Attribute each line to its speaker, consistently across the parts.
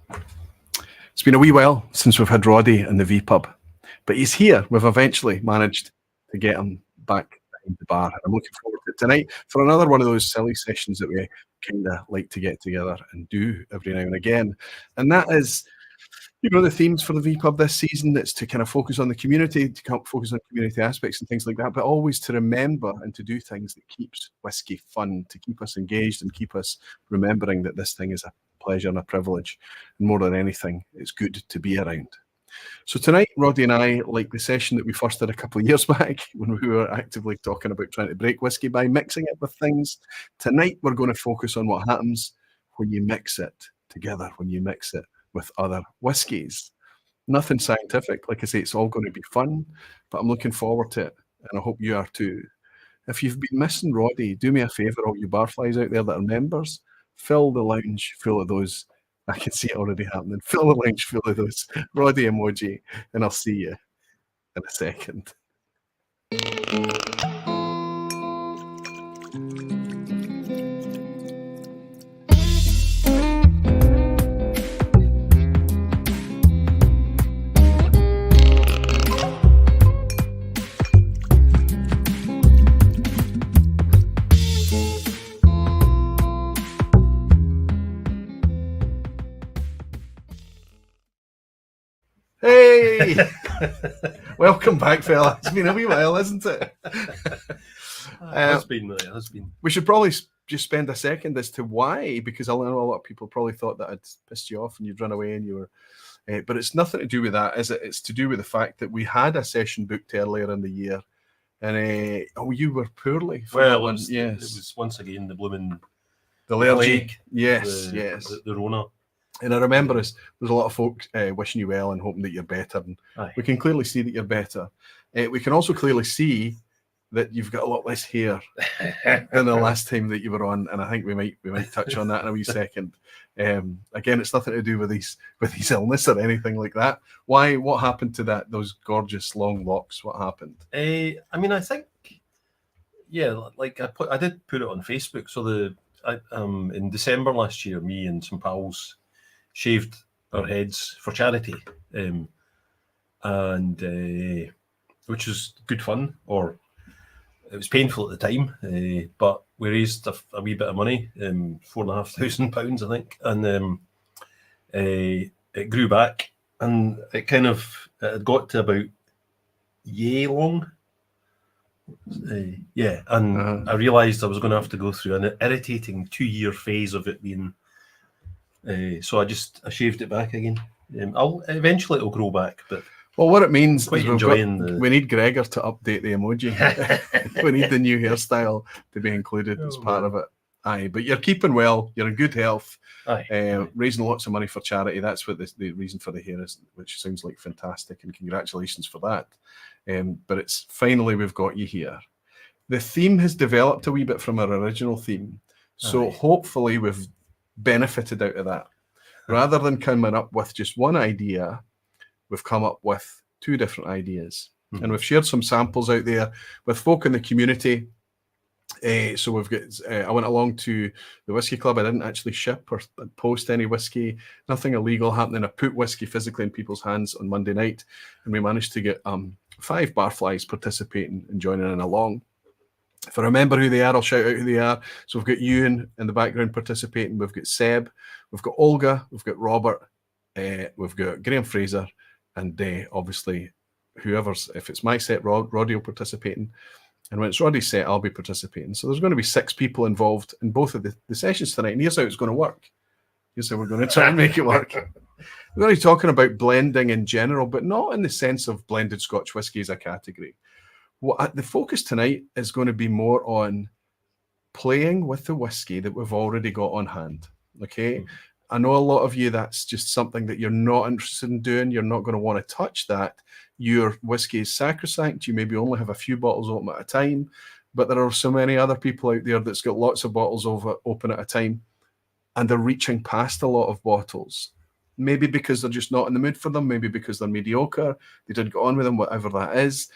Speaker 1: It's been a wee while since we've had Roddy in the vPub, but he's here. We've eventually managed to get him back behind the bar. I'm looking forward to it tonight for another one of those silly sessions that we kind of like to get together and do every now and again. And that is, the themes for the vPub this season. It's to kind of focus on the community, to focus on community aspects and things like that, but always to remember and to do things that keeps whiskey fun, to keep us engaged and keep us remembering that this thing is a pleasure and a privilege. And more than anything, it's good to be around. So tonight, Roddy and I, like the session that we first did a couple of years back when we were actively talking about trying to break whiskey by mixing it with things, tonight we're going to focus on what happens when you mix it together, when you mix it with other whiskies. Nothing scientific. Like I say, it's all going to be fun, but I'm looking forward to it, and I hope you are too. If you've been missing Roddy, do me a favour, all you barflies out there that are members, fill the lounge full of those. I can see it already happening. Fill the lounge full of those Roddy emoji, and I'll see you in a second. Hey! Welcome back, fella. It's been a wee while, hasn't it?
Speaker 2: It has been.
Speaker 1: We should probably just spend a second as to why, because I know a lot of people probably thought that I'd pissed you off and you'd run away and you were... but it's nothing to do with that, is it? It's to do with the fact that we had a session booked earlier in the year, and you were poorly.
Speaker 2: Well, it was once again the blooming...
Speaker 1: The allergy.
Speaker 2: Plague,
Speaker 1: yes.
Speaker 2: The Rona.
Speaker 1: And I remember there's a lot of folks wishing you well and hoping that you're better. And we can clearly see that you're better. We can also clearly see that you've got a lot less hair than the last time that you were on. And I think we might touch on that in a wee second. Again, it's nothing to do with these illness or anything like that. Why? What happened to those gorgeous long locks? What happened?
Speaker 2: I think, like I did put it on Facebook. So in December last year, me and some pals shaved our heads for charity, and which was good fun, or it was painful at the time, but we raised a wee bit of money, £4,500, I think, and it grew back, and it had got to about yay long. I realised I was going to have to go through an irritating 2-year phase of it being. So I shaved it back again. Eventually it'll grow back, but
Speaker 1: what it means is
Speaker 2: we
Speaker 1: need Gregor to update the emoji. We need the new hairstyle to be included as part of it. Aye, but you're keeping well. You're in good health. Raising lots of money for charity. That's what the reason for the hair is, which sounds like fantastic, and congratulations for that. But it's finally we've got you here. The theme has developed a wee bit from our original theme, so hopefully we've benefited out of that. Rather than coming up with just one idea, we've come up with 2 different ideas, and we've shared some samples out there with folk in the community. So we've got. I went along to the Whisky Club. I didn't actually ship or post any whiskey. Nothing illegal happening. I put whiskey physically in people's hands on Monday night, and we managed to get 5 barflies participating and joining in along. If I remember who they are, I'll shout out who they are. So we've got Ewan in the background participating. We've got Seb. We've got Olga. We've got Robert. We've got Graham Fraser. And obviously, whoever's, if it's my set, Roddy will participating. And when it's Roddy's set, I'll be participating. So there's going to be 6 people involved in both of the sessions tonight. And here's how it's going to work. Here's how we're going to try and make it work. We're going to be talking about blending in general, but not in the sense of blended Scotch whisky as a category. The focus tonight is going to be more on playing with the whiskey that we've already got on hand. Okay. I know a lot of you, that's just something that you're not interested in doing. You're not going to want to touch that. Your whiskey is sacrosanct. You maybe only have a few bottles open at a time, but there are so many other people out there that's got lots of bottles open at a time, and they're reaching past a lot of bottles. Maybe because they're just not in the mood for them. Maybe because they're mediocre. They didn't get on with them, whatever that is.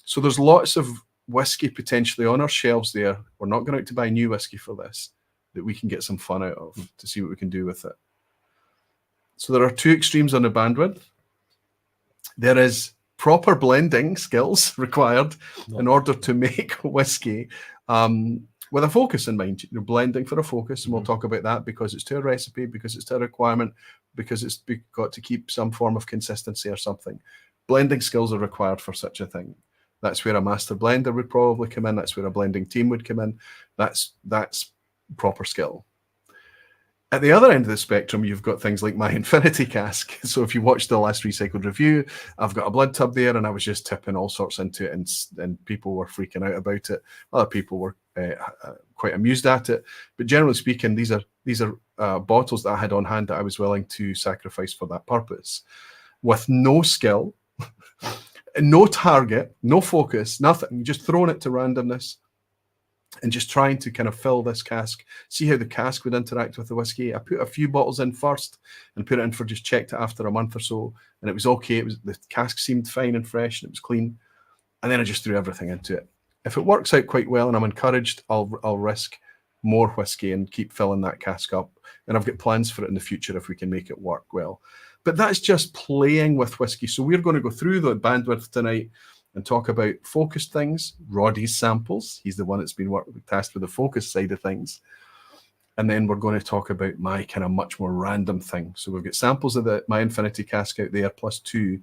Speaker 1: So there's lots of whiskey potentially on our shelves there. We're not going out to buy new whiskey for this, that we can get some fun out of to see what we can do with it. So there are two extremes on the bandwidth. There is proper blending skills required in order to make whiskey with a focus in mind. You're blending for a focus, and we'll talk about that because it's to a recipe, because it's to a requirement, because it's got to keep some form of consistency or something. Blending skills are required for such a thing. That's where a master blender would probably come in. That's where a blending team would come in. That's proper skill. At the other end of the spectrum, you've got things like my infinity cask. So if you watched the last Recycled review, I've got a blood tub there, and I was just tipping all sorts into it, and people were freaking out about it. Other people were quite amused at it. But generally speaking, these are bottles that I had on hand that I was willing to sacrifice for that purpose, with no skill, no target, no focus, nothing, just throwing it to randomness. And just trying to kind of fill this cask, see how the cask would interact with the whiskey. I put a few bottles in first and put it in for just checked it after a month or so, and it was okay. The cask seemed fine and fresh, and it was clean. And then I just threw everything into it. If it works out quite well and I'm encouraged, I'll risk more whiskey and keep filling that cask up. And I've got plans for it in the future if we can make it work well. But that's just playing with whiskey. So we're going to go through the bandwidth tonight and talk about focused things, Roddy's samples. He's the one that's been tasked with the focus side of things. And then we're going to talk about my kind of much more random thing. So we've got samples of my Infinity Cask out there, plus 2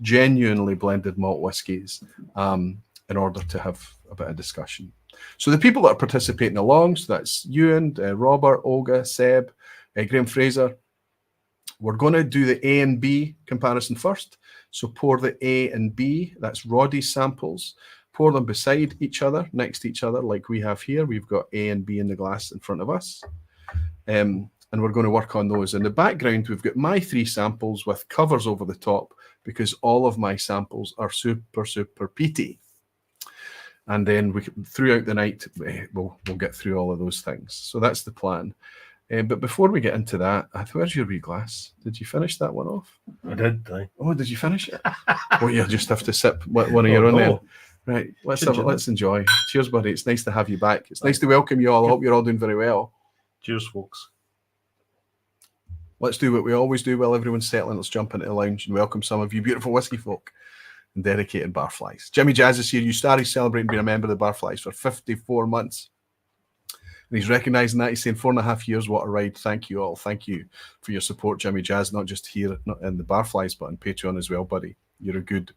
Speaker 1: genuinely blended malt whiskies in order to have a bit of discussion. So the people that are participating along, so that's Ewan, Robert, Olga, Seb, Graham Fraser. We're going to do the A and B comparison first. So pour the A and B, that's Roddy's samples, pour them beside each other, next to each other, like we have here. We've got A and B in the glass in front of us. And we're going to work on those. In the background, we've got my 3 samples with covers over the top, because all of my samples are super, super peaty. And then throughout the night, we'll get through all of those things. So that's the plan. But before we get into that, where's your wee glass? Did you finish that one off?
Speaker 2: I did.
Speaker 1: Oh, did you finish it? Oh, you just have to sip one of your own there. Right, let's enjoy. Cheers, buddy. It's nice to have you back. It's nice to welcome you all. I hope you're all doing very well.
Speaker 2: Cheers, folks.
Speaker 1: Let's do what we always do while everyone's settling. Let's jump into the lounge and welcome some of you beautiful whiskey folk and dedicated barflies. Jimmy Jazz is here. You started celebrating being a member of the Barflies for 54 months. And he's recognising that. He's saying 4.5 years, what a ride. Thank you all. Thank you for your support, Jimmy Jazz, not just here in the Barflies, but on Patreon as well, buddy. You're a good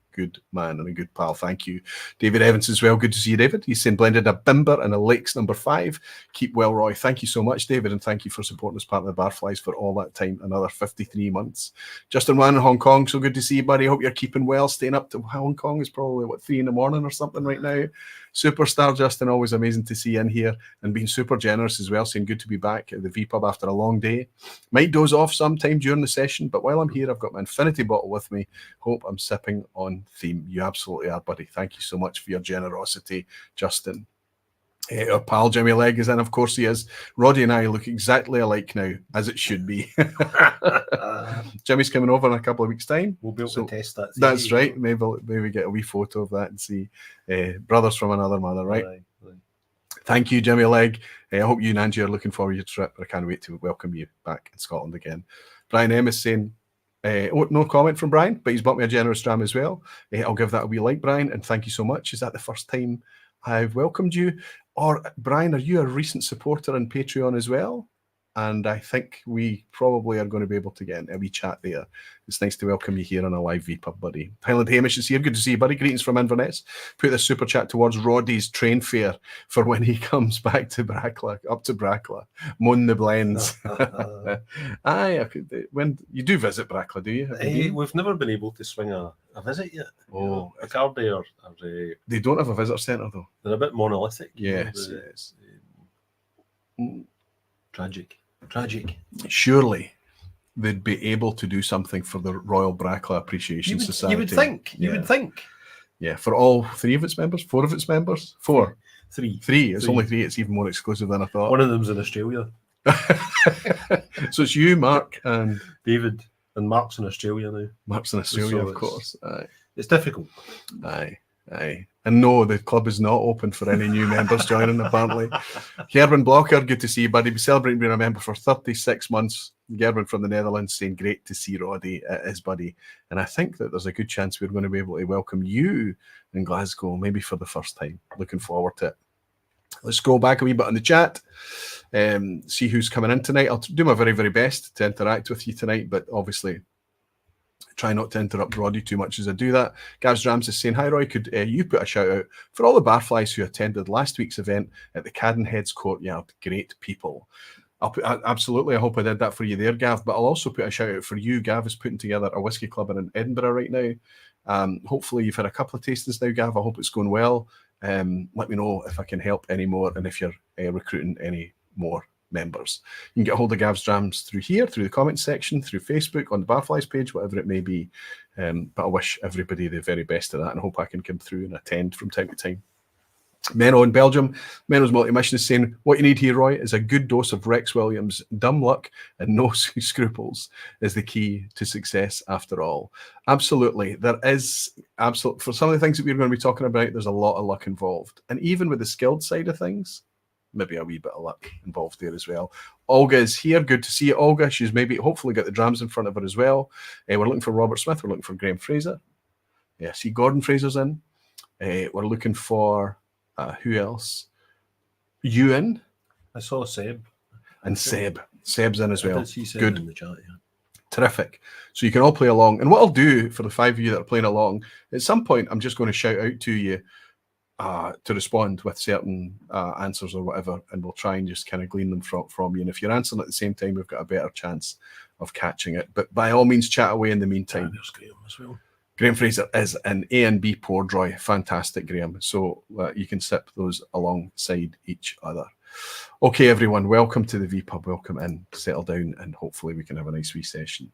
Speaker 1: man and a good pal. Thank you. David Evans as well. Good to see you, David. He's saying blended a Bimber and a Lakes number 5. Keep well, Roy. Thank you so much, David, and thank you for supporting us part of the Barflies for all that time, another 53 months. Justin Wan in Hong Kong. So good to see you, buddy. Hope you're keeping well. Staying up to Hong Kong is probably, 3 in the morning or something right now. Superstar Justin, always amazing to see you in here and being super generous as well, saying good to be back at the vPub after a long day. Might doze off sometime during the session, but while I'm here, I've got my infinity bottle with me. Hope I'm sipping on theme. You absolutely are, buddy. Thank you so much for your generosity, Justin. Our pal Jimmy Legg is in, of course he is. Roddy and I look exactly alike now, as it should be. Jimmy's coming over in a couple of weeks' time.
Speaker 2: We'll be able to test that.
Speaker 1: That's right. Maybe get a wee photo of that and see brothers from another mother, right? Right. Thank you, Jimmy Legg. I hope you and Angie are looking forward to your trip. I can't wait to welcome you back in Scotland again. Brian M is saying, no comment from Brian, but he's bought me a generous dram as well. I'll give that a wee like, Brian, and thank you so much. Is that the first time I've welcomed you? Or, Brian, are you a recent supporter on Patreon as well? And I think we probably are going to be able to get a wee chat there. It's nice to welcome you here on a live vPub, buddy. Highland Hamish is here. Good to see you, buddy. Greetings from Inverness. Put this super chat towards Roddy's train fare for when he comes back to Brackla, up to Brackla. Moan the blends. Aye, when you do visit Brackla, do you?
Speaker 2: We've never been able to swing a visit yet. Oh, a Carby or
Speaker 1: they don't have a visitor centre though.
Speaker 2: They're a bit monolithic.
Speaker 1: Yes, yes.
Speaker 2: Tragic.
Speaker 1: Surely they'd be able to do something for the Royal Brackla Appreciation Society.
Speaker 2: You would think.
Speaker 1: Yeah, for all 3 of its members, 4 of its members, 4.
Speaker 2: 3.
Speaker 1: It's only 3. It's even more exclusive than I thought.
Speaker 2: One of them's in Australia.
Speaker 1: So it's you, Mark, and
Speaker 2: David, and Mark's in Australia now.
Speaker 1: Mark's in Australia, of course. Aye.
Speaker 2: It's difficult.
Speaker 1: Aye. Aye. And no, the club is not open for any new members joining, apparently. Gerben Blocker, good to see you, buddy. We're celebrating being a member for 36 months. Gerben from the Netherlands saying, great to see Roddy, his buddy. And I think that there's a good chance we're going to be able to welcome you in Glasgow, maybe for the first time. Looking forward to it. Let's scroll back a wee bit on the chat, see who's coming in tonight. I'll do my very, very best to interact with you tonight, but obviously try not to interrupt Roddy too much as I do that. Gavs Drams is saying, hi Roy, could you put a shout out for all the barflies who attended last week's event at the Cadden Heads Courtyard? Great people. Absolutely, I hope I did that for you there, Gav, but I'll also put a shout out for you. Gav is putting together a whiskey club in Edinburgh right now. Hopefully you've had a couple of tastings now, Gav. I hope it's going well. Let me know if I can help any more and if you're recruiting any more members. You can get a hold of Gav's Drams through here, through the comments section, through Facebook, on the Barflies page, whatever it may be. But I wish everybody the very best of that and hope I can come through and attend from time to time. Menno in Belgium, Menno's multi-mission is saying, what you need here, Roy, is a good dose of Rex Williams. Dumb luck and no scruples is the key to success after all. Absolutely. There is, absolutely, for some of the things that we're going to be talking about, there's a lot of luck involved. And even with the skilled side of things, maybe a wee bit of luck involved there as well. Olga is here. Good to see you, Olga. She's maybe hopefully got the drams in front of her as well. We're looking for Robert Smith. We're looking for Graham Fraser. Yeah, see Gordon Fraser's in. We're looking for who else? Ewan.
Speaker 2: I saw Seb.
Speaker 1: And Seb. Seb's in as well.
Speaker 2: I did see Seb
Speaker 1: good.
Speaker 2: In the chat, yeah.
Speaker 1: Terrific. So you can all play along. And what I'll do for the 5 of you that are playing along, at some point I'm just going to shout out to you to respond with certain answers or whatever, and we'll try and just kind of glean them from you. And if you're answering at the same time, we've got a better chance of catching it. But by all means, chat away in the meantime.
Speaker 2: There's Graham as well.
Speaker 1: Graham Fraser is an A and B Pordroy. Fantastic, Graham. So you can sip those alongside each other. Okay, everyone, welcome to the vPub. Welcome in, settle down, and hopefully we can have a nice wee session.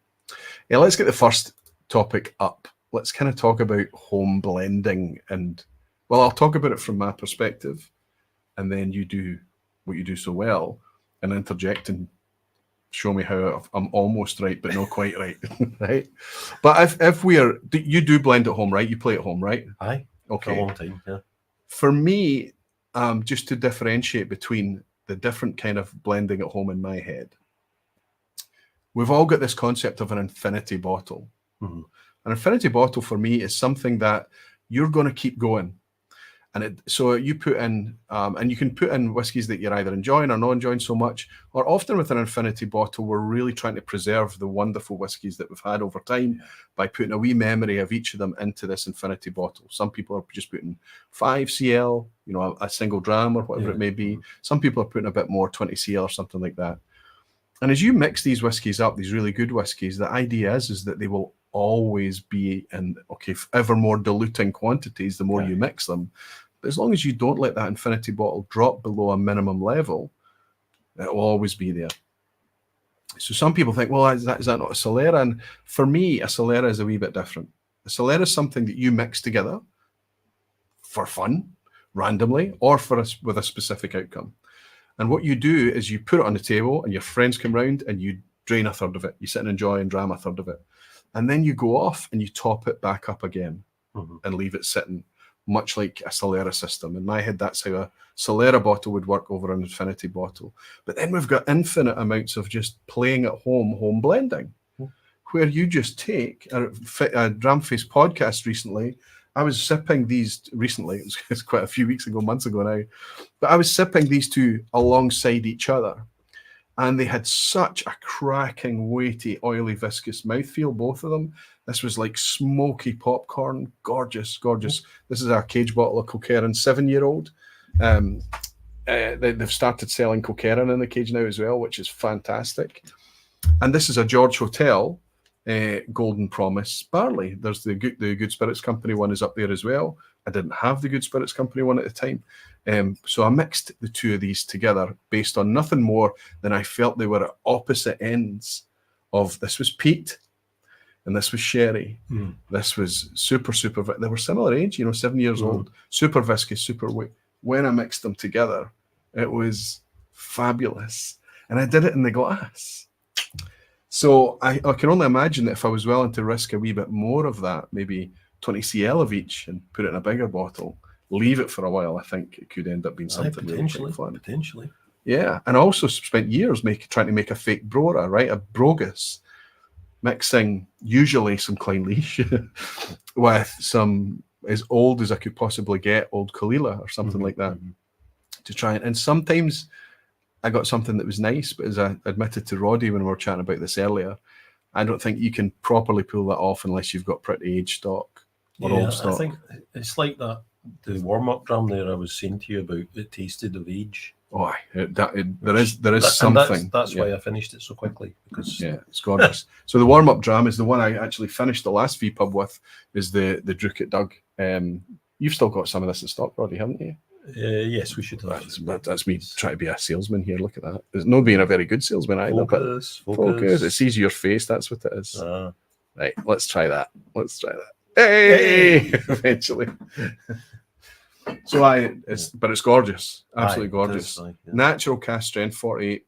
Speaker 1: Yeah, let's get the first topic up. Let's kind of talk about home blending and, well, I'll talk about it from my perspective, and then you do what you do so well and interject and show me how I'm almost right, but not quite right, right? But if we are, you do blend at home, right? You play at home, right?
Speaker 2: Aye.
Speaker 1: Okay.
Speaker 2: For a long time, yeah.
Speaker 1: For me, just to differentiate between the different kind of blending at home in my head, we've all got this concept of an infinity bottle.
Speaker 2: Mm-hmm.
Speaker 1: An infinity bottle for me is something that you're going to keep going. And so you put in, and you can put in whiskies that you're either enjoying or not enjoying so much, or often with an infinity bottle, we're really trying to preserve the wonderful whiskies that we've had over time by putting a wee memory of each of them into this infinity bottle. Some people are just putting 5 CL, you know, a single dram or whatever it may be. Some people are putting a bit more, 20 CL or something like that. And as you mix these whiskies up, these really good whiskies, the idea is that they will always be in, ever more diluting quantities the more you mix them. But as long as you don't let that infinity bottle drop below a minimum level, it will always be there. So some people think, well, is that not a Solera? And for me, a Solera is a wee bit different. A Solera is something that you mix together for fun, randomly, or with a specific outcome. And what you do is you put it on the table and your friends come round and you drain a third of it. You sit and enjoy and dram a third of it. And then you go off and you top it back up again and leave it sitting, much like a Solera system. In my head, that's how a Solera bottle would work over an infinity bottle. But then we've got infinite amounts of just playing at home blending, where you just take a Dramface podcast recently. I was sipping these recently. It's quite a few weeks ago, months ago now. But I was sipping these two alongside each other. And they had such a cracking, weighty, oily, viscous mouthfeel, both of them. This was like smoky popcorn. Gorgeous, gorgeous. This is our cage bottle of Coquerin 7-year-old. They've started selling Coquerin in the cage now as well, which is fantastic. And this is a George Hotel Golden Promise barley. There's the Good Spirits Company one is up there as well. I didn't have the Good Spirits Company one at the time. So I mixed the two of these together based on nothing more than I felt they were at opposite ends of, this was peat and this was sherry. This was super, they were similar age, 7 years old, super viscous, super weight. When I mixed them together, it was fabulous. And I did it in the glass. So I can only imagine that if I was willing to risk a wee bit more of that, maybe 20 cl of each and put it in a bigger bottle, leave it for a while, I think it could end up being something really quite fun.
Speaker 2: Potentially.
Speaker 1: Yeah, and I also spent years trying to make a fake Brora, right? A Brogus, mixing usually some Clynelish with some as old as I could possibly get, old Kalila or something like that, to try it. And sometimes I got something that was nice, but as I admitted to Roddy when we were chatting about this earlier, I don't think you can properly pull that off unless you've got pretty aged stock or old stock.
Speaker 2: I think it's like that, the warm-up drum there I was saying to you about, it tasted of age.
Speaker 1: Oh, there is something.
Speaker 2: That's why I finished it so quickly, because
Speaker 1: it's gorgeous. So the warm-up dram is the one I actually finished the last vPub with, is the Druk Doug. You've still got some of this in stock, Roddy, haven't you?
Speaker 2: Yes, we should have.
Speaker 1: That's me trying to be a salesman here. Look at that. There's no being a very good salesman either.
Speaker 2: Focus.
Speaker 1: It sees your face. That's what it is. Right. Let's try that. Hey! Eventually. So but it's gorgeous. Absolutely gorgeous. Natural cask strength, 48.5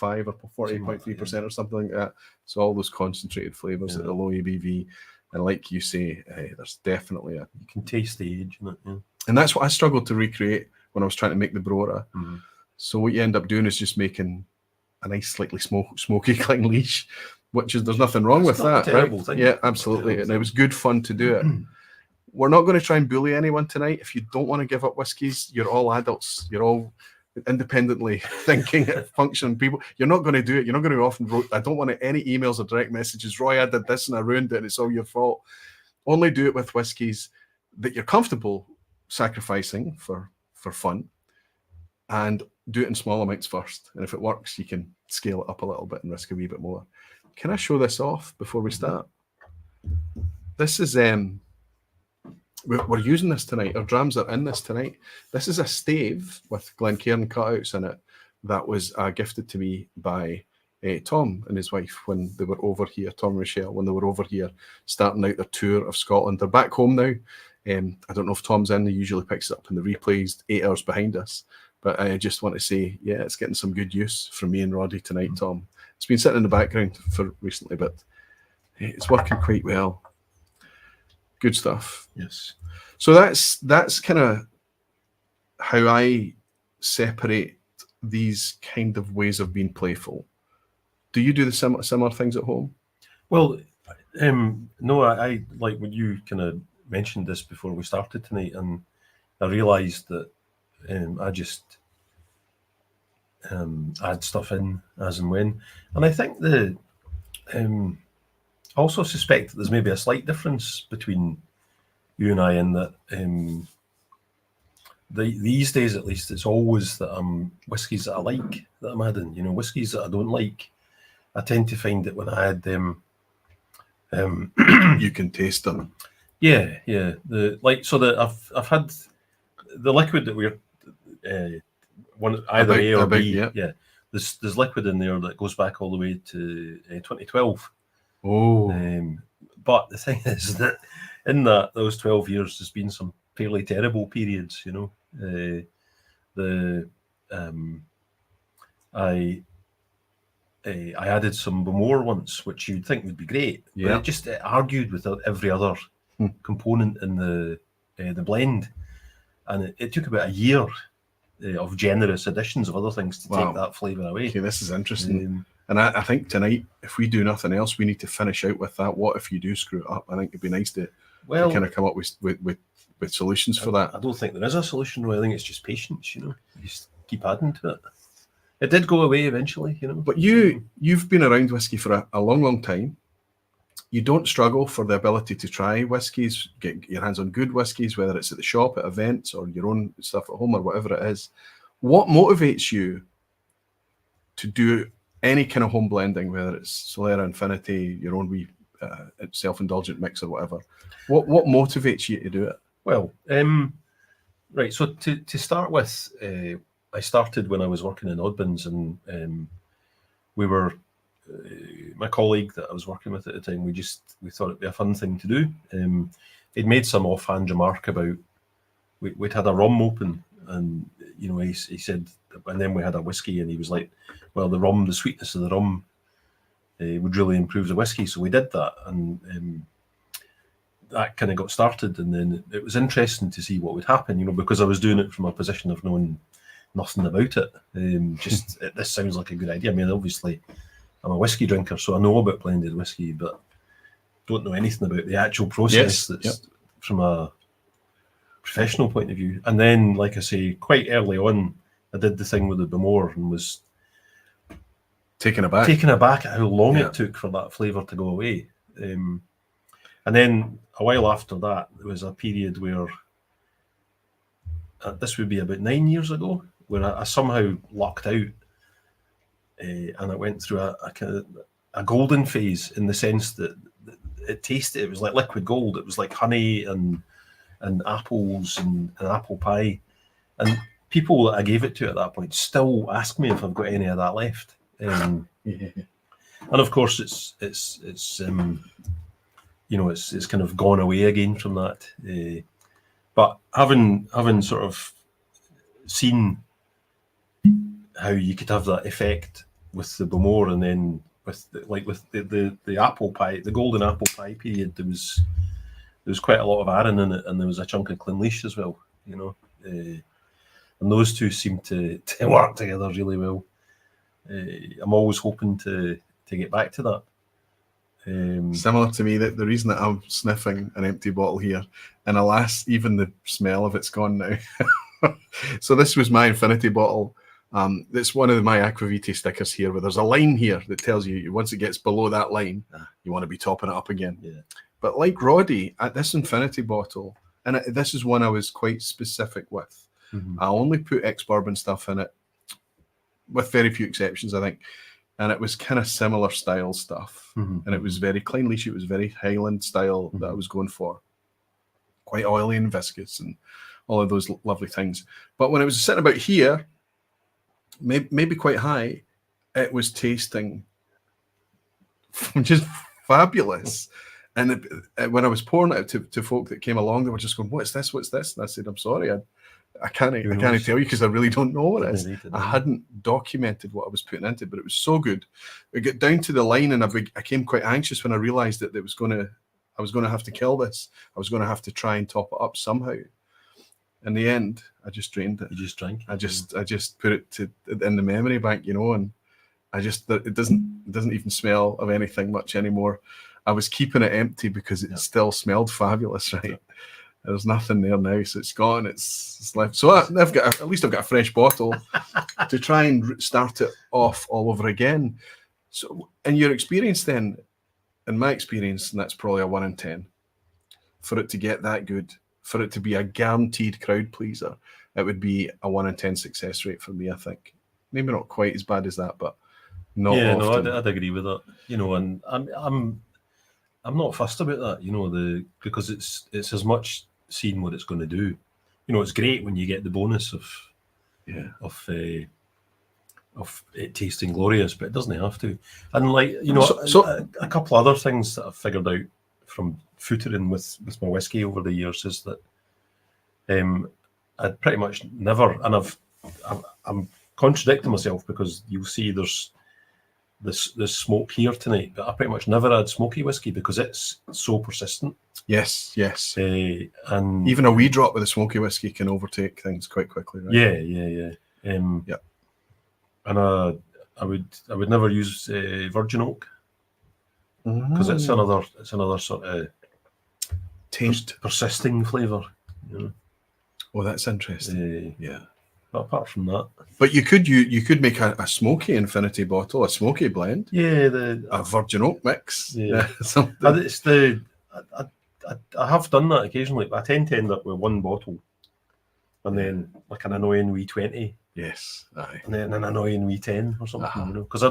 Speaker 1: or 48.3% or something like that. So all those concentrated flavors at the low ABV. And like you say, there's definitely you
Speaker 2: can taste the age in it. Yeah.
Speaker 1: And that's what I struggled to recreate when I was trying to make the Brora. So what you end up doing is just making a nice, slightly smoky Clynelish, there's nothing wrong with that, right? Thing. Yeah, absolutely. And it was good fun to do it. We're not going to try and bully anyone tonight. If you don't want to give up whiskies, you're all adults. You're all independently thinking, functioning people. You're not going to do it. You're not going to often I don't want any emails or direct messages. Roy, I did this and I ruined it and it's all your fault. Only do it with whiskies that you're comfortable sacrificing for fun, and do it in small amounts first. And if it works, you can scale it up a little bit and risk a wee bit more. Can I show this off before we start? This is we're using this tonight. Our drams are in this tonight. This is a stave with Glencairn cutouts in it that was gifted to me by Tom and his wife when they were over here, Tom and Michelle, when they were over here starting out their tour of Scotland. They're back home now. I don't know if Tom's in. He usually picks it up in the replays 8 hours behind us. But I just want to say, it's getting some good use from me and Roddy tonight, Tom. It's been sitting in the background for recently, but it's working quite well. Good stuff.
Speaker 2: Yes.
Speaker 1: So that's kind of how I separate these kind of ways of being playful. Do you do the similar things at home?
Speaker 2: Well, no, I like when you kind of mentioned this before we started tonight, and I realised that I just add stuff in as and when. And I think I also suspect that there's maybe a slight difference between you and I in that these days, at least, it's always that whiskies that I like that I'm adding. Whiskies that I don't like, I tend to find that when I add them,
Speaker 1: you can taste them.
Speaker 2: Yeah. I've had the liquid that we're either A or B. Yeah. There's liquid in there that goes back all the way to 2012.
Speaker 1: Oh.
Speaker 2: But the thing is that in those 12 years, there's been some fairly terrible periods. I added some Bowmore once, which you'd think would be great.
Speaker 1: Yeah.
Speaker 2: But it argued with every other component in the blend, and it took about a year of generous additions of other things to take that flavour away.
Speaker 1: Okay, this is interesting. And I think tonight, if we do nothing else, we need to finish out with that. What if you do screw it up? I think it'd be nice to kind of come up with solutions for that.
Speaker 2: I don't think there is a solution. I think it's just patience. You just keep adding to it. It did go away eventually,
Speaker 1: But you've been around whiskey for a long, long time. You don't struggle for the ability to try whiskies, get your hands on good whiskies, whether it's at the shop, at events, or your own stuff at home, or whatever it is. What motivates you to do any kind of home blending, whether it's Solera, Infinity, your own wee self-indulgent mix or whatever? What motivates you to do it?
Speaker 2: Well, right. So to start with, I started when I was working in Oddbins, and we were my colleague that I was working with at the time. We thought it'd be a fun thing to do. He'd made some offhand remark about we'd had a rum open, and he said, and then we had a whiskey, and he was like, well, the sweetness of the rum would really improve the whiskey. So we did that, and that kind of got started, and then it was interesting to see what would happen, you know, because I was doing it from a position of knowing nothing about it. This sounds like a good idea. I mean, obviously, I'm a whiskey drinker, so I know about blended whiskey, but don't know anything about the actual process from a professional point of view. And then, like I say, quite early on, I did the thing with the Bemore and was
Speaker 1: taken aback
Speaker 2: at how long it took for that flavour to go away. And then a while after that, there was a period where, this would be about 9 years ago, where I somehow lucked out, and I went through a kind of a golden phase, in the sense that it tasted, it was like liquid gold. It was like honey and apples and apple pie. And people that I gave it to at that point still ask me if I've got any of that left. And of course, it's you know, it's kind of gone away again from that. But having sort of seen how you could have that effect with the Bemore, and then with the apple pie, the golden apple pie period, there was quite a lot of Arran in it, and there was a chunk of Clynleash as well, you know. And those two seem to work together really well. I'm always hoping to get back to that.
Speaker 1: Similar to me, that the reason that I'm sniffing an empty bottle here, and alas, even the smell of it's gone now. So this was my Infinity bottle. It's one of my Aquavitae stickers here, where there's a line here that tells you once it gets below that line, you want to be topping it up again.
Speaker 2: Yeah.
Speaker 1: But like Roddy, at this Infinity bottle, and this is one I was quite specific with. I only put ex-bourbon stuff in it, with very few exceptions, I think. And it was kind of similar style stuff. And it was very Clynleash. It was very Highland style that I was going for. Quite oily and viscous and all of those lovely things. But when it was sitting about here, maybe quite high, it was tasting just fabulous. And when I was pouring it out to folk that came along, they were just going, "What's this? What's this?" And I said, "I'm sorry, I can't tell you, because I really don't know what it is." I hadn't documented what I was putting into, but it was so good. We got down to the line, and I came quite anxious when I realised that I was going to have to kill this. I was going to have to try and top it up somehow. In the end, I just drained it.
Speaker 2: You just drank it?
Speaker 1: I just put it in the memory bank, you know, and it doesn't even smell of anything much anymore. I was keeping it empty because it still smelled fabulous, right? There's nothing there now, so it's gone. It's left. So at least I've got a fresh bottle to try and start it off all over again. So, in your experience, then, in my experience, and that's probably a 1 in 10, for it to get that good, for it to be a guaranteed crowd pleaser, it would be a 1 in 10 success rate for me, I think. Maybe not quite as bad as that, but not often.
Speaker 2: No, I'd agree with that. You know, and I'm not fussed about that. You know, because it's as much seeing what it's going to do. You know, it's great when you get the bonus of it tasting glorious, but it doesn't have to. And like, you know, a couple other things that I've figured out from footering with my whiskey over the years is that I'd pretty much never, and I'm contradicting myself, because you'll see there's this smoke here tonight, but I pretty much never had smoky whiskey because it's so persistent.
Speaker 1: Yes.
Speaker 2: And
Speaker 1: even a wee drop with a smoky whiskey can overtake things quite quickly, right?
Speaker 2: Yeah. And I would never use virgin oak, because it's another sort of
Speaker 1: taste
Speaker 2: persisting flavour. You know?
Speaker 1: Oh, that's interesting. Yeah.
Speaker 2: But apart from that,
Speaker 1: but you could make a smoky Infinity bottle, a smoky blend.
Speaker 2: Yeah,
Speaker 1: a virgin oak mix.
Speaker 2: Yeah,
Speaker 1: something.
Speaker 2: I have done that occasionally, but I tend to end up with one bottle, and then like an annoying V20.
Speaker 1: Yes, aye.
Speaker 2: And then an annoying V10 or something, you know, because I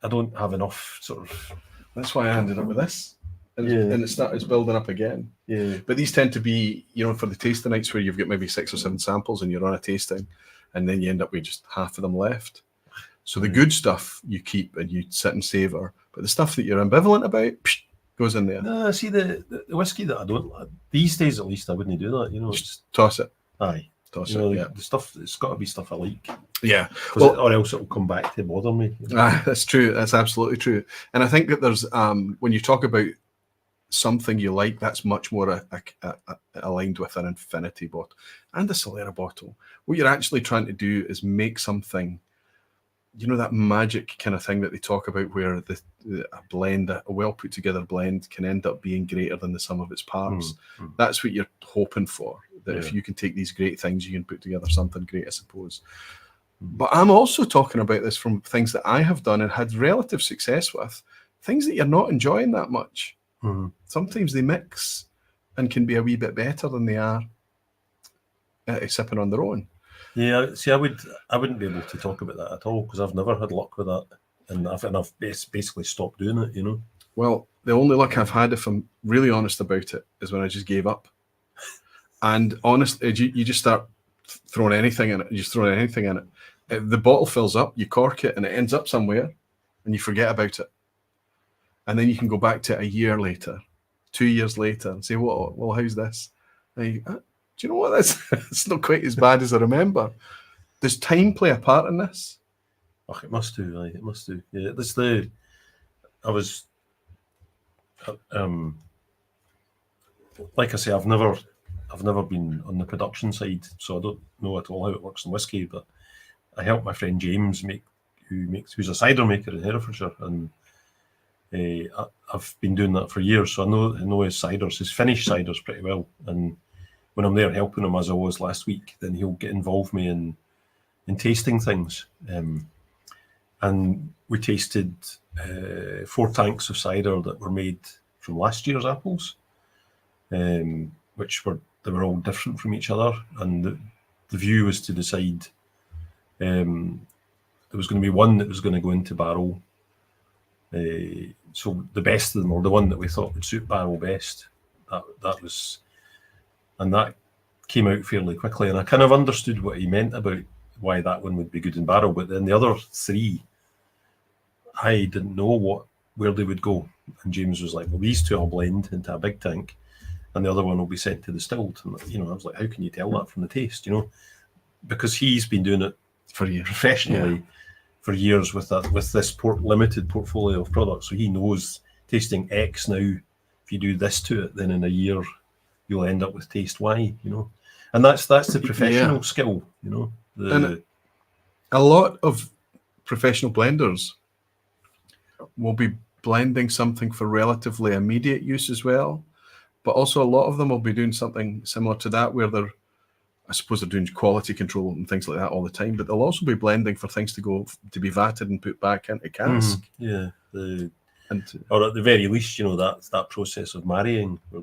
Speaker 2: don't have enough sort of.
Speaker 1: That's why I ended up with this. And it started building up again.
Speaker 2: Yeah.
Speaker 1: But these tend to be, you know, for the tasting nights where you've got maybe 6 or 7 samples and you're on a tasting, and then you end up with just half of them left. So the good stuff you keep and you sit and savour, but the stuff that you're ambivalent about goes in there.
Speaker 2: No, see, the whiskey that I don't, these days at least, I wouldn't do that, you know.
Speaker 1: Just toss it.
Speaker 2: Aye.
Speaker 1: Toss
Speaker 2: it,
Speaker 1: yeah.
Speaker 2: The stuff, it's got to be stuff I like.
Speaker 1: Yeah.
Speaker 2: Or else it'll come back to bother me. You know?
Speaker 1: That's true. That's absolutely true. And I think that there's, when you talk about something you like, that's much more aligned with an infinity bottle and a Solera bottle. What you're actually trying to do is make something, you know, that magic kind of thing that they talk about, where a blend, a well put together blend, can end up being greater than the sum of its parts. That's what you're hoping for. That if you can take these great things, you can put together something great, I suppose. But I'm also talking about this from things that I have done and had relative success with, things that you're not enjoying that much. Sometimes they mix and can be a wee bit better than they are sipping on their own.
Speaker 2: Yeah, see, I wouldn't be able to talk about that at all, because I've never had luck with that, and I've basically stopped doing it, you know. Well,
Speaker 1: the only luck I've had, if I'm really honest about it, is when I just gave up. And honestly, you just start throwing anything in it. You just throw anything in it. The bottle fills up, you cork it, and it ends up somewhere, and you forget about it. And then you can go back to it a year later, 2 years later, and say, well, how's this? And you, do you know what? It's not quite as bad as I remember. Does time play a part in this?
Speaker 2: Oh, it must do. Right? It must do. Yeah, like I say, I've never been on the production side, so I don't know at all how it works in whiskey. But I help my friend James who's a cider maker in Herefordshire, and I've been doing that for years, so I know his finished ciders pretty well. And when I'm there helping him, as I was last week, then he'll involve me in tasting things. And we tasted 4 tanks of cider that were made from last year's apples, which were all different from each other. And the view was to decide there was going to be one that was going to go into barrel. So the best of them, or the one that we thought would suit barrel best, that came out fairly quickly. And I kind of understood what he meant about why that one would be good in barrel, but then the other 3, I didn't know where they would go. And James was like, well, these 2 will blend into a big tank, and the other one will be sent to distilled. And I was like, how can you tell that from the taste? Because he's been doing it for years professionally. Yeah. For years with this limited portfolio of products, so he knows tasting X now. If you do this to it, then in a year you'll end up with taste Y. And that's the professional skill.
Speaker 1: And a lot of professional blenders will be blending something for relatively immediate use as well, but also a lot of them will be doing something similar to that, where they're doing quality control and things like that all the time, but they'll also be blending for things to be vatted and put back into cask.
Speaker 2: Yeah, or at the very least, that process of marrying, where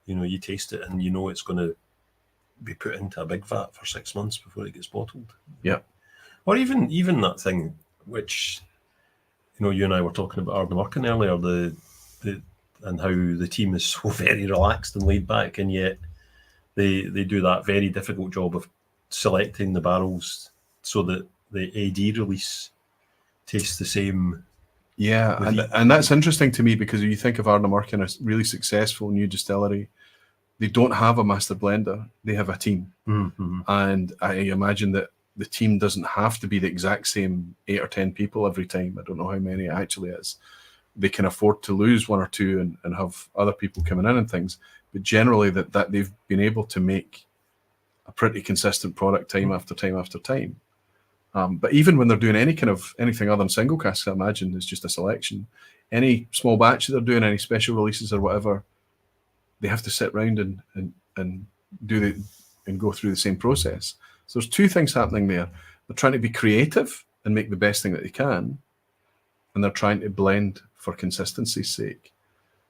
Speaker 2: you taste it and it's going to be put into a big vat for 6 months before it gets bottled.
Speaker 1: Yeah,
Speaker 2: or even that thing which you and I were talking about Ardnamurchan earlier, and how the team is so very relaxed and laid back, and yet they do that very difficult job of selecting the barrels so that the AD release tastes the same.
Speaker 1: Yeah, and that's interesting to me, because if you think of Ardnamurchan, a really successful new distillery, they don't have a master blender, they have a team.
Speaker 2: Mm-hmm.
Speaker 1: And I imagine that the team doesn't have to be the exact same 8 or 10 people every time. I don't know how many it actually is. They can afford to lose 1 or 2 and have other people coming in and things. But generally that they've been able to make a pretty consistent product time after time after time. But even when they're doing anything other than single casks, I imagine it's just a selection. Any small batch that they're doing, any special releases or whatever, they have to sit around and go through the same process. So there's 2 things happening there. They're trying to be creative and make the best thing that they can, and they're trying to blend for consistency's sake.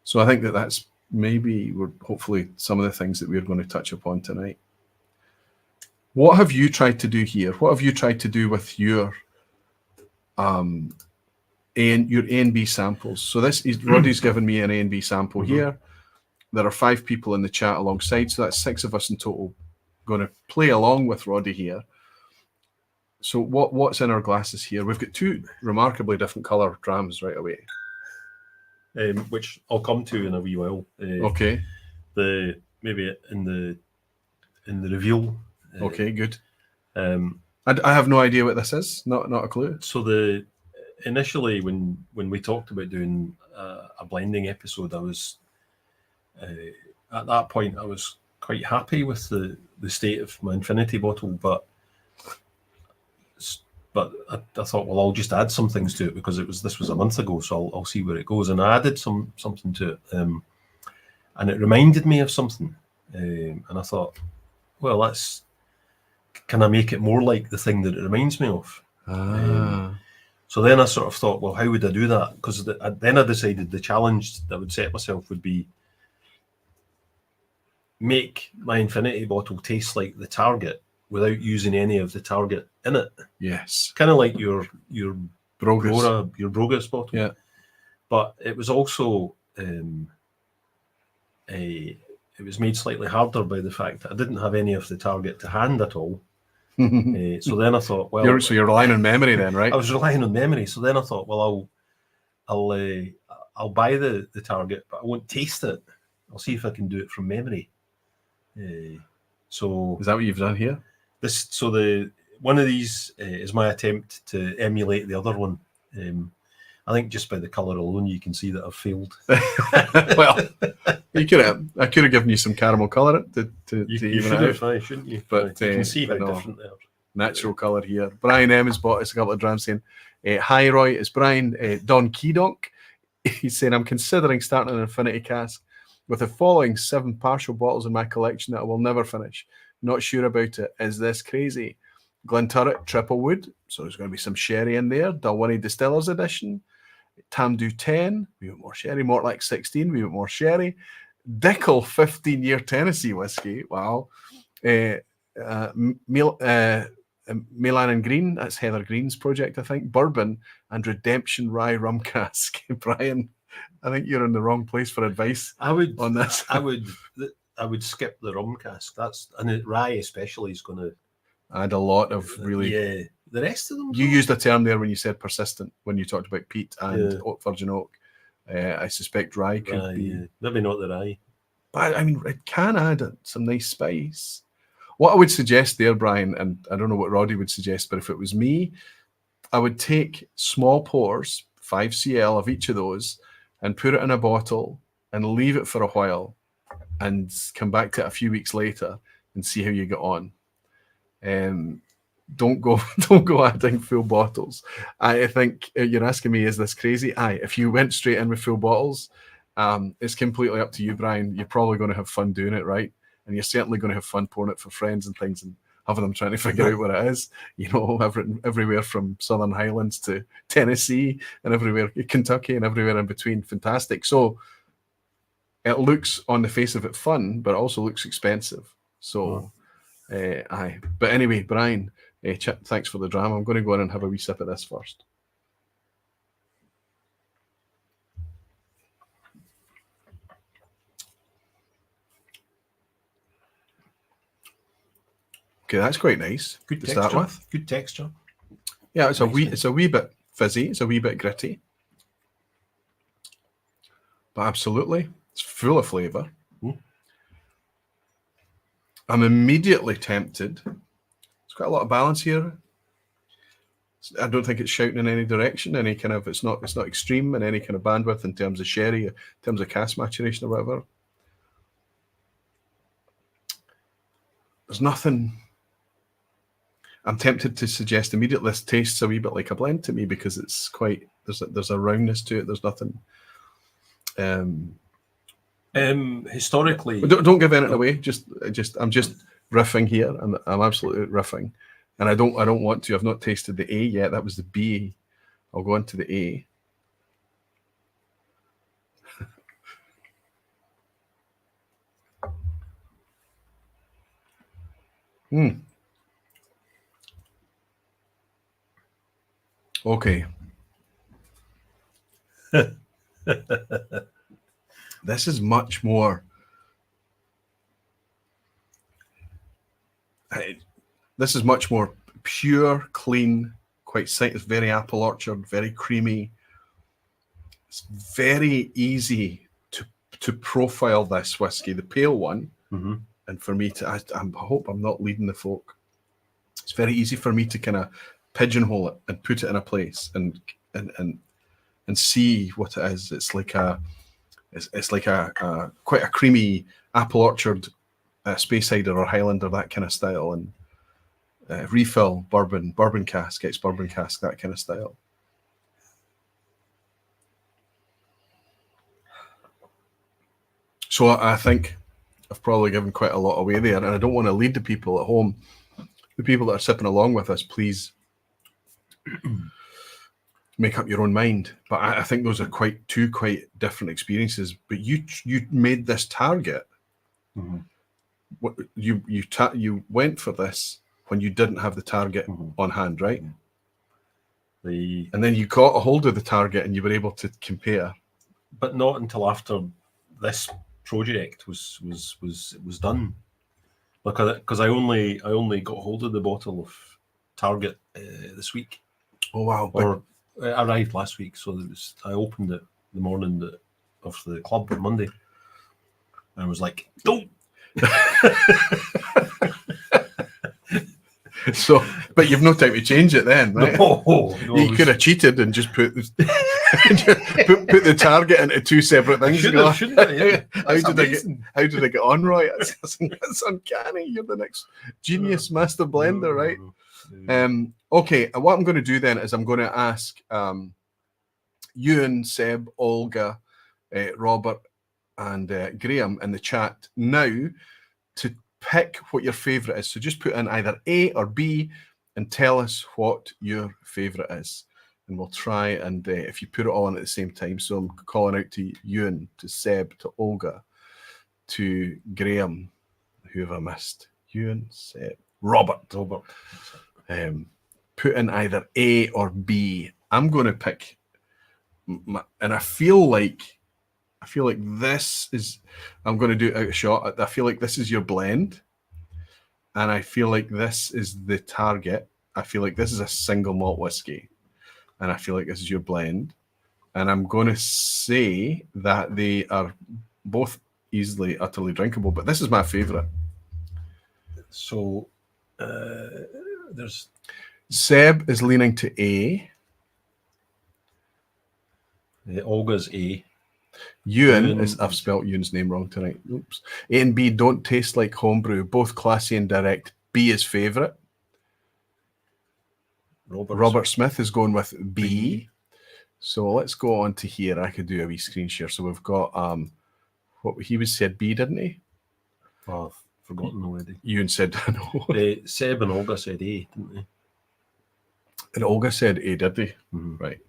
Speaker 1: So I think that's hopefully some of the things that we're going to touch upon tonight. What have you tried to do here? What have you tried to do with your A and B samples? So Roddy's given me an A and B sample here. There are 5 people in the chat alongside, so that's 6 of us in total going to play along with Roddy here. So what's in our glasses here? We've got 2 remarkably different colour drams right away.
Speaker 2: Which I'll come to in a wee while.
Speaker 1: Okay.
Speaker 2: Maybe in the reveal.
Speaker 1: Okay, good. I have no idea what this is. Not a clue.
Speaker 2: So initially when we talked about doing a blending episode, I was at that point I was quite happy with the state of my infinity bottle, but I thought, well, I'll just add some things to it because this was a month ago, so I'll see where it goes. And I added something to it, and it reminded me of something, and I thought, well, can I make it more like the thing that it reminds me of? So then I sort of thought, well, how would I do that? Because then I decided the challenge that I would set myself would be make my infinity bottle taste like the target without using any of the target in it.
Speaker 1: Yes.
Speaker 2: Kind of like your
Speaker 1: Brogus.
Speaker 2: Your Brogus bottle.
Speaker 1: Yeah.
Speaker 2: But it was also it was made slightly harder by the fact that I didn't have any of the target to hand at all. So then I thought, well,
Speaker 1: you're relying on memory then, right?
Speaker 2: I was relying on memory. So then I thought, well, I'll buy the target, but I won't taste it. I'll see if I can do it from memory. So
Speaker 1: is that what you've done here?
Speaker 2: One of these is my attempt to emulate the other one. I think just by the colour alone, you can see that I've failed.
Speaker 1: Well, I could have given you some caramel colour to even out,
Speaker 2: shouldn't you?
Speaker 1: But
Speaker 2: you can see how different they are.
Speaker 1: Natural colour here. Brian M has bought us a couple of drams saying, "Hi Roy, it's Brian Don Keydonk." He's saying, "I'm considering starting an infinity cask with the following 7 partial bottles in my collection that I will never finish. Not sure about it. Is this crazy? Glenturret Triple Wood, so there's going to be some sherry in there. Dalwhinnie Distillers Edition. Tamdhu 10, we want more sherry. Mortlach 16, we want more sherry. Dickel 15-year Tennessee whiskey. Wow. Milan and Green, that's Heather Green's project, I think. Bourbon and Redemption Rye Rum Cask. Brian, I think you're in the wrong place for advice on this.
Speaker 2: I would skip the rum cask. Rye especially is going to
Speaker 1: add a lot of really.
Speaker 2: Yeah, the rest of them.
Speaker 1: You used a term there when you said persistent when you talked about peat and virgin oak. I suspect rye could be.
Speaker 2: Yeah. Maybe not the rye,
Speaker 1: but I mean, it can add some nice spice. What I would suggest there, Brian, and I don't know what Roddy would suggest, but if it was me, I would take small pours, 5 cl of each of those, and put it in a bottle and leave it for a while, and come back to it a few weeks later and see how you get on. Don't go adding full bottles. I think you're asking me, is this crazy? If you went straight in with full bottles, it's completely up to you, Brian. You're probably going to have fun doing it, right? And you're certainly going to have fun pouring it for friends and things and having them trying to figure out what it is. You know, everywhere from Southern Highlands to Tennessee and everywhere, Kentucky and everywhere in between. Fantastic. So it looks on the face of it fun, but it also looks expensive. So, But anyway, Brian, thanks for the drama. I'm going to go in and have a wee sip of this first. Okay, that's quite nice.
Speaker 2: Good
Speaker 1: to
Speaker 2: texture.
Speaker 1: Start with.
Speaker 2: Good texture.
Speaker 1: Yeah, it's a wee bit fizzy. It's a wee bit gritty, but absolutely, it's full of flavour. I'm immediately tempted. It's got a lot of balance here. I don't think it's shouting in any direction. Any kind of it's not extreme in any kind of bandwidth in terms of sherry, in terms of cask maturation or whatever. There's nothing. I'm tempted to suggest immediately this tastes a wee bit like a blend to me because it's quite there's a roundness to it. There's nothing.
Speaker 2: Historically,
Speaker 1: don't give anything away. I'm just riffing here, and I'm absolutely riffing, and I don't want to. I've not tasted the A yet. That was the B. I'll go into the A. Okay. This is much more. This is much more pure, clean, quite sight. It's very apple orchard, very creamy. It's very easy to profile this whiskey, the pale one, and for me to. I hope I'm not leading the folk. It's very easy for me to kind of pigeonhole it and put it in a place and and see what it is. It's like a quite a creamy apple orchard, Speyside or Highlander, that kind of style, and refill bourbon cask, ex-bourbon cask, that kind of style. So I think I've probably given quite a lot away there, and I don't want to lead the people at home, the people that are sipping along with us. Please make up your own mind. But I think those are two quite different experiences. But you made this target. Mm-hmm. What you went for this when you didn't have the target on hand, right? And then you got a hold of the target and you were able to compare.
Speaker 2: But not until after this project was done, because I only got hold of the bottle of Target this week.
Speaker 1: Oh wow!
Speaker 2: Or it arrived last week, so I opened it the morning of the club on Monday, and I was like, "Don't."
Speaker 1: So, but you've no time to change it then, right?
Speaker 2: No,
Speaker 1: you could have cheated and just put the target into two separate things.
Speaker 2: Shouldn't I? Yeah.
Speaker 1: How did I get on, Roy? That's uncanny. You're the next genius master blender, right? Okay, what I'm going to do then is I'm going to ask Ewan, Seb, Olga, Robert, and Graham in the chat now to pick what your favourite is. So just put in either A or B and tell us what your favourite is. And we'll try and if you put it all in at the same time. So I'm calling out to Ewan, to Seb, to Olga, to Graham. Who have I missed? Ewan, Seb, Robert. Put in either A or B. I'm going to pick, and I feel like this is, I'm going to do it out of shot. I feel like this is your blend. And I feel like this is the target. I feel like this is a single malt whiskey. And I feel like this is your blend. And I'm going to say that they are both easily, utterly drinkable. But this is my favourite.
Speaker 2: So there's...
Speaker 1: Seb is leaning to A.
Speaker 2: Olga's A.
Speaker 1: Ewan is, I've spelt Ewan's name wrong tonight. Oops. A and B don't taste like homebrew. Both classy and direct. B is favourite. Robert Smith is going with B. So let's go on to here. I could do a wee screen share. So we've got what he was said B, didn't he?
Speaker 2: Oh, I've forgotten already.
Speaker 1: Ewan said no.
Speaker 2: Seb and Olga said A, didn't they?
Speaker 1: And Olga said A, did they?
Speaker 2: Mm-hmm.
Speaker 1: Right.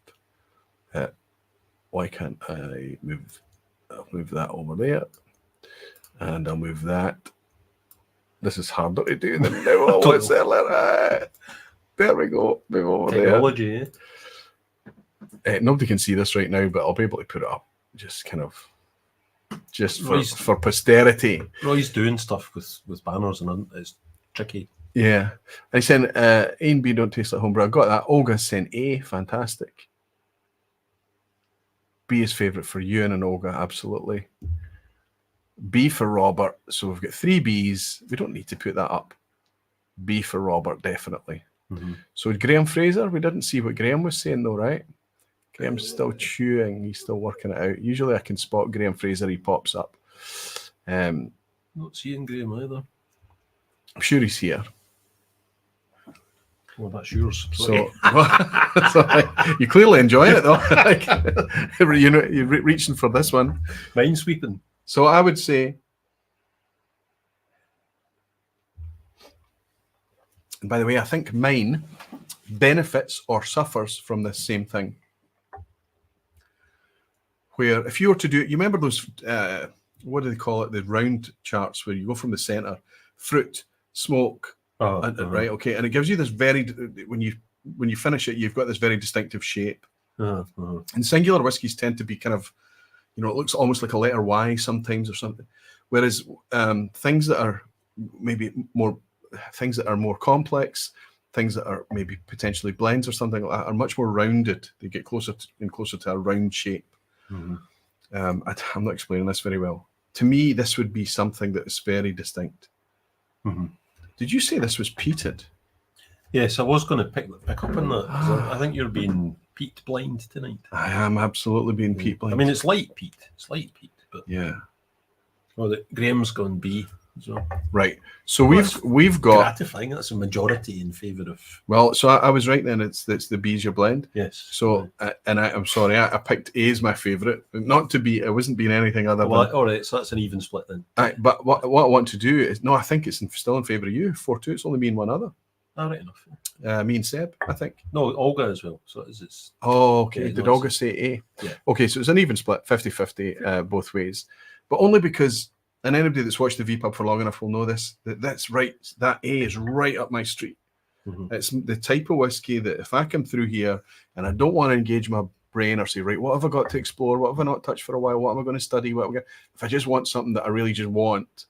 Speaker 1: Why can't I move? I'll move that over there, and I'll move that. This is harder to do than now. What's that letter? There we go. Move over
Speaker 2: Technology,
Speaker 1: there. Nobody can see this right now, but I'll be able to put it up just kind of, for posterity.
Speaker 2: Roy's doing stuff with banners, and it's tricky.
Speaker 1: Yeah, I said A and B don't taste like homebrew. I got that. Olga sent A. Fantastic. B is favourite for Ewan and Olga, absolutely. B for Robert. So we've got 3 Bs. We don't need to put that up. B for Robert, definitely.
Speaker 2: Mm-hmm.
Speaker 1: So Graham Fraser, we didn't see what Graham was saying though, right? Graham's still chewing. He's still working it out. Usually I can spot Graham Fraser. He pops up.
Speaker 2: Not seeing Graham either.
Speaker 1: I'm sure he's here.
Speaker 2: Well, that's yours.
Speaker 1: So you're clearly enjoying it, though. You're reaching for this one.
Speaker 2: Minesweeping.
Speaker 1: So I would say, and by the way, I think mine benefits or suffers from this same thing. Where if you were to do it, you remember those, what do they call it? The round charts where you go from the center, fruit, smoke, right? Okay, and it gives you this very, when you finish it, you've got this very distinctive shape. And singular whiskies tend to be kind of, it looks almost like a letter Y sometimes or something. Whereas things that are maybe more, things that are more complex, things that are maybe potentially blends or something like that are much more rounded. They get closer to a round shape.
Speaker 2: Mm-hmm.
Speaker 1: I'm not explaining this very well. To me, this would be something that is very distinct.
Speaker 2: Mm-hmm.
Speaker 1: Did you say this was peated?
Speaker 2: Yes, I was going to pick up on that. I think you're being peat blind tonight.
Speaker 1: I am absolutely being peat blind.
Speaker 2: I mean, it's light peat. But
Speaker 1: yeah.
Speaker 2: Oh, Graham's gone B. So.
Speaker 1: Right. So we've got
Speaker 2: gratifying. That's a majority in favour of.
Speaker 1: Well, so I was right then. It's the B's your blend.
Speaker 2: Yes.
Speaker 1: So I'm sorry, I picked A as my favourite. Not to be. It wasn't being anything other than.
Speaker 2: All right. So that's an even split then.
Speaker 1: But what I want to do is I think it's still in favour of you. 4-2. It's only me and one other.
Speaker 2: All right enough.
Speaker 1: Me and Seb, I think.
Speaker 2: No, Olga as well. So it's.
Speaker 1: Oh, okay.
Speaker 2: Yeah,
Speaker 1: Did Olga say A?
Speaker 2: Yeah.
Speaker 1: Okay, so it's an even split, 50-50 both ways, but only because, and anybody that's watched the vPub for long enough will know this, that's right. That A is right up my street. Mm-hmm. It's the type of whiskey that if I come through here and I don't want to engage my brain or say, right, what have I got to explore? What have I not touched for a while? What am I going to study? If I just want something that I really just want,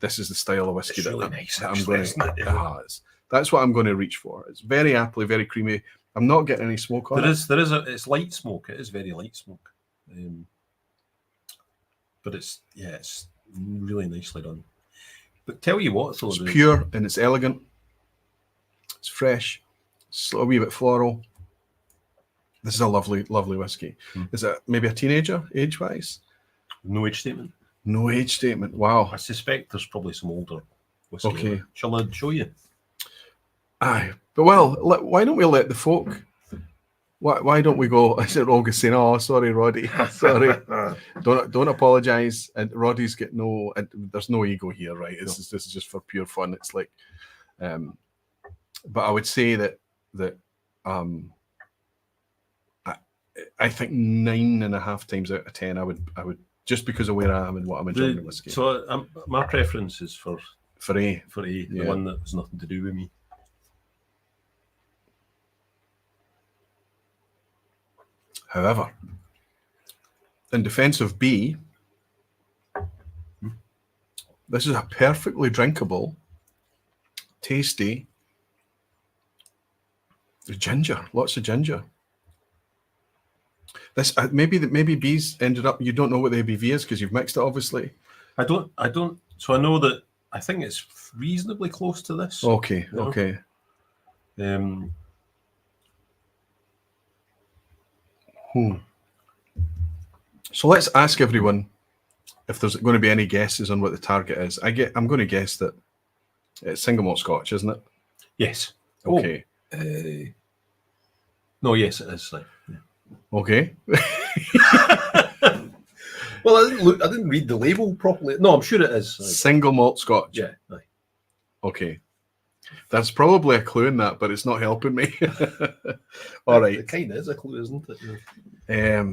Speaker 1: this is the style of whiskey that I'm going to. That's what I'm going to reach for. It's very apple, very creamy. I'm not getting any smoke on it.
Speaker 2: It's light smoke. It is very light smoke. But it's really nicely done. But tell you what, though,
Speaker 1: it's pure and it's elegant. It's fresh. It's a wee bit floral. This is a lovely, lovely whiskey. Is it maybe a teenager, age-wise?
Speaker 2: No age statement.
Speaker 1: No age statement. Wow.
Speaker 2: I suspect there's probably some older whiskey.
Speaker 1: Okay.
Speaker 2: Shall I show you?
Speaker 1: Aye. But why don't we let the folk? Why don't we go? I said Olga's saying, "Oh, sorry, Roddy. Sorry. Don't apologise." And Roddy's got no. There's no ego here, right? This is just for pure fun. It's like, but I would say that I think 9.5 times out of 10, I would just because of where I am and what I'm enjoying the whiskey.
Speaker 2: So my preference is for
Speaker 1: A,
Speaker 2: the one that has nothing to do with me.
Speaker 1: However, in defence of B, this is a perfectly drinkable, tasty ginger. Lots of ginger. This maybe B's ended up. You don't know what the ABV is because you've mixed it, obviously.
Speaker 2: I don't. So I know that I think it's reasonably close to this.
Speaker 1: Okay. Okay. So let's ask everyone if there's going to be any guesses on what the target is. I'm going to guess that it's single malt Scotch, isn't it?
Speaker 2: Yes.
Speaker 1: Okay.
Speaker 2: No, yes, it is. Yeah.
Speaker 1: Okay.
Speaker 2: Well, I didn't read the label properly. No, I'm sure it is.
Speaker 1: Single malt Scotch.
Speaker 2: Yeah. Aye.
Speaker 1: Okay. That's probably a clue in that, but it's not helping me. All right.
Speaker 2: It kind of is a clue, isn't it? Yeah.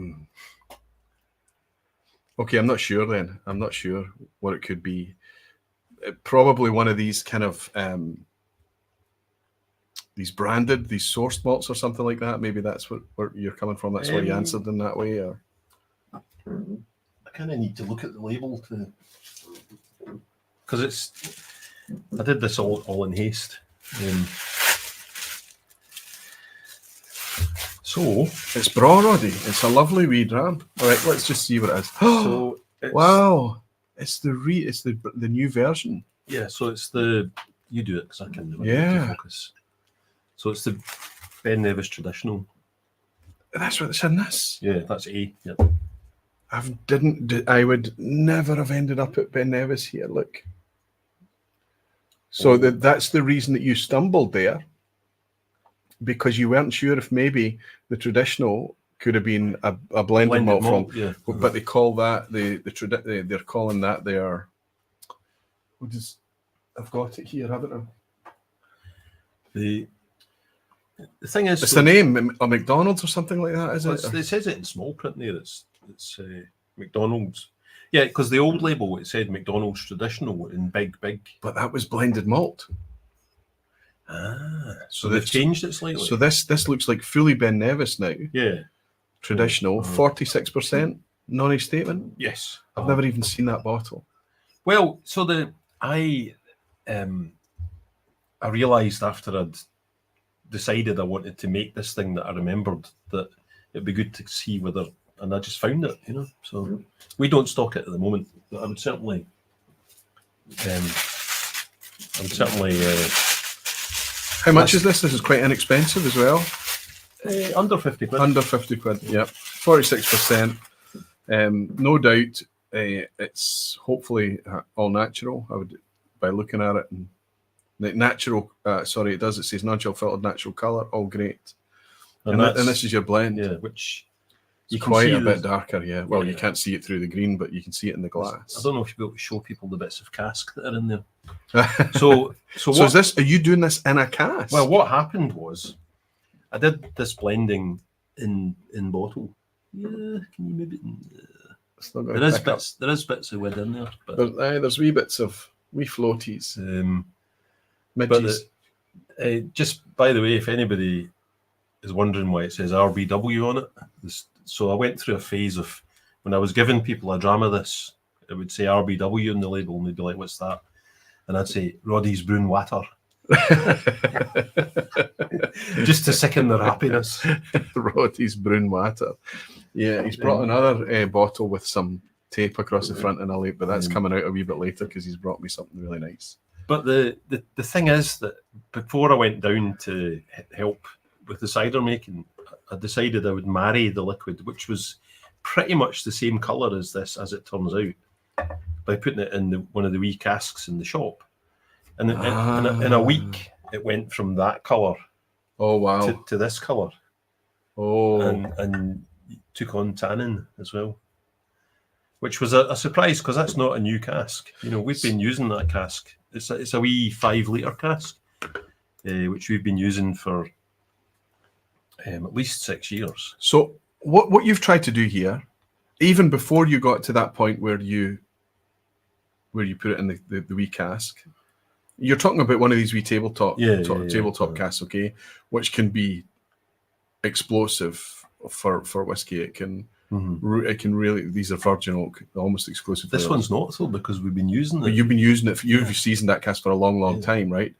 Speaker 1: Okay, I'm not sure then. I'm not sure what it could be. Probably one of these kind of these branded, these sourced malts or something like that. Maybe that's where you're coming from. That's why you answered in that way. Or
Speaker 2: I kind of need to look at the label because I did this all in haste. So
Speaker 1: it's Bra, Roddy. It's a lovely wee dram. All right, let's just see what it is. So wow, it's the new version.
Speaker 2: Yeah, so it's you do it because I can focus. So it's the Ben Nevis traditional.
Speaker 1: That's what it's in this.
Speaker 2: Yeah, that's A. Yeah.
Speaker 1: I would never have ended up at Ben Nevis here. Look. So that's the reason that you stumbled there, because you weren't sure if maybe the traditional could have been a blended malt from,
Speaker 2: yeah.
Speaker 1: But they call that they're calling that their. I've got it here, haven't I?
Speaker 2: The thing is,
Speaker 1: it's the name, a McDonald's or something like that, is it?
Speaker 2: It says it in small print there. It's McDonald's. Yeah, because the old label, it said McDonald's traditional in big.
Speaker 1: But that was blended malt.
Speaker 2: So they've changed it slightly.
Speaker 1: So this looks like fully Ben Nevis now.
Speaker 2: Yeah.
Speaker 1: Traditional, 46% non-age statement.
Speaker 2: Yes.
Speaker 1: I've never even seen that bottle.
Speaker 2: Well, so I realised after I'd decided I wanted to make this thing that I remembered that it'd be good to see whether, and I just found it, So we don't stock it at the moment, but I would certainly,
Speaker 1: How much is this? This is quite inexpensive as well.
Speaker 2: Under 50 quid.
Speaker 1: Under 50 quid, yeah. 46%. No doubt it's hopefully all natural. I would, by looking at it, and natural, sorry, it does. It says natural filtered, natural colour, all great. And this is your blend.
Speaker 2: Yeah, which
Speaker 1: you can quite a bit darker, yeah. Well, you can't see it through the green, but you can see it in the glass.
Speaker 2: I don't know if you'll be able to show people the bits of cask that are in there. So
Speaker 1: is this? Are you doing this in a cask?
Speaker 2: Well, what happened was, I did this blending in bottle. Yeah, can you maybe? There is bits of wood in there, but
Speaker 1: there's wee bits of wee floaties.
Speaker 2: Just by the way, if anybody is wondering why it says RBW on it, so I went through a phase of when I was giving people a dram of this, it would say RBW on the label, and they'd be like, "What's that?" And I'd say Roddy's Brewing Water. Just to sicken their happiness.
Speaker 1: Roddy's Brewing Water. Yeah, he's brought another bottle with some tape across the front and a lid, but that's coming out a wee bit later because he's brought me something really nice.
Speaker 2: But the thing is that before I went down to help with the cider making, I decided I would marry the liquid, which was pretty much the same colour as this, as it turns out, by putting it in one of the wee casks in the shop. And in a week, it went from that colour to this colour. Oh. And took on tannin as well, which was a surprise because that's not a new cask. You know, we've been using that cask. It's a wee 5 litre cask, which we've been using for at least 6 years.
Speaker 1: So what you've tried to do here, even before you got to that point where you put it in the wee cask, you're talking about one of these wee tabletop casks, okay, which can be explosive for whiskey. It can really, these are virgin oak, almost exclusively.
Speaker 2: This one's not though, because we've been using it.
Speaker 1: But you've been using it. You've seasoned that cask for a long time, right?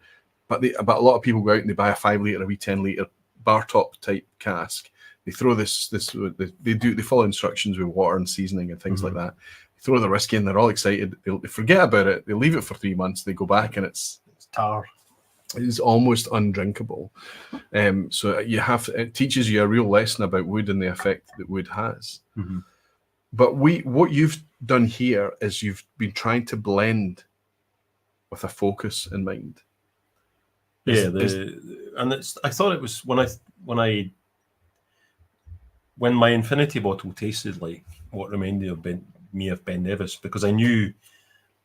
Speaker 1: But a lot of people go out and they buy a 5 litre, a wee 10 litre bar top type cask. They throw they follow instructions with water and seasoning and things like that. They throw the whiskey in, they're all excited. They forget about it. They leave it for 3 months. They go back and it's
Speaker 2: tar.
Speaker 1: It's almost undrinkable. So it teaches you a real lesson about wood and the effect that wood has. But what you've done here is you've been trying to blend with a focus in mind.
Speaker 2: I thought it was when my Infinity bottle tasted like what reminded me of Ben Nevis, because I knew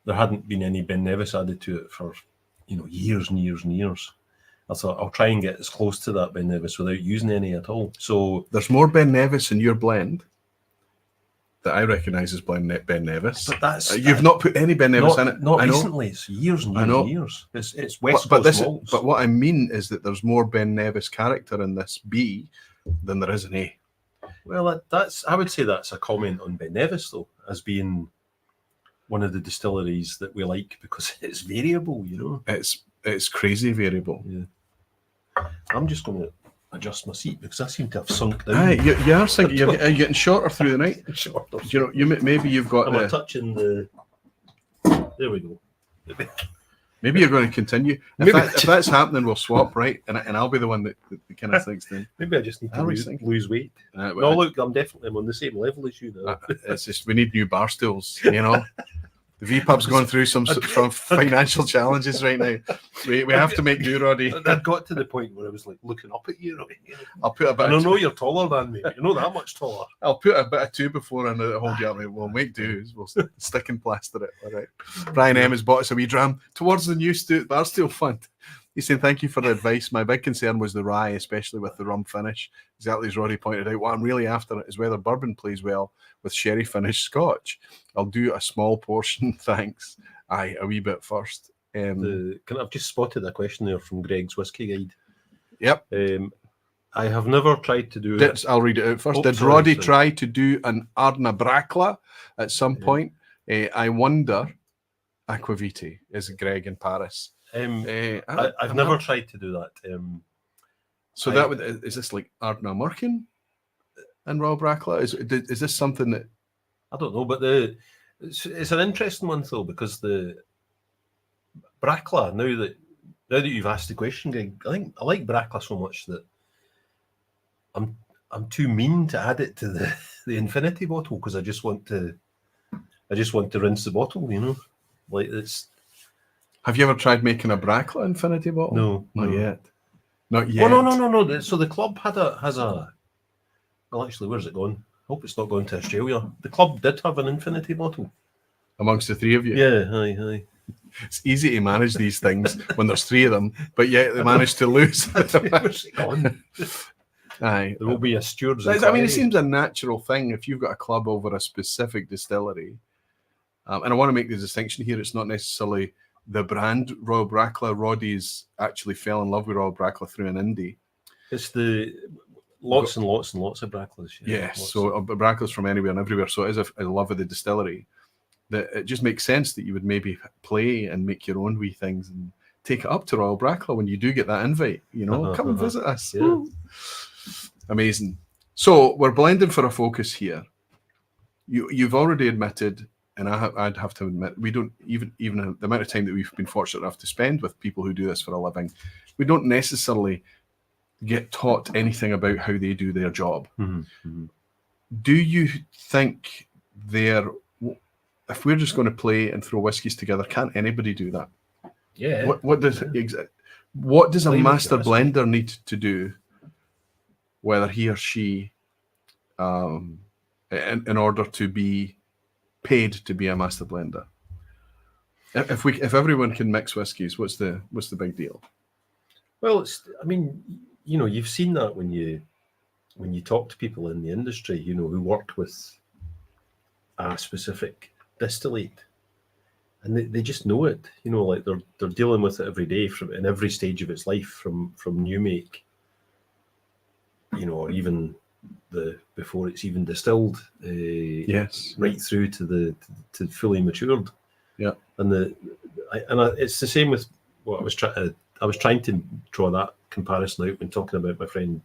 Speaker 2: there hadn't been any Ben Nevis added to it for years and years and years. I thought I'll try and get as close to that Ben Nevis without using any at all. So
Speaker 1: there's more Ben Nevis in your blend that I recognise as Ben Nevis.
Speaker 2: But
Speaker 1: you've not put any Ben Nevis in it.
Speaker 2: Not recently. It's years and years and years. It's West Coast malts.
Speaker 1: But what I mean is that there's more Ben Nevis character in this B than there is in A.
Speaker 2: Well, I would say that's a comment on Ben Nevis though, as being one of the distilleries that we like because it's variable.
Speaker 1: It's crazy variable.
Speaker 2: Yeah. I'm just going to adjust my seat because I seem to have sunk down.
Speaker 1: You are sinking. You're getting shorter through the night.
Speaker 2: Shorter.
Speaker 1: Maybe you've got.
Speaker 2: I'm touching the. There we go.
Speaker 1: Maybe you're going to continue. If that's happening, we'll swap, right? And I'll be the one that kind of thinks then.
Speaker 2: Maybe I just need to lose weight. No, look, I'm on the same level as you now.
Speaker 1: It's just we need new bar stools, The vPub's going through some financial challenges right now. We have to make do, Roddy.
Speaker 2: I got to the point where I was like looking up at you, Roddy.
Speaker 1: I'll put a bit.
Speaker 2: And I know you're taller than me. You're not that much taller.
Speaker 1: I'll put a bit of 2 before I hold you up. We'll make do. We'll stick and plaster it. All right. Brian M has bought us a wee dram towards the new bar steel fund. He's saying thank you for the advice. My big concern was the rye, especially with the rum finish. Exactly as Roddy pointed out. What I'm really after is whether bourbon plays well with sherry finished Scotch. I'll do a small portion, thanks. Aye, a wee bit first.
Speaker 2: I've just spotted a question there from Greg's Whiskey Guide.
Speaker 1: Yep.
Speaker 2: I have never tried to do it.
Speaker 1: I'll read it out first. Did Roddy try to do an Ardna Bracla at some point? I wonder. Aquavite is Greg in Paris.
Speaker 2: I've never tried to do that.
Speaker 1: Is this like Ardna Merkin and Royal Bracla? Is this something that
Speaker 2: I don't know? But it's an interesting one though, because the Bracla, now that you've asked the question, Greg, I like Bracla so much that I'm too mean to add it to the infinity bottle because I just want to rinse the bottle, you know. Like it's.
Speaker 1: Have you ever tried making a Brackla infinity bottle?
Speaker 2: No,
Speaker 1: not
Speaker 2: no.
Speaker 1: yet. Not yet.
Speaker 2: Oh no. So the club has a. Well, actually, where's it gone? I hope it's not going to Australia. The club did have an infinity bottle
Speaker 1: Amongst the three of you?
Speaker 2: Yeah, aye.
Speaker 1: It's easy to manage these things when there's three of them, but yet they manage to lose.
Speaker 2: Where's it gone?
Speaker 1: Aye.
Speaker 2: There will be a steward's
Speaker 1: I mean,
Speaker 2: inquiry.
Speaker 1: it seems a natural thing if you've got a club over a specific distillery. And I want to make the distinction here. It's not necessarily the brand Royal Brackla. Roddy's actually fell in love with Royal Brackla through an indie.
Speaker 2: It's the lots and lots of Bracklas.
Speaker 1: Yes, so Brackla's from anywhere and everywhere. So it is a love of the distillery. That it just makes sense that you would maybe play and make your own wee things and take it up to Royal Brackla when you do get that invite. You know, come and visit us.
Speaker 2: Yeah.
Speaker 1: Amazing. So we're blending for a focus here. You've already admitted, and I'd have to admit, we don't even the amount of time that we've been fortunate enough to spend with people who do this for a living, we don't necessarily get taught anything about how they do their job.
Speaker 2: Mm-hmm.
Speaker 1: Do you think if we're just going to play and throw whiskies together, can't anybody do that?
Speaker 2: Yeah.
Speaker 1: What does a master blender need to do, whether he or she, in order to be paid to be a master blender? If everyone can mix whiskies, what's the big deal?
Speaker 2: Well, you've seen that when you talk to people in the industry, you know, who work with a specific distillate, and they just know it, you know, like they're dealing with it every day in every stage of its life, from new make, you know, or even before it's even distilled,
Speaker 1: yes,
Speaker 2: right through to fully matured.
Speaker 1: Yeah,
Speaker 2: and it's the same with what I was trying to draw that comparison out when talking about my friend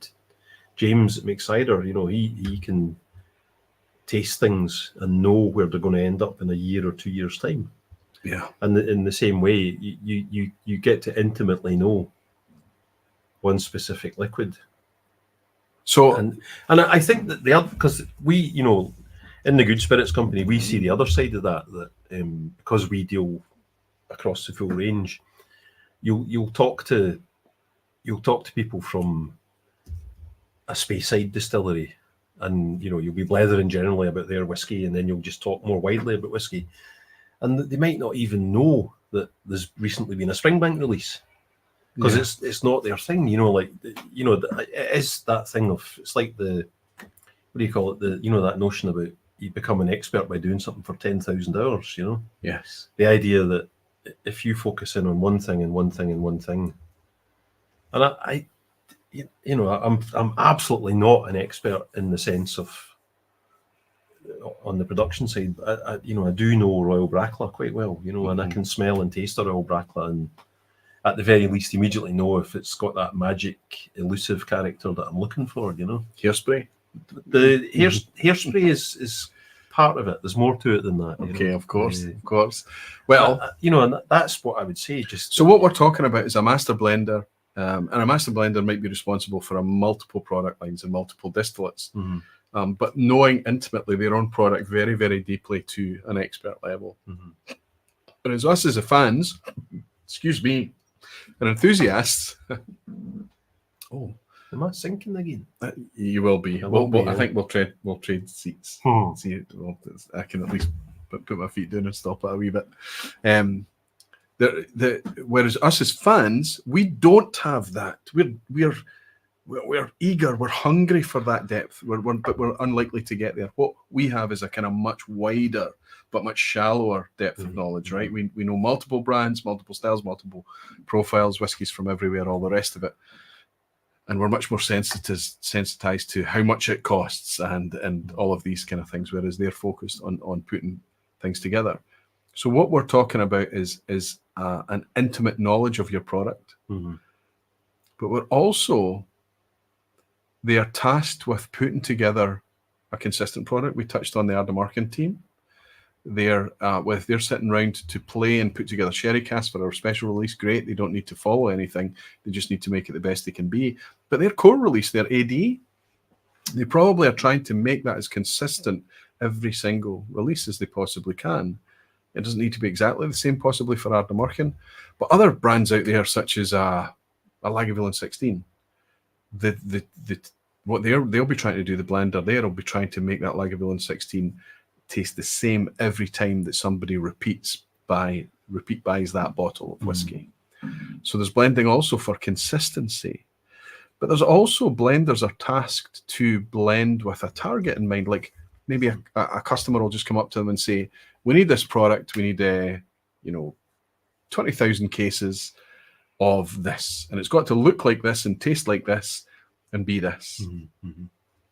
Speaker 2: James that makes cider. You know, he can taste things and know where they're going to end up in a year or 2 years' time.
Speaker 1: Yeah. And
Speaker 2: in the same way, you get to intimately know one specific liquid.
Speaker 1: So
Speaker 2: and I think that because we, you know, in the Good Spirits Company, we see the other side of that because we deal across the full range. You'll talk to people from a Speyside distillery, and you know, you'll be blethering generally about their whiskey, and then you'll just talk more widely about whiskey, and they might not even know that there's recently been a Springbank release, because it's not their thing. You know, like, you know, it is that thing of, it's like what do you call it? You know, that notion about you become an expert by doing something for 10,000 hours. You know,
Speaker 1: yes,
Speaker 2: the idea that if you focus in on one thing and one thing and one thing, and I you know, I'm absolutely not an expert in the sense of on the production side. I you know, I do know Royal Brackla quite well, you know, and I can smell and taste a Royal Brackla, and at the very least immediately know if it's got that magic elusive character that I'm looking for. You know,
Speaker 1: hairspray.
Speaker 2: The hairspray is part of it. There's more to it than that.
Speaker 1: Okay, of course. Well,
Speaker 2: you know, and that's what I would say.
Speaker 1: So what we're talking about is a master blender, and a master blender might be responsible for multiple product lines and multiple distillates, but knowing intimately their own product very, very deeply to an expert level. But as us as the fans, excuse me, and enthusiasts,
Speaker 2: oh. Am I sinking again?
Speaker 1: You will be. I think we'll trade seats. See, I can at least put my feet down and stop it a wee bit. Whereas us as fans, we don't have that. We're eager. We're hungry for that depth. But we're unlikely to get there. What we have is a kind of much wider but much shallower depth of knowledge, right? We know multiple brands, multiple styles, multiple profiles, whiskies from everywhere, all the rest of it. And we're much more sensitized to how much it costs and all of these kind of things, whereas they're focused on putting things together. So what we're talking about is an intimate knowledge of your product, but they are tasked with putting together a consistent product. We touched on the Ardnamurchan team. They're sitting around to play and put together sherry casks for our special release. Great, they don't need to follow anything. They just need to make it the best they can be. But their core release, their AD, They probably are trying to make that as consistent every single release as they possibly can. It doesn't need to be exactly the same, possibly for Ardnamurchan, but other brands out there, such as a Lagavulin 16, what they'll be trying to do, the blender there will be trying to make that Lagavulin 16 taste the same every time that somebody repeat buys that bottle of whiskey. So there's blending also for consistency, but there's also blenders are tasked to blend with a target in mind. Like maybe a customer will just come up to them and say, we need this product, we need 20,000 cases of this, and it's got to look like this and taste like this and be this.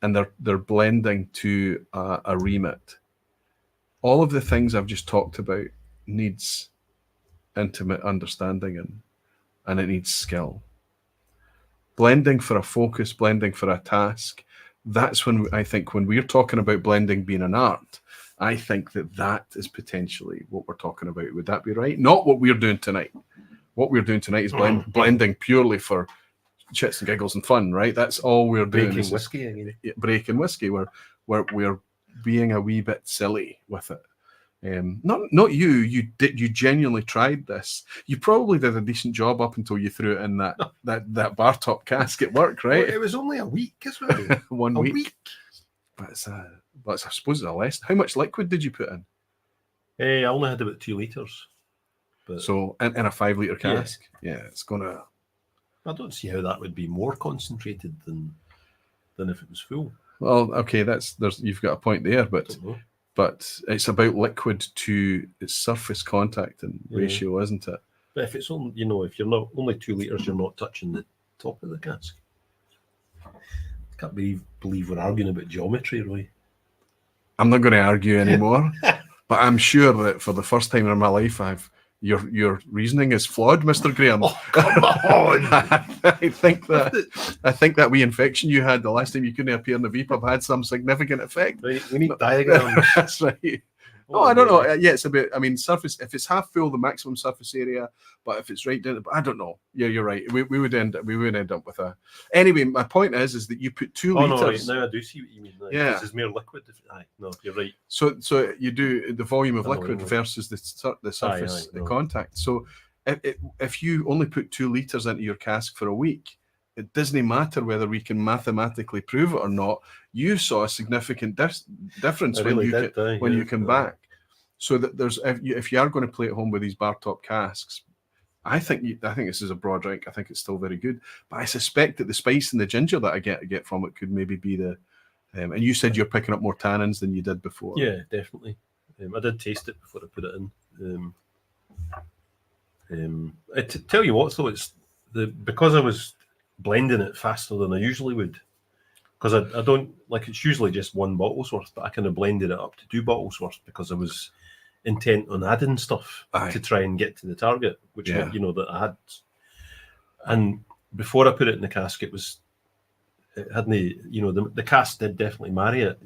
Speaker 1: And they're blending to a remit. All of the things I've just talked about needs intimate understanding and it needs skill. Blending for a focus, blending for a task, that's when I think when we're talking about blending being an art, I think that is potentially what we're talking about. Would that be right? Not what we're doing tonight. What we're doing tonight is blending purely for chits and giggles and fun, right? That's all we're doing.
Speaker 2: Breaking whiskey again.
Speaker 1: Breaking whiskey. We're being a wee bit silly with it. Not you. You genuinely tried this. You probably did a decent job up until you threw it in that bar top cask at work, right?
Speaker 2: Well, it was only a week as well.
Speaker 1: 1 week. But I suppose it's a less. How much liquid did you put in?
Speaker 2: I only had about 2 litres. But
Speaker 1: so in a 5 litre cask, yeah, it's gonna.
Speaker 2: I don't see how that would be more concentrated than if it was full.
Speaker 1: Well, okay, you've got a point there, but it's about liquid to its surface contact and ratio, isn't it?
Speaker 2: But if it's only, if you're not only 2 litres, you're not touching the top of the cask. I can't believe we're arguing about geometry, Roy. I'm
Speaker 1: not going to argue anymore, but I'm sure that for the first time in my life, your reasoning is flawed, Mr. Graham.
Speaker 2: Oh, come on!
Speaker 1: I think that wee infection you had the last time you couldn't appear in the vPub had some significant effect.
Speaker 2: Right, we need diagrams.
Speaker 1: That's right. Oh, I don't know. Yeah, it's about. I mean, surface. If it's half full, the maximum surface area. But if it's right down, I don't know. Yeah, you're right. We would end up with a. Anyway, my point is that you put 2 litres.
Speaker 2: No, right. Now I do see what you mean. Like,
Speaker 1: yeah,
Speaker 2: this is mere liquid. No, you're right.
Speaker 1: So you do the volume of liquid versus the surface, the contact. So if you only put 2 litres into your cask for a week, it doesn't matter whether we can mathematically prove it or not. You saw a significant difference when you come back. So that if you are going to play at home with these bar top casks, I think this is a broad drink. I think it's still very good, but I suspect that the spice and the ginger that I get from it could maybe be the. And you said you're picking up more tannins than you did before.
Speaker 2: Yeah, definitely. I did taste it before I put it in. To tell you what, though, it's because I was blending it faster than I usually would, because I don't like it's usually just 1 bottle's worth, but I kind of blended it up to 2 bottles worth because I was intent on adding stuff to try and get to the target, which that I had. And before I put it in the cask, it hadn't the cask did definitely marry it,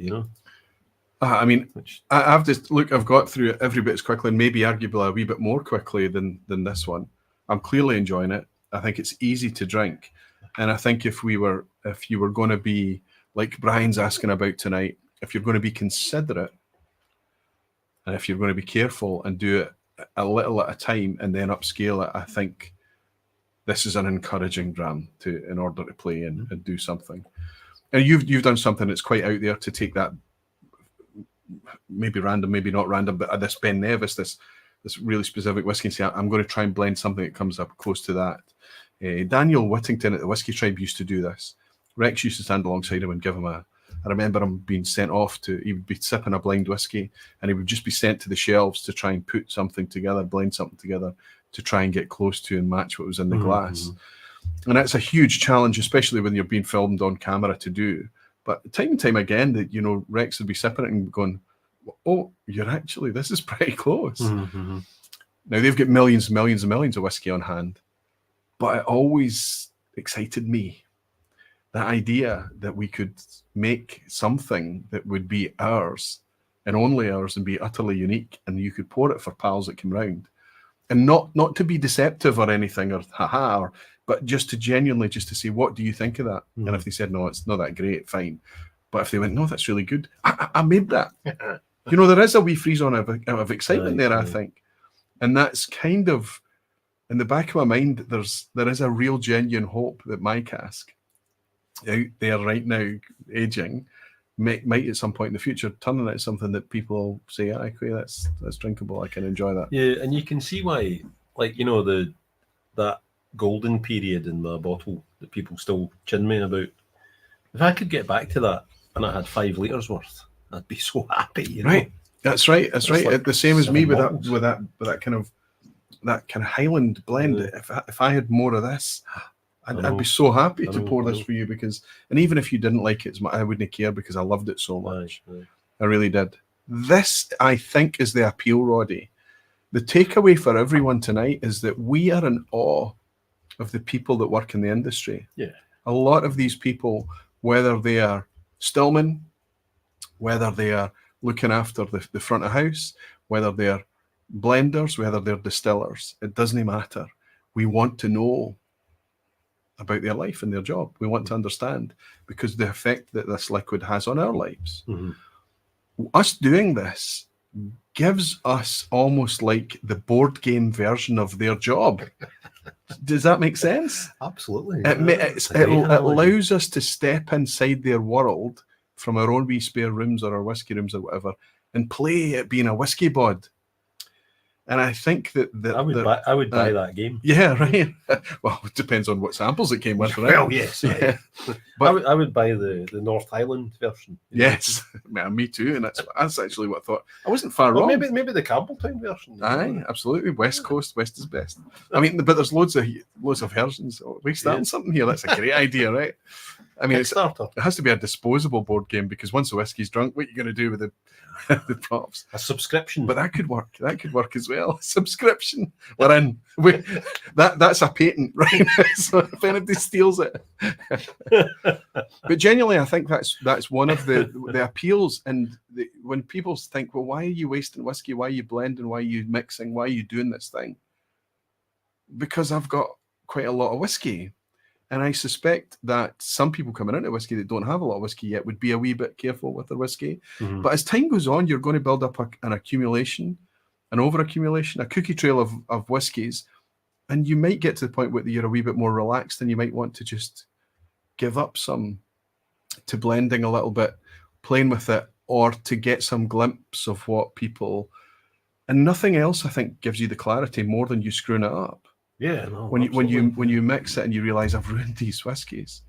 Speaker 1: I mean, I've got through it every bit as quickly, and maybe arguably a wee bit more quickly than this one. I'm clearly enjoying it. I think it's easy to drink, and I think if you were going to be like Brian's asking about tonight, if you're going to be considerate, and if you're going to be careful and do it a little at a time and then upscale it, I think this is an encouraging dram in order to play and do something. And you've done something that's quite out there to take that. Maybe random, maybe not random, but this Ben Nevis, this really specific whiskey, and say, I'm going to try and blend something that comes up close to that. Daniel Whittington at the Whiskey Tribe used to do this. Rex used to stand alongside him and give him I remember him being sent off he would be sipping a blind whiskey, and he would just be sent to the shelves to try and put something together, blend something together to try and get close to and match what was in the glass. And that's a huge challenge, especially when you're being filmed on camera to do. But time and time again, that Rex would be sipping it and going, "Oh, this is pretty close." Now they've got millions and millions and millions of whiskey on hand, but it always excited me, the idea that we could make something that would be ours and only ours and be utterly unique, and you could pour it for pals that come round, and not to be deceptive or anything or but just to genuinely just to say, what do you think of that? And if they said no, it's not that great, fine. But if they went, no, that's really good, I made that. You know, there is a wee freeze on of excitement there, I think. And that's kind of, in the back of my mind, there is a real genuine hope that my cask out there right now, aging, might at some point in the future turn into something that people say, okay, that's drinkable, I can enjoy that.
Speaker 2: Yeah, and you can see why, like, you know, that golden period in the bottle that people still chin me about. If I could get back to that and I had 5 litres worth, I'd be so happy, you know?
Speaker 1: Right. That's right. Like the same as me with
Speaker 2: bottles.
Speaker 1: that kind of Highland blend. Yeah. If I had more of this, I'd be so happy to pour this for you, because, and even if you didn't like it as much, I wouldn't care, because I loved it so much. Right. I really did. This, I think, is the appeal, Roddy. The takeaway for everyone tonight is that we are in awe of the people that work in the industry.
Speaker 2: Yeah.
Speaker 1: A lot of these people, whether they are stillmen, whether they are looking after the front of house, whether they're blenders, whether they're distillers, it doesn't matter. We want to know about their life and their job. We want to understand, because the effect that this liquid has on our lives. Mm-hmm. Us doing this gives us almost like the board game version of their job. Does that make sense?
Speaker 2: Absolutely.
Speaker 1: It allows us to step inside their world from our own wee spare rooms or our whiskey rooms or whatever, and play at being a whiskey bod. And I think that
Speaker 2: I would buy that game.
Speaker 1: Yeah, right. Well, it depends on what samples it came with, right?
Speaker 2: Well, yes. Yeah. But I would buy the North Highland version.
Speaker 1: Yes, me too. And that's actually what I thought. I wasn't far wrong.
Speaker 2: Maybe the Campbelltown version.
Speaker 1: Aye, absolutely. West Coast, West is best. I mean, but there's loads of versions. We're starting something here. That's a great idea, right? I mean, it has to be a disposable board game, because once the whiskey's drunk, what are you going to do with the props?
Speaker 2: A subscription.
Speaker 1: But that could work. That could work as well. Subscription. We're in. That's a patent, right? So if anybody steals it. But genuinely, I think that's one of the appeals. And when people think, well, why are you wasting whiskey? Why are you blending? Why are you mixing? Why are you doing this thing? Because I've got quite a lot of whiskey. And I suspect that some people coming into whiskey that don't have a lot of whiskey yet would be a wee bit careful with their whiskey. Mm-hmm. But as time goes on, you're going to build up an accumulation, an over-accumulation, a cookie trail of whiskies. And you might get to the point where you're a wee bit more relaxed, and you might want to just give up some to blending a little bit, playing with it, or to get some glimpse of what people... And nothing else, I think, gives you the clarity more than you screwing it up.
Speaker 2: Yeah, no,
Speaker 1: when you mix it and you realize I've ruined these whiskies,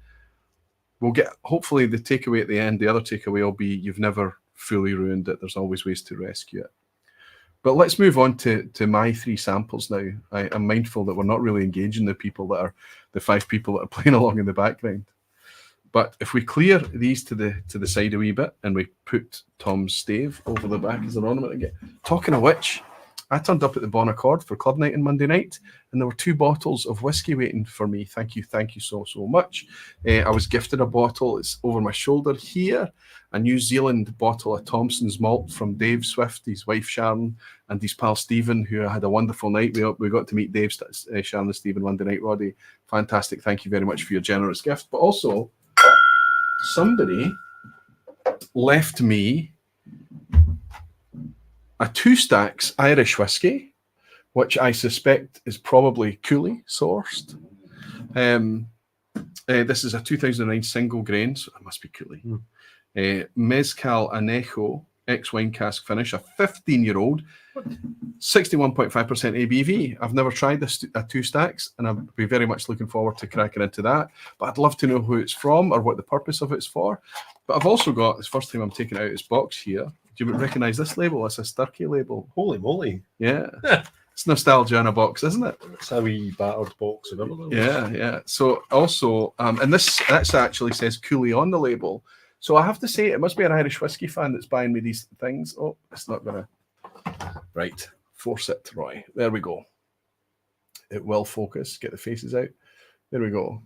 Speaker 1: we'll get, hopefully the takeaway at the end, the other takeaway will be you've never fully ruined it. There's always ways to rescue it. But let's move on to my 3 samples now. I'm mindful that we're not really engaging the people that are the 5 people that are playing along in the background. But if we clear these to the side a wee bit and we put Tom's stave over the back as an ornament again. Talking of which, I turned up at the Bon Accord for club night on Monday night, and there were 2 bottles of whiskey waiting for me. Thank you so much. I was gifted a bottle. It's over my shoulder here, a New Zealand bottle of Thompson's malt from Dave Swift, his wife Sharon, and his pal Stephen, who had a wonderful night. We got to meet Dave, Sharon, and Stephen Monday night. Roddy, fantastic. Thank you very much for your generous gift. But also, somebody left me a 2 stacks Irish whiskey, which I suspect is probably Cooley sourced. This is a 2009 single grain, so it must be Cooley. Mezcal Anejo ex-wine cask finish, a 15-year-old, 61.5% ABV. I've never tried this 2 stacks, and I'd be very much looking forward to cracking into that. But I'd love to know who it's from or what the purpose of it's for. But I've also got, it's the first time I'm taking it out of this box here. Do you recognize this label? It's a Sturkey label.
Speaker 2: Holy moly.
Speaker 1: Yeah. It's nostalgia in a box, isn't it?
Speaker 2: It's a wee battered box of everything.
Speaker 1: Yeah. So also, and this actually says Cooley on the label. So I have to say, it must be an Irish whiskey fan that's buying me these things. Oh, it's not going to... Right. Force it, Roy. There we go. It will focus. Get the faces out. There we go.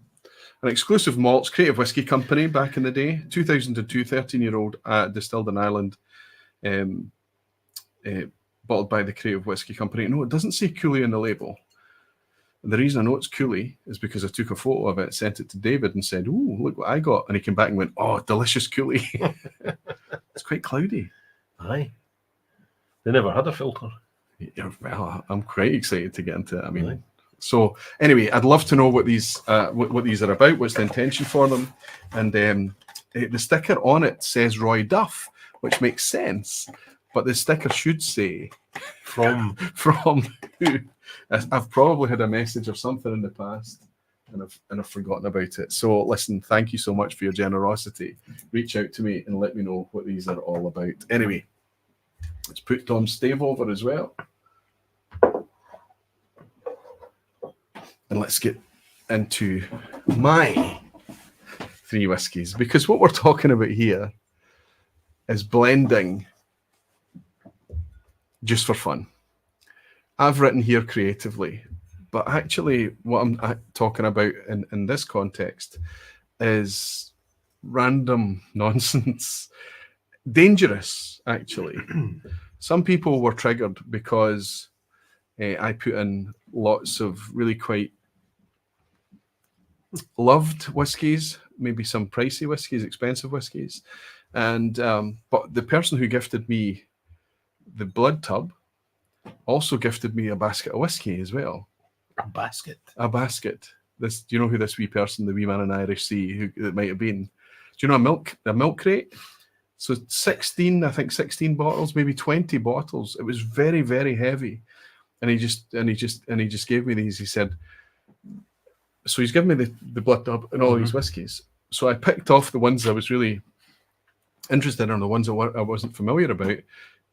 Speaker 1: An exclusive malts, Creative Whiskey Company back in the day. 2002, 13-year-old distilled in Ireland. Bottled by the Creative Whiskey Company. No, it doesn't say Cooley on the label. And the reason I know it's Cooley is because I took a photo of it, sent it to David, and said, "Ooh, look what I got!" And he came back and went, "Oh, delicious Cooley." It's quite cloudy.
Speaker 2: Aye. They never had a filter.
Speaker 1: Yeah, well, I'm quite excited to get into it. I mean, so anyway, I'd love to know what these what these are about. What's the intention for them? And the sticker on it says Roy Duff, which makes sense. But the sticker should say from who? I've probably had a message or something in the past, and I've forgotten about it. So listen, thank you so much for your generosity. Reach out to me and let me know what these are all about. Anyway, let's put Tom's stave over as well, and let's get into my 3 whiskies, because what we're talking about here is blending just for fun. I've written here creatively, but actually what I'm talking about in this context is random nonsense. Dangerous, actually. Some people were triggered because I put in lots of really quite loved whiskies, maybe some pricey whiskies, expensive whiskies. And but the person who gifted me the blood tub also gifted me a basket of whiskey as well.
Speaker 2: A basket? A
Speaker 1: basket. This, do you know who this wee person, the wee man in Irish Sea, who it might have been? Do you know a milk crate? So 16 bottles, maybe 20 bottles. It was very, very heavy. And he just gave me these. He said, so he's given me the blood tub and all these whiskies. So I picked off the ones I was really interested in, the ones I wasn't familiar about.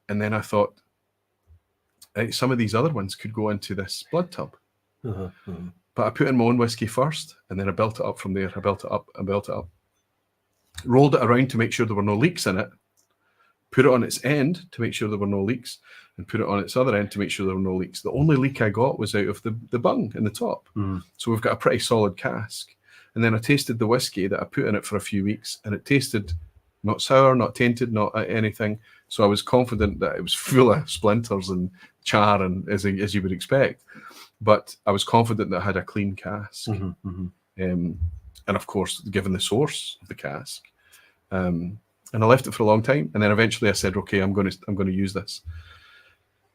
Speaker 1: And then I thought, some of these other ones could go into this blood tub. But I put in my own whiskey first, and then I built it up from there. I built it up. Rolled it around to make sure there were no leaks in it. Put it on its end to make sure there were no leaks, and put it on its other end to make sure there were no leaks. The only leak I got was out of the bung in the top. So we've got a pretty solid cask. And then I tasted the whiskey that I put in it for a few weeks, and it tasted not sour, not tainted, not anything. So I was confident that it was full of splinters and char, and as you would expect. But I was confident that I had a clean cask. And of course, given the source of the cask. And I left it for a long time. And then eventually I said, okay, I'm going to use this.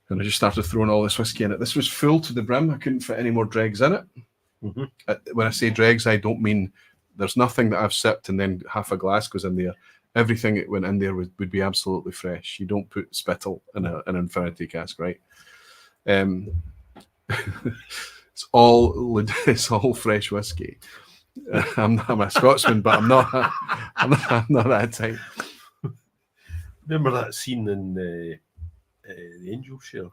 Speaker 1: And I just started throwing all this whiskey in it. This was full to the brim. I couldn't fit any more dregs in it. When I say dregs, I don't mean there's nothing that I've sipped and then half a glass goes in there. Everything that went in there would be absolutely fresh. You don't put spittle in an infinity cask, right? It's all fresh whiskey. I'm a Scotsman, but I'm not that type.
Speaker 2: Remember that scene in the Angel Share?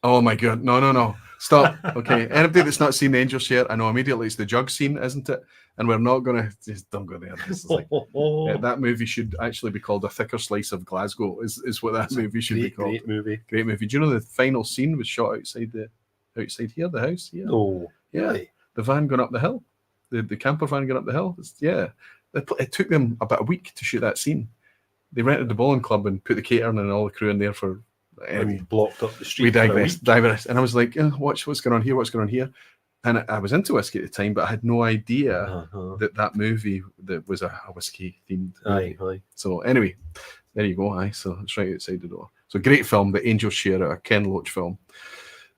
Speaker 1: Oh my God! No! Stop. Okay, anybody that's not seen the Angel Share, I know immediately it's the jug scene, isn't it? And we're not gonna don't go there. This is like, that movie should actually be called A Thicker Slice of Glasgow. Is what that movie should be called. Great movie. Do you know the final scene was shot outside here, the house here?
Speaker 2: Oh,
Speaker 1: yeah. Really? The van going up the hill, the camper van going up the hill. It took them about a week to shoot that scene. They rented the bowling club and put the catering and all the crew in there for.
Speaker 2: And blocked up the street.
Speaker 1: We digressed, and I was like, "Watch what's going on here." And I was into whiskey at the time, but I had no idea that movie that was a whiskey themed.
Speaker 2: Aye.
Speaker 1: So anyway, there you go. So it's right outside the door. So great film, The Angel Share, a Ken Loach film.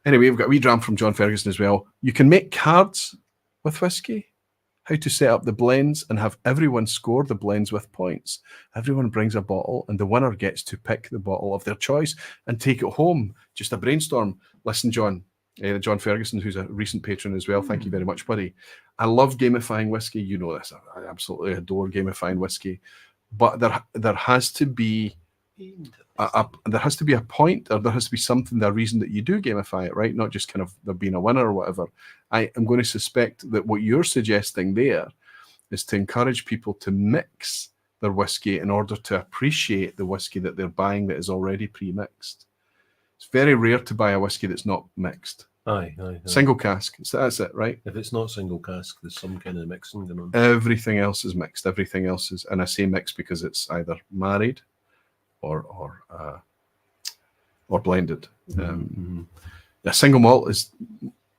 Speaker 1: Anyway, we've got a wee dram from John Ferguson as well. You can make cards with whiskey. How to set up the blends and have everyone score the blends with points. Everyone brings a bottle and the winner gets to pick the bottle of their choice and take it home. Just a brainstorm. Listen, John Ferguson, who's a recent patron as well. Thank you very much, buddy. I love gamifying whiskey. You know this. I absolutely adore gamifying whiskey. But there has to be a point, or there has to be something, a reason that you do gamify it, right? Not just kind of there being a winner or whatever. I am going to suspect that what you're suggesting there is to encourage people to mix their whiskey in order to appreciate the whiskey that they're buying that is already pre-mixed. It's very rare to buy a whiskey that's not mixed.
Speaker 2: Aye.
Speaker 1: Single cask. So that's it, right?
Speaker 2: If it's not single cask, there's some kind of mixing going on.
Speaker 1: Everything else is mixed. Everything else is, and I say mixed because it's either married or blended. A single malt is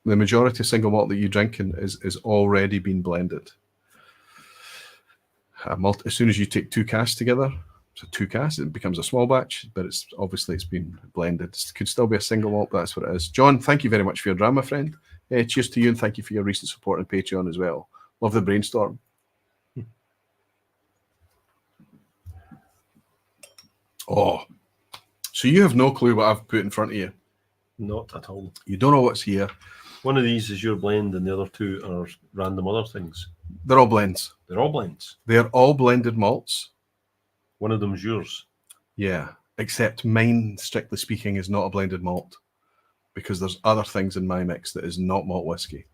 Speaker 1: the majority of single malt that you drink is already been blended. As soon as you take 2 casks together, so 2 casks, it becomes a small batch, but it's been blended. It could still be a single malt, but that's what it is. John, thank you very much for your drama, friend. Cheers to you, and thank you for your recent support on Patreon as well. Love the brainstorm. Oh, so you have no clue what I've put in front of you?
Speaker 2: Not at all.
Speaker 1: You don't know what's here.
Speaker 2: One of these is your blend, and the other 2 are random other things.
Speaker 1: They're all blends.
Speaker 2: They're all blends.
Speaker 1: They're all blended malts.
Speaker 2: One of them's yours.
Speaker 1: Yeah, except mine, strictly speaking, is not a blended malt, because there's other things in my mix that is not malt whiskey,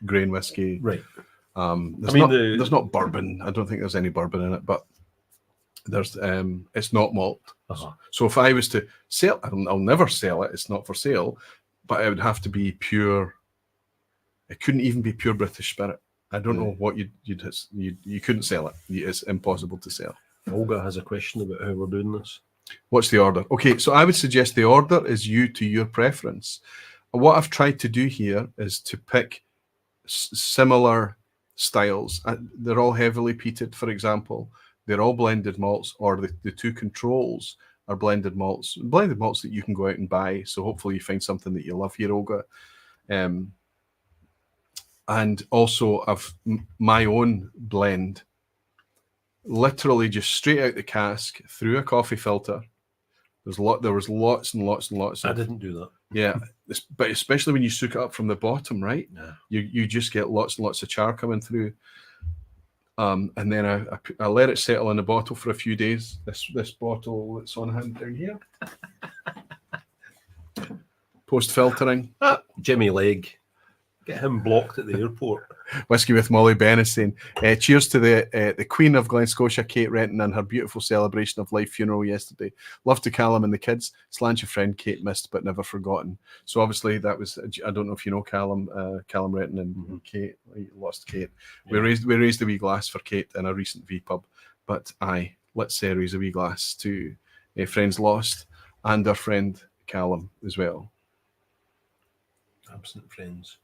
Speaker 1: grain whiskey.
Speaker 2: Right.
Speaker 1: There's not bourbon. I don't think there's any bourbon in it, but there's it's not malt. So if I was to sell, I'll never sell it. It's not for sale, but it would have to be pure. It couldn't even be pure British spirit. I don't know what you couldn't sell it. It's impossible to sell.
Speaker 2: Olga has a question about how we're doing this.
Speaker 1: What's the order? Okay, so I would suggest the order is to your preference. What I've tried to do here is to pick similar styles. They're all heavily peated, for example. They're all blended malts, or the 2 controls are blended malts that you can go out and buy. So hopefully you find something that you love here, Olga. And also I've my own blend, literally just straight out the cask through a coffee filter. There was lots and lots and lots of.
Speaker 2: I didn't do that.
Speaker 1: Yeah, but especially when you soak it up from the bottom, right?
Speaker 2: Yeah.
Speaker 1: You just get lots and lots of char coming through. And then I let it settle in the bottle for a few days. This bottle that's on hand down here. Post filtering.
Speaker 2: Jimmy Legg. Get him blocked at the airport.
Speaker 1: Whiskey with Molly Ben is saying, cheers to the Queen of Glen Scotia, Kate Renton, and her beautiful celebration of life funeral yesterday. Love to Callum and the kids. Slange your friend Kate, missed but never forgotten. So obviously that was, I don't know if you know Callum Renton and Kate. Lost Kate. Yeah. We raised a wee glass for Kate in a recent vPub. But let's raise a wee glass to friends lost and our friend Callum as well.
Speaker 2: Absent friends.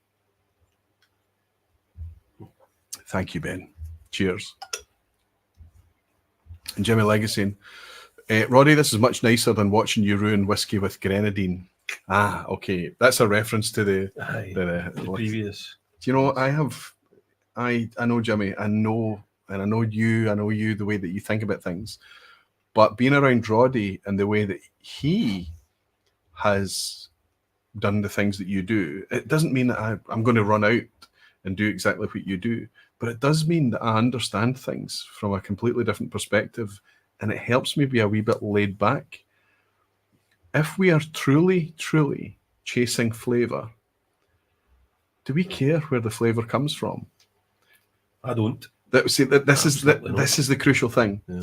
Speaker 1: Thank you, Ben. Cheers. And Jimmy Legacy, Roddy, this is much nicer than watching you ruin whiskey with grenadine. Okay. That's a reference to the
Speaker 2: previous.
Speaker 1: Do you know, I know Jimmy, I know you, the way that you think about things. But being around Roddy and the way that he has done the things that you do, it doesn't mean that I'm going to run out and do exactly what you do. But it does mean that I understand things from a completely different perspective, and it helps me be a wee bit laid back. If we are truly, truly chasing flavour, do we care where the flavour comes from?
Speaker 2: I don't.
Speaker 1: This is the crucial thing.
Speaker 2: Yeah.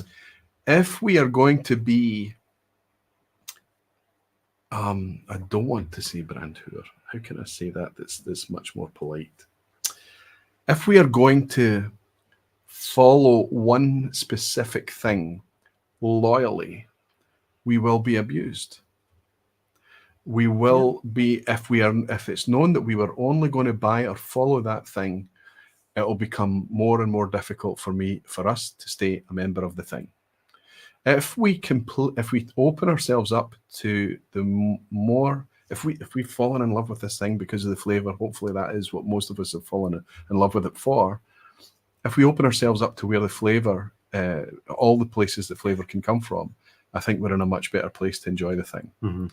Speaker 1: If we are going to be, I don't want to say brand whore. How can I say that? That's much more polite. If we are going to follow one specific thing loyally, we will be abused. We will be, if it's known that we were only going to buy or follow that thing, it will become more and more difficult for us to stay a member of the thing. If we open ourselves up to the more, if we've fallen in love with this thing because of the flavor, hopefully that is what most of us have fallen in love with it for. If we open ourselves up to where the flavor, all the places that flavor can come from, I think we're in a much better place to enjoy the thing.
Speaker 2: Mm-hmm.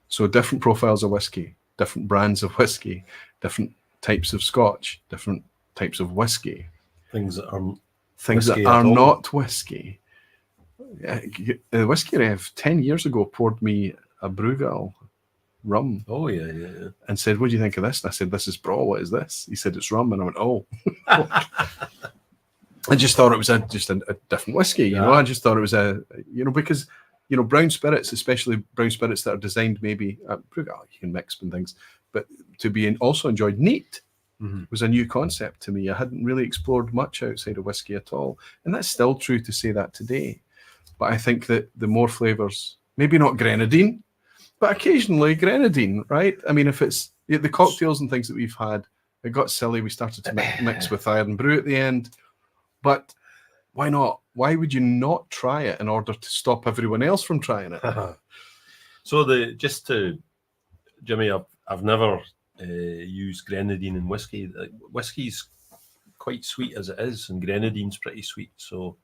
Speaker 1: So different profiles of whiskey, different brands of whiskey, different types of scotch, different types of whiskey.
Speaker 2: Things that
Speaker 1: are not whiskey. The whiskey I have 10 years ago poured me a Brugal rum.
Speaker 2: Oh, yeah.
Speaker 1: And said, what do you think of this? And I said, this is Brawl. What is this? He said, it's rum. And I went, oh. I just thought it was just a different whiskey, you know. I just thought it was because, brown spirits, especially brown spirits that are designed maybe, Brugal, you can mix and things, but to be also enjoyed neat was a new concept to me. I hadn't really explored much outside of whiskey at all. And that's still true to say that today. But I think that the more flavors, maybe not grenadine, But occasionally grenadine, right? I mean, if it's the cocktails and things that we've had, it got silly. We started to mix with iron brew at the end. But why not? Why would you not try it in order to stop everyone else from trying it?
Speaker 2: So Jimmy, I've never used grenadine in whiskey. Whiskey's quite sweet as it is, and grenadine's pretty sweet. So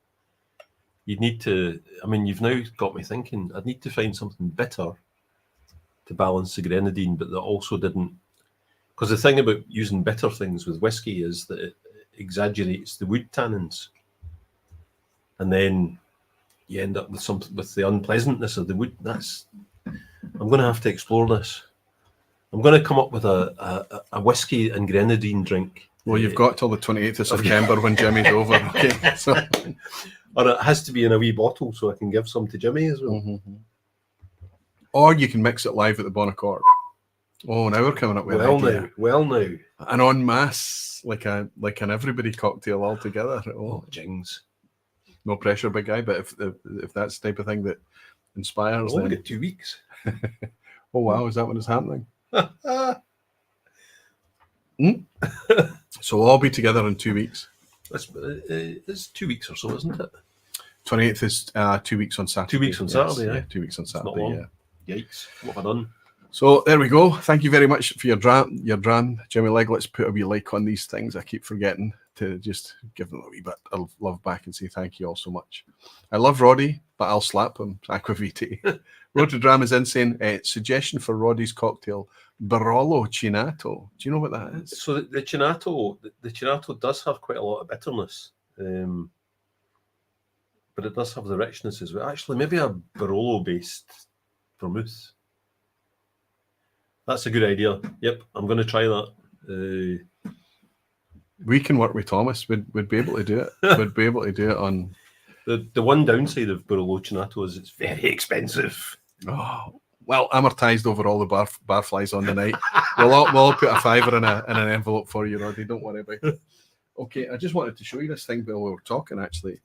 Speaker 2: you'd need to. I mean, you've now got me thinking. I'd need to find something bitter to balance the grenadine, but that also didn't. Because the thing about using bitter things with whiskey is that it exaggerates the wood tannins, and then you end up with something with the unpleasantness of the wood. I'm going to have to explore this. I'm going to come up with a whiskey and grenadine drink.
Speaker 1: Well, you've got till the 28th of September when Jimmy's over. Okay, so.
Speaker 2: Or it has to be in a wee bottle so I can give some to Jimmy as well.
Speaker 1: Mm-hmm. Or you can mix it live at the Bon Accord. Oh, now we're coming up with an idea.
Speaker 2: Well now.
Speaker 1: An en masse, like an everybody cocktail altogether.
Speaker 2: Oh, jings.
Speaker 1: No pressure, big guy, but if that's the type of thing that inspires,
Speaker 2: I'll only get 2 weeks.
Speaker 1: Oh, wow, is that when it's happening? So we'll all be together in 2 weeks.
Speaker 2: It's 2 weeks or so, isn't it?
Speaker 1: 28th is 2 weeks on Saturday.
Speaker 2: 2 weeks on Saturday,
Speaker 1: yeah. 2 weeks on Saturday, yeah.
Speaker 2: Yikes, what have I done?
Speaker 1: So there we go. Thank you very much for your dram, Jimmy Legg. Let's put a wee like on these things. I keep forgetting to just give them a wee bit of love back and say thank you all so much. I love Roddy, but I'll slap him. Aqua Vitae. Road to Dram is insane. Suggestion for Roddy's cocktail, Barolo Cinato. Do you know what that is?
Speaker 2: So the Cinato does have quite a lot of bitterness, but it does have the richness as well. Actually, maybe a Barolo-based vermouth. That's a good idea. Yep, I'm going to try that.
Speaker 1: We can work with Thomas. We'd be able to do it. We'd be able to do it on...
Speaker 2: The one downside of Barolo Cinato is it's very expensive.
Speaker 1: Oh, well, amortized over all the barflies on the night. We'll all put a fiver in an envelope for you, Roddy. Don't worry about it. Okay, I just wanted to show you this thing while we were talking, actually.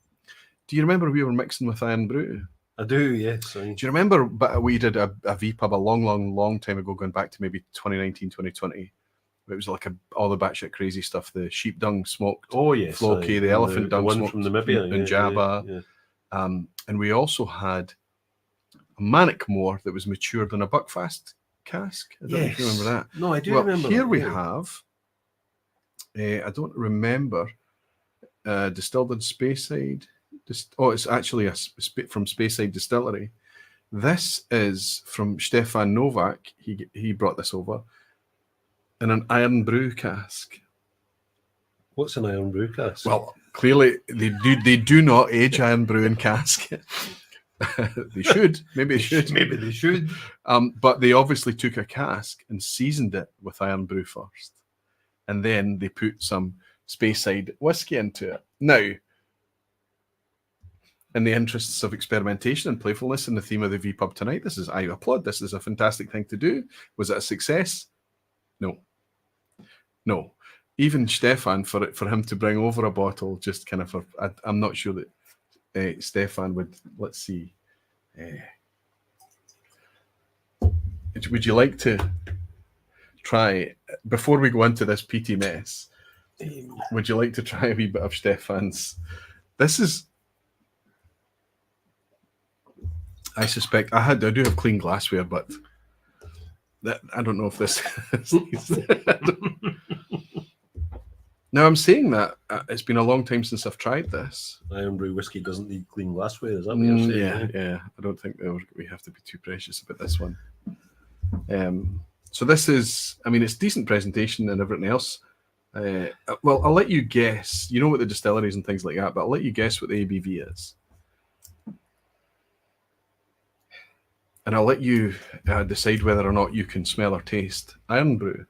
Speaker 1: Do you remember we were mixing with Iron Brew?
Speaker 2: I do, yes. Do
Speaker 1: you remember we did a vPub a long time ago, going back to maybe 2019, 2020? It was like all the batshit crazy stuff, the sheep dung smoked.
Speaker 2: Oh, yes.
Speaker 1: Floki, the elephant dung
Speaker 2: one
Speaker 1: smoked
Speaker 2: from Namibia.
Speaker 1: And Java.
Speaker 2: Yeah.
Speaker 1: And we also had a Manic Moor that was matured in a Buckfast cask. I don't know if you remember that.
Speaker 2: No, I do remember
Speaker 1: Here
Speaker 2: that,
Speaker 1: we have, I don't remember, distilled in Speyside. It's actually from Speyside Distillery. This is from Stefan Novak. He brought this over in an iron brew cask.
Speaker 2: What's an iron brew cask?
Speaker 1: Well, clearly they do not age iron brew in cask. They should. Maybe they should.
Speaker 2: Maybe they should.
Speaker 1: But they obviously took a cask and seasoned it with iron brew first, and then they put some Speyside whiskey into it. Now, in the interests of experimentation and playfulness and the theme of the vPub tonight, I applaud. This is a fantastic thing to do. Was it a success? No. Even Stefan, for him to bring over a bottle, just kind of, I'm not sure that Stefan would. Let's see. Would you like to try, before we go into this PT mess, would you like to try a wee bit of Stefan's? This is, I suspect, I do have clean glassware, but I don't know if this Now, I'm saying that it's been a long time since I've tried this.
Speaker 2: Iron brew whiskey doesn't need clean glassware, is that what you're saying?
Speaker 1: Yeah. I don't think we have to be too precious about this one. So this is, it's decent presentation and everything else. Well, I'll let you guess. You know what the distilleries and things like that, but I'll let you guess what the ABV is. And I'll let you decide whether or not you can smell or taste iron brew.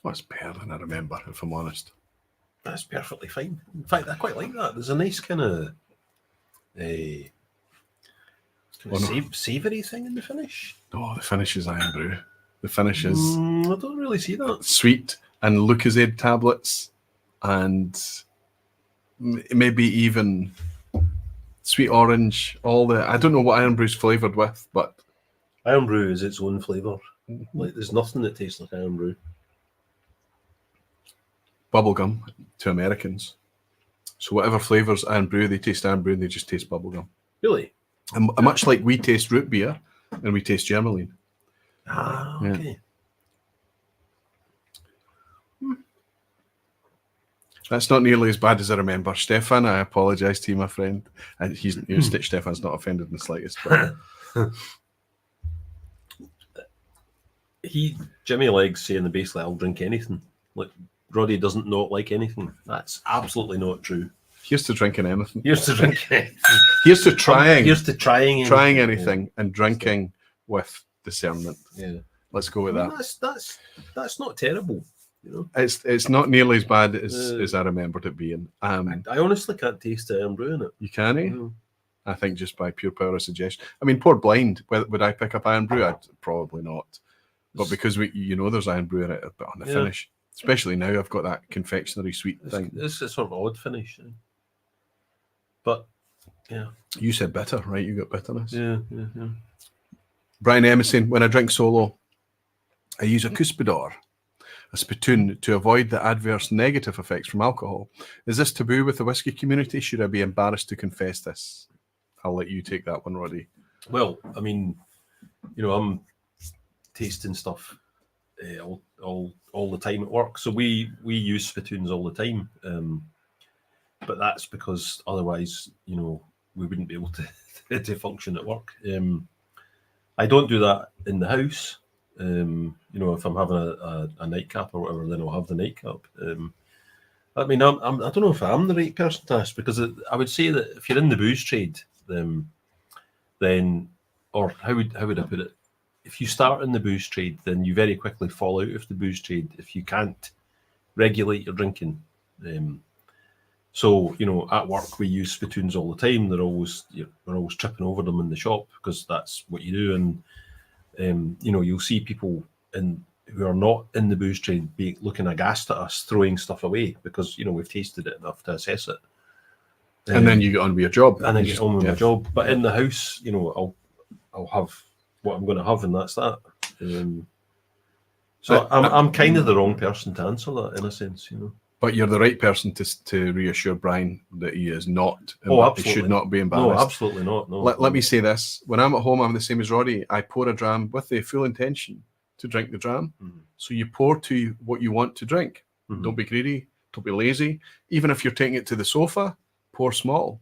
Speaker 1: Well, it's better than I remember, if I'm honest.
Speaker 2: That's perfectly fine. In fact, I quite like that. There's a nice kind of savoury thing in the finish.
Speaker 1: Oh, the finish is iron brew. The finish is...
Speaker 2: I don't really see that.
Speaker 1: Sweet, and Lucozade tablets, and maybe even sweet orange. I don't know what Iron Brew's flavoured with, but
Speaker 2: Iron Brew is its own flavour. Like there's nothing that tastes like Iron Brew.
Speaker 1: Bubblegum to Americans. So whatever flavours Iron Brew, they taste Iron Brew and they just taste bubblegum.
Speaker 2: Really?
Speaker 1: And much like we taste root beer and we taste Germaline.
Speaker 2: Ah, okay.
Speaker 1: Yeah. That's not nearly as bad as I remember. Stefan, I apologise to you, my friend. And Stefan's not offended in the slightest. But
Speaker 2: Jimmy likes saying the basically I'll drink anything. Like Roddy doesn't not like anything. That's absolutely not true.
Speaker 1: Here's to drinking anything.
Speaker 2: Here's to drinking anything.
Speaker 1: Here's to trying.
Speaker 2: Here's to trying
Speaker 1: anything and drinking with discernment.
Speaker 2: Yeah.
Speaker 1: Let's go with that.
Speaker 2: That's not terrible. You know?
Speaker 1: It's not nearly as bad as I remembered it being.
Speaker 2: I honestly can't taste the Iron Brew in it.
Speaker 1: You can't? No. I think just by pure power of suggestion. I mean, poured blind, would I pick up Iron Brew? I'd probably not. But because there's Iron Brew in it, but on the finish, especially now, I've got that confectionery sweet thing.
Speaker 2: It's a sort of odd finish. But, yeah.
Speaker 1: You said bitter, right? You got bitterness.
Speaker 2: Yeah.
Speaker 1: Brian Emerson, when I drink solo, I use a cuspidor, a spittoon, to avoid the adverse negative effects from alcohol. Is this taboo with the whiskey community? Should I be embarrassed to confess this? I'll let you take that one, Roddy.
Speaker 2: Well, I mean, I'm tasting stuff all the time at work, so we use spittoons all the time. But that's because otherwise, we wouldn't be able to function at work. I don't do that in the house. If I'm having a nightcap or whatever, then I'll have the nightcap. I mean, I don't know if I'm the right person to ask, because I would say that if you're in the booze trade, then, or how would I put it? If you start in the booze trade, then you very quickly fall out of the booze trade if you can't regulate your drinking. So, at work we use spittoons all the time. We're always tripping over them in the shop because that's what you do. And you'll see people who are not in the booze trade be looking aghast at us throwing stuff away because we've tasted it enough to assess it.
Speaker 1: And then you get on with your job.
Speaker 2: And then get on with my job. But in the house, I'll have what I'm going to have, and that's that. So I'm kind of the wrong person to answer that in a sense,
Speaker 1: But you're the right person to reassure Brian that he is not.
Speaker 2: Absolutely.
Speaker 1: He should not be embarrassed.
Speaker 2: No, absolutely not. No.
Speaker 1: Let me say this. When I'm at home, I'm the same as Roddy. I pour a dram with the full intention to drink the dram. Mm-hmm. So you pour to what you want to drink. Mm-hmm. Don't be greedy. Don't be lazy. Even if you're taking it to the sofa, pour small.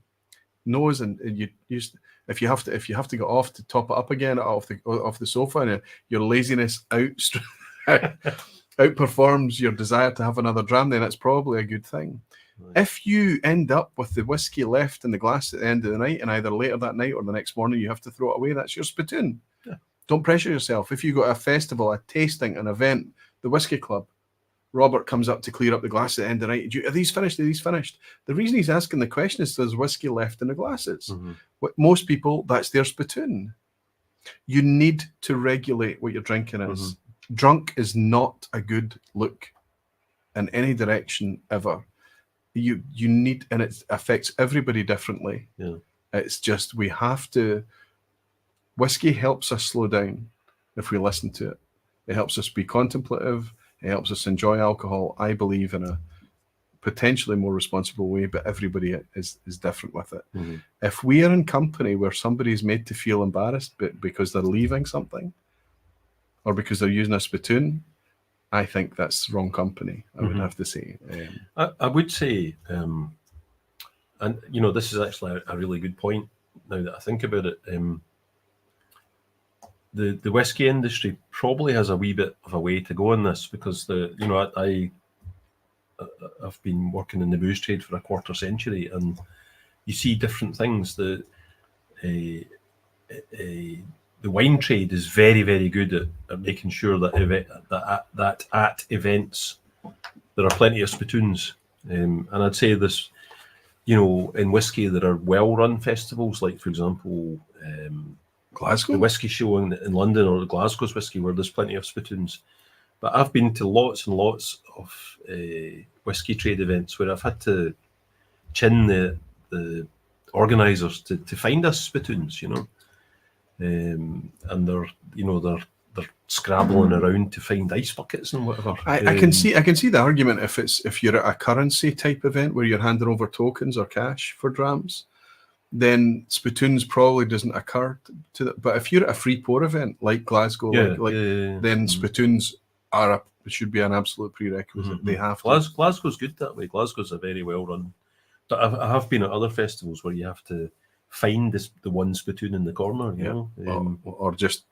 Speaker 1: Nose and you use. If you have to go off to top it up again off the sofa, and your laziness outperforms your desire to have another dram, then it's probably a good thing. Right. If you end up with the whiskey left in the glass at the end of the night, and either later that night or the next morning you have to throw it away, that's your spittoon. Yeah. Don't pressure yourself. If you got a festival, a tasting, an event, the whiskey club, Robert comes up to clear up the glass at the end of the night. Are these finished? Are these finished? The reason he's asking the question is there's whiskey left in the glasses. Mm-hmm. Most people, that's their spittoon. You need to regulate what you're drinking is. Mm-hmm. Drunk is not a good look in any direction ever. You need, and it affects everybody differently. Yeah. It's just we have to. Whiskey helps us slow down if we listen to it. It helps us be contemplative. It helps us enjoy alcohol, I believe, in a potentially more responsible way, but everybody is different with it. Mm-hmm. If we are in company where somebody's made to feel embarrassed because they're leaving something or because they're using a spittoon, I think that's wrong company, I would have to say.
Speaker 2: I would say, and this is actually a really good point now that I think about it. The whiskey industry probably has a wee bit of a way to go in this because I've been working in the booze trade for a quarter century, and you see different things. The wine trade is very, very good at making sure that at events there are plenty of spittoons, and I'd say this, in whiskey there are well-run festivals, like for example.
Speaker 1: Glasgow,
Speaker 2: the whiskey show in London, or Glasgow's whiskey, where there's plenty of spittoons. But I've been to lots and lots of whiskey trade events where I've had to chin the organisers to find us spittoons, and they're scrabbling around to find ice buckets and whatever.
Speaker 1: I can see the argument if you're at a currency type event where you're handing over tokens or cash for drams, then spittoons probably doesn't occur to that. But if you're at a free pour event like Glasgow, then spittoons should be an absolute prerequisite.
Speaker 2: Mm-hmm.
Speaker 1: They have to.
Speaker 2: Glasgow's good that way. Glasgow's a very well run. But I have been at other festivals where you have to find the one spittoon in the corner,
Speaker 1: or just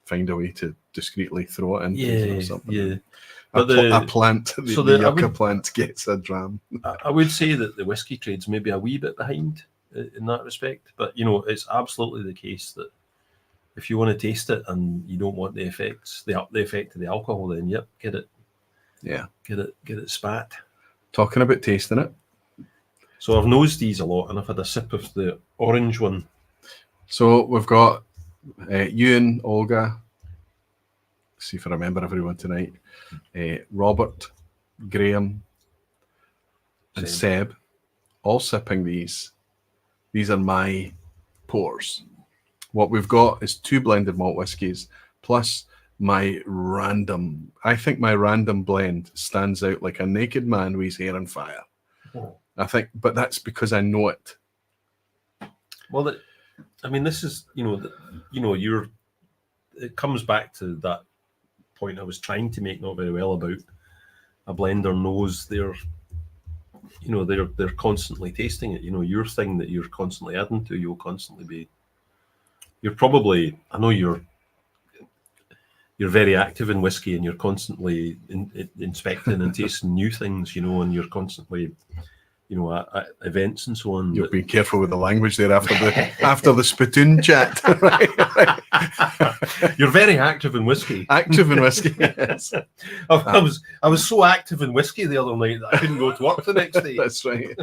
Speaker 1: find a way to discreetly throw it in or something.
Speaker 2: Yeah.
Speaker 1: But a plant, the yucca plant gets a dram.
Speaker 2: I would say that the whiskey trade's maybe a wee bit behind in that respect, but it's absolutely the case that if you want to taste it and you don't want the effect of the alcohol, then get it. Yeah, get it spat.
Speaker 1: Talking about tasting it.
Speaker 2: So I've nosed these a lot, and I've had a sip of the orange one.
Speaker 1: So we've got Ewan, Olga. Let's see if I remember everyone tonight. Robert, Graham, and Seb, all sipping these. These are my pours. What we've got is 2 blended malt whiskies plus my random. I think my random blend stands out like a naked man with his hair on fire. Oh. I think, but that's because I know it.
Speaker 2: Well, this is, it comes back to that point I was trying to make not very well about a blender knows they're constantly tasting it. Your thing that you're constantly adding to, you'll constantly be. You're probably, I know you're very active in whiskey and you're constantly inspecting and tasting new things, and you're constantly. At events and so on.
Speaker 1: You're being careful with the language there after the spittoon chat. Right.
Speaker 2: You're very active in whiskey.
Speaker 1: Active in whiskey, yes.
Speaker 2: I was so active in whiskey the other night that I couldn't go to work the next day.
Speaker 1: That's right.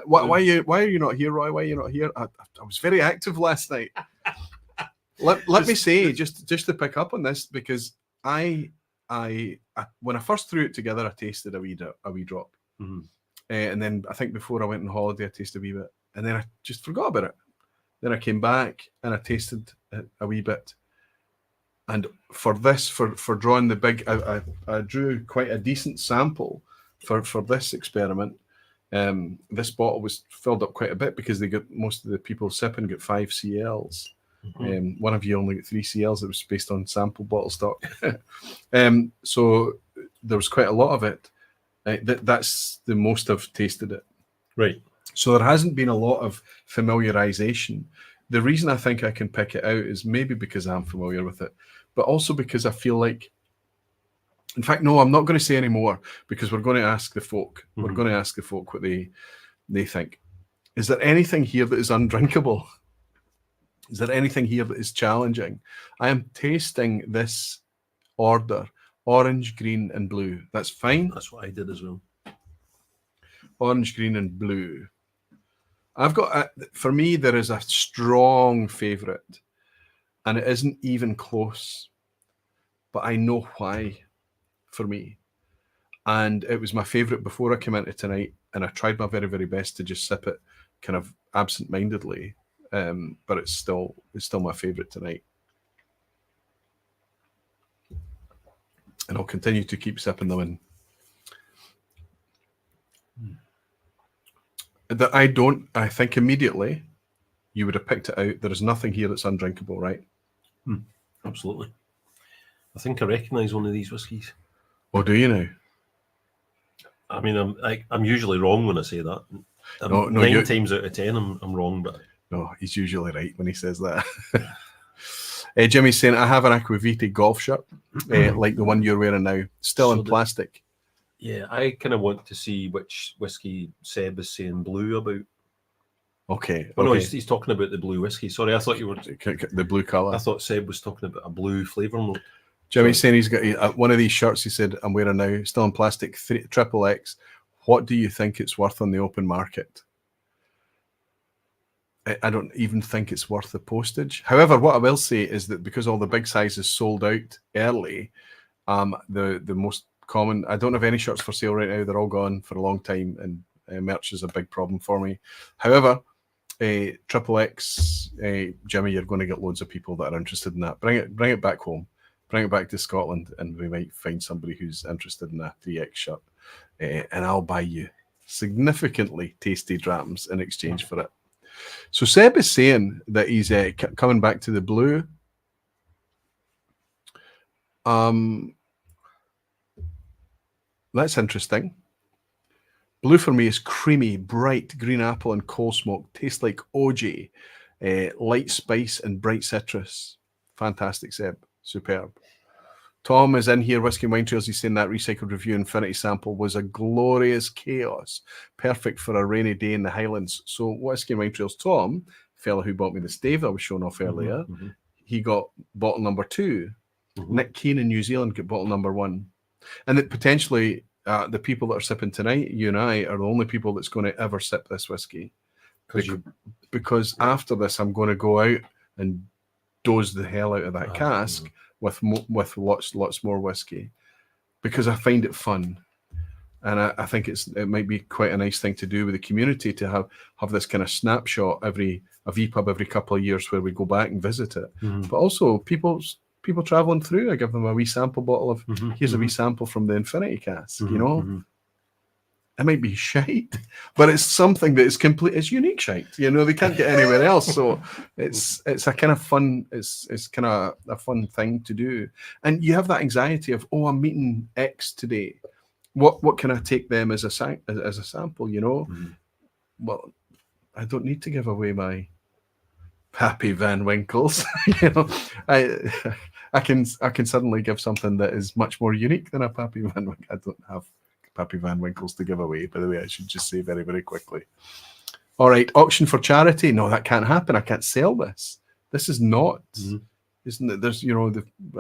Speaker 1: Why are you not here, Roy? Why are you not here? I was very active last night. Let me say, just to pick up on this, because I when I first threw it together, I tasted a wee drop. Mm-hmm. And then I think before I went on holiday, I tasted a wee bit. And then I just forgot about it. Then I came back and I tasted a wee bit. And for this, for drawing the big, I drew quite a decent sample for this experiment. This bottle was filled up quite a bit because most of the people sipping got 5 CLs. Mm-hmm. One of you only got 3 CLs. It was based on sample bottle stock. So there was quite a lot of it. That's the most I've tasted it.
Speaker 2: Right.
Speaker 1: So there hasn't been a lot of familiarization. The reason I think I can pick it out is maybe because I'm familiar with it, but also because I feel like, in fact, no, I'm not going to say any more because we're going to ask the folk. Mm-hmm. We're going to ask the folk what they think. Is there anything here that is undrinkable? Is there anything here that is challenging? I am tasting this order. Orange, green, and blue. That's fine.
Speaker 2: That's what I did as well.
Speaker 1: Orange, green, and blue. I've got, for me, there is a strong favourite, and it isn't even close, but I know why for me. And it was my favourite before I came into tonight, and I tried my very, very best to just sip it kind of absent-mindedly, but it's still my favourite tonight. And I'll continue to keep sipping them in. That I think immediately you would have picked it out. There is nothing here that's undrinkable, right?
Speaker 2: Absolutely. I think I recognise one of these whiskies.
Speaker 1: Oh, do you now?
Speaker 2: I mean, I'm usually wrong when I say that.
Speaker 1: No,
Speaker 2: 9 times out of 10, I'm wrong, but
Speaker 1: no, he's usually right when he says that. Jimmy's saying, I have an Aquavita golf shirt, like the one you're wearing now, still in plastic.
Speaker 2: Yeah, I kind of want to see which whiskey Seb is saying blue about.
Speaker 1: Okay.
Speaker 2: Oh, no, he's talking about the blue whiskey. Sorry, I thought you were...
Speaker 1: The blue colour.
Speaker 2: I thought Seb was talking about a blue flavour note.
Speaker 1: Jimmy's saying he's got one of these shirts, he said, I'm wearing now, still in plastic, XXX. What do you think it's worth on the open market? I don't even think it's worth the postage. However, what I will say is that because all the big sizes sold out early, The most common, I don't have any shirts for sale right now. They're all gone for a long time, and merch is a big problem for me. However, XXX, Jimmy, you're going to get loads of people that are interested in that. Bring it back home. Bring it back to Scotland, and we might find somebody who's interested in a 3X shirt, and I'll buy you significantly tasty drams in exchange for it. So Seb is saying that he's coming back to the blue. That's interesting. Blue for me is creamy, bright green apple and coal smoke. Tastes like OJ, light spice and bright citrus. Fantastic, Seb. Superb. Tom is in here, Whiskey and Wine Trails. He's saying that recycled review Infinity sample was a glorious chaos. Perfect for a rainy day in the Highlands. So Whiskey and Wine Trails, Tom, fellow who bought me the stave I was showing off earlier, he got bottle number 2. Nick Keane in New Zealand got bottle number 1. And that potentially the people that are sipping tonight, you and I, are the only people that's going to ever sip this whiskey. Because after this, I'm going to go out and dose the hell out of that cask with lots more whiskey, because I find it fun. And I think it might be quite a nice thing to do with the community to have this kind of snapshot a vPub every couple of years where we go back and visit it. But also people traveling through, I give them a wee sample bottle of, here's a wee sample from the Infinity Cask, you know. It might be shite, but it's something that is complete. It's unique shite, you know. They can't get anywhere else, so it's a kind of fun. It's kind of a fun thing to do, and you have that anxiety of, oh, I'm meeting X today. What can I take them as a sample? You know, well, I don't need to give away my Pappy Van Winkles. You know, I can suddenly give something that is much more unique than a Pappy Van Winkle. I don't have Pappy Van Winkles to give away, by the way. I should just say very, very quickly. All right, auction for charity. No, that can't happen. I can't sell this. This is not, isn't it? There's, you know,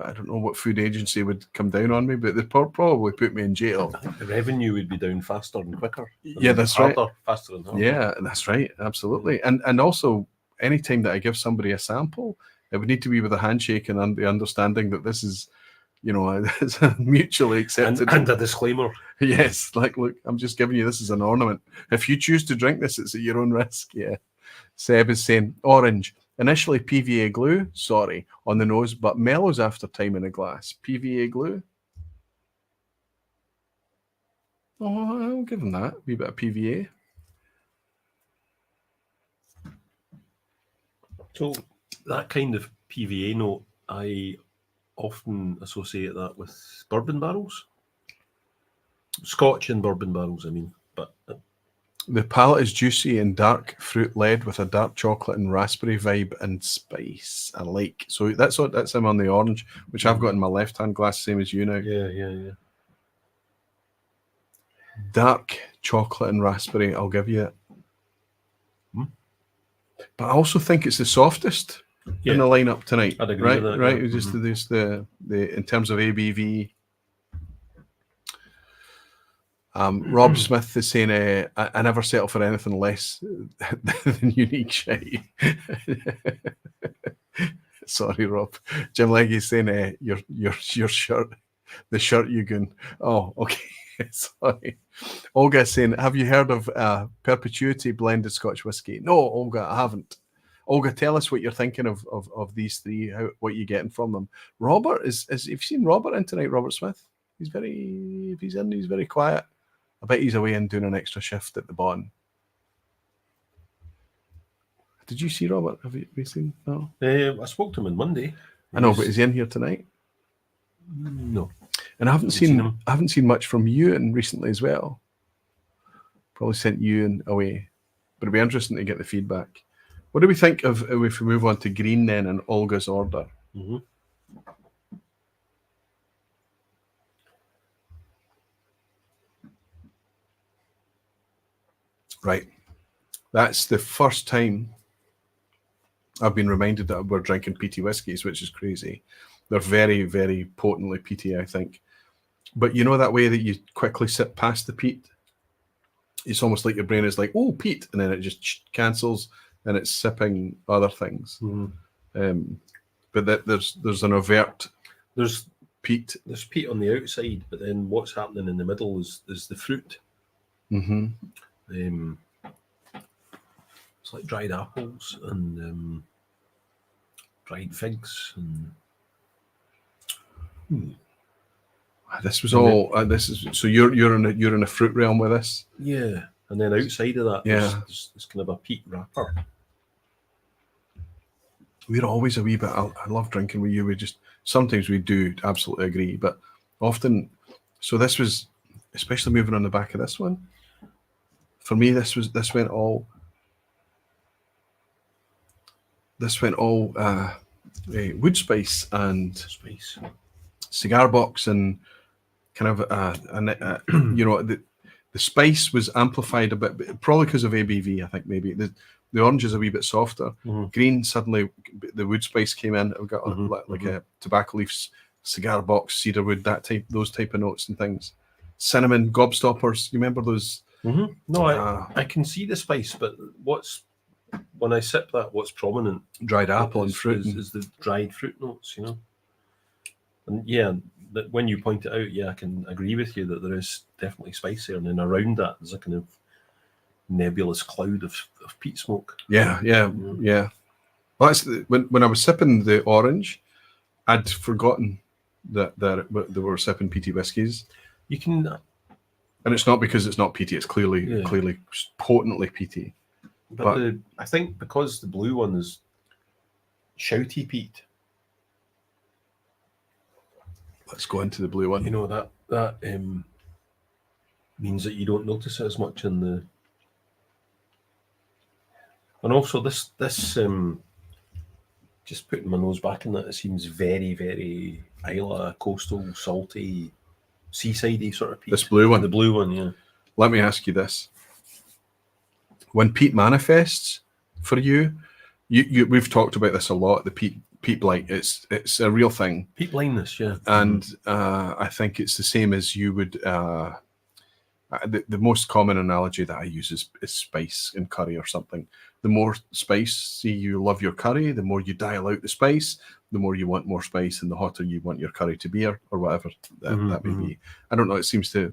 Speaker 1: I don't know what food agency would come down on me, but they'd probably put me in jail.
Speaker 2: I think the revenue would be down faster and quicker.
Speaker 1: Yeah, that's right.
Speaker 2: Faster and harder.
Speaker 1: Yeah, that's right. Absolutely. And also, anytime that I give somebody a sample, it would need to be with a handshake and the understanding that this is, you know, it's mutually accepted.
Speaker 2: And a disclaimer.
Speaker 1: Yes, like, look, I'm just giving you this as an ornament. If you choose to drink this, it's at your own risk. Yeah. Seb is saying, orange. Initially PVA glue, sorry, on the nose, but mellows after time in a glass. PVA glue. Oh, I'll give him that. A wee bit of PVA.
Speaker 2: So that kind of PVA note, I often associate that with bourbon barrels. Scotch and bourbon barrels, I mean. But
Speaker 1: the palate is juicy and dark fruit led with a dark chocolate and raspberry vibe and spice. I like. So that's him on the orange, which I've got in my left-hand glass, same as you now.
Speaker 2: Yeah.
Speaker 1: Dark chocolate and raspberry, I'll give you it. But I also think it's the softest in the lineup tonight.
Speaker 2: I'd agree with that.
Speaker 1: Right, just the in terms of ABV. Rob Smith is saying, I never settle for anything less than unique shite. Sorry, Rob. Jim Legge is saying, your shirt, the shirt you goon. Oh, okay. Sorry. Olga is saying, have you heard of Perpetuity blended Scotch whiskey? No, Olga, I haven't. Olga, tell us what you're thinking of these three, what you're getting from them. Robert, have you seen Robert in tonight, Robert Smith? He's very quiet. I bet he's away and doing an extra shift at the bottom. Did you see Robert? Have you seen? No.
Speaker 2: I spoke to him on Monday.
Speaker 1: I know, but is he in here tonight?
Speaker 2: No.
Speaker 1: And I haven't seen much from Ewan recently as well. Probably sent Ewan away, but it'd be interesting to get the feedback. What do we think of if we move on to green then and Olga's order? Right. That's the first time I've been reminded that we're drinking peaty whiskies, which is crazy. They're very, very potently peaty, I think. But you know that way that you quickly sip past the peat? It's almost like your brain is like, oh, peat, and then it just cancels and it's sipping other things. But that there's an overt...
Speaker 2: There's
Speaker 1: peat.
Speaker 2: There's peat on the outside, but then what's happening in the middle is the fruit.
Speaker 1: Mm-hmm.
Speaker 2: It's like dried apples and dried figs and.
Speaker 1: This was all. This is so you're in a fruit realm with this.
Speaker 2: Yeah, and then outside of that, there's kind of a peat wrapper.
Speaker 1: We're always a wee bit. I love drinking with you. We just sometimes we do absolutely agree, but often. So this was, especially moving on the back of this one. For me, this went all wood spice and cigar box and kind of you know, the spice was amplified a bit, probably because of ABV. I think maybe the orange is a wee bit softer. Green, suddenly the wood spice came in. I've got like a tobacco leaves, cigar box, cedar wood, those type of notes and things. Cinnamon, gobstoppers. You remember those?
Speaker 2: No, I can see the spice, but when I sip that, what's prominent?
Speaker 1: Dried apple and fruit
Speaker 2: is the dried fruit notes, you know. And yeah, that when you point it out, yeah, I can agree with you that there is definitely spice there, and then around that there's a kind of nebulous cloud of peat smoke.
Speaker 1: Yeah. Well, that's when I was sipping the orange, I'd forgotten that they were sipping peaty whiskies.
Speaker 2: You can,
Speaker 1: and it's not because it's not peaty; it's clearly potently peaty.
Speaker 2: But I think because the blue one is shouty peat.
Speaker 1: Let's go into the blue one.
Speaker 2: You know, that means that you don't notice it as much in the. And also this just putting my nose back in that, it seems very, very Isla, coastal, salty, seasidey sort of peat.
Speaker 1: This blue one.
Speaker 2: The blue one, yeah.
Speaker 1: Let me ask you this. When peat manifests for you, we've talked about this a lot, the peat blight. It's a real thing.
Speaker 2: Peat blindness, yeah.
Speaker 1: And I think it's the same as you would. The most common analogy that I use is spice in curry or something. The more spicy you love your curry, the more you dial out the spice, the more you want more spice, and the hotter you want your curry to be, or whatever that may be. I don't know. It seems to,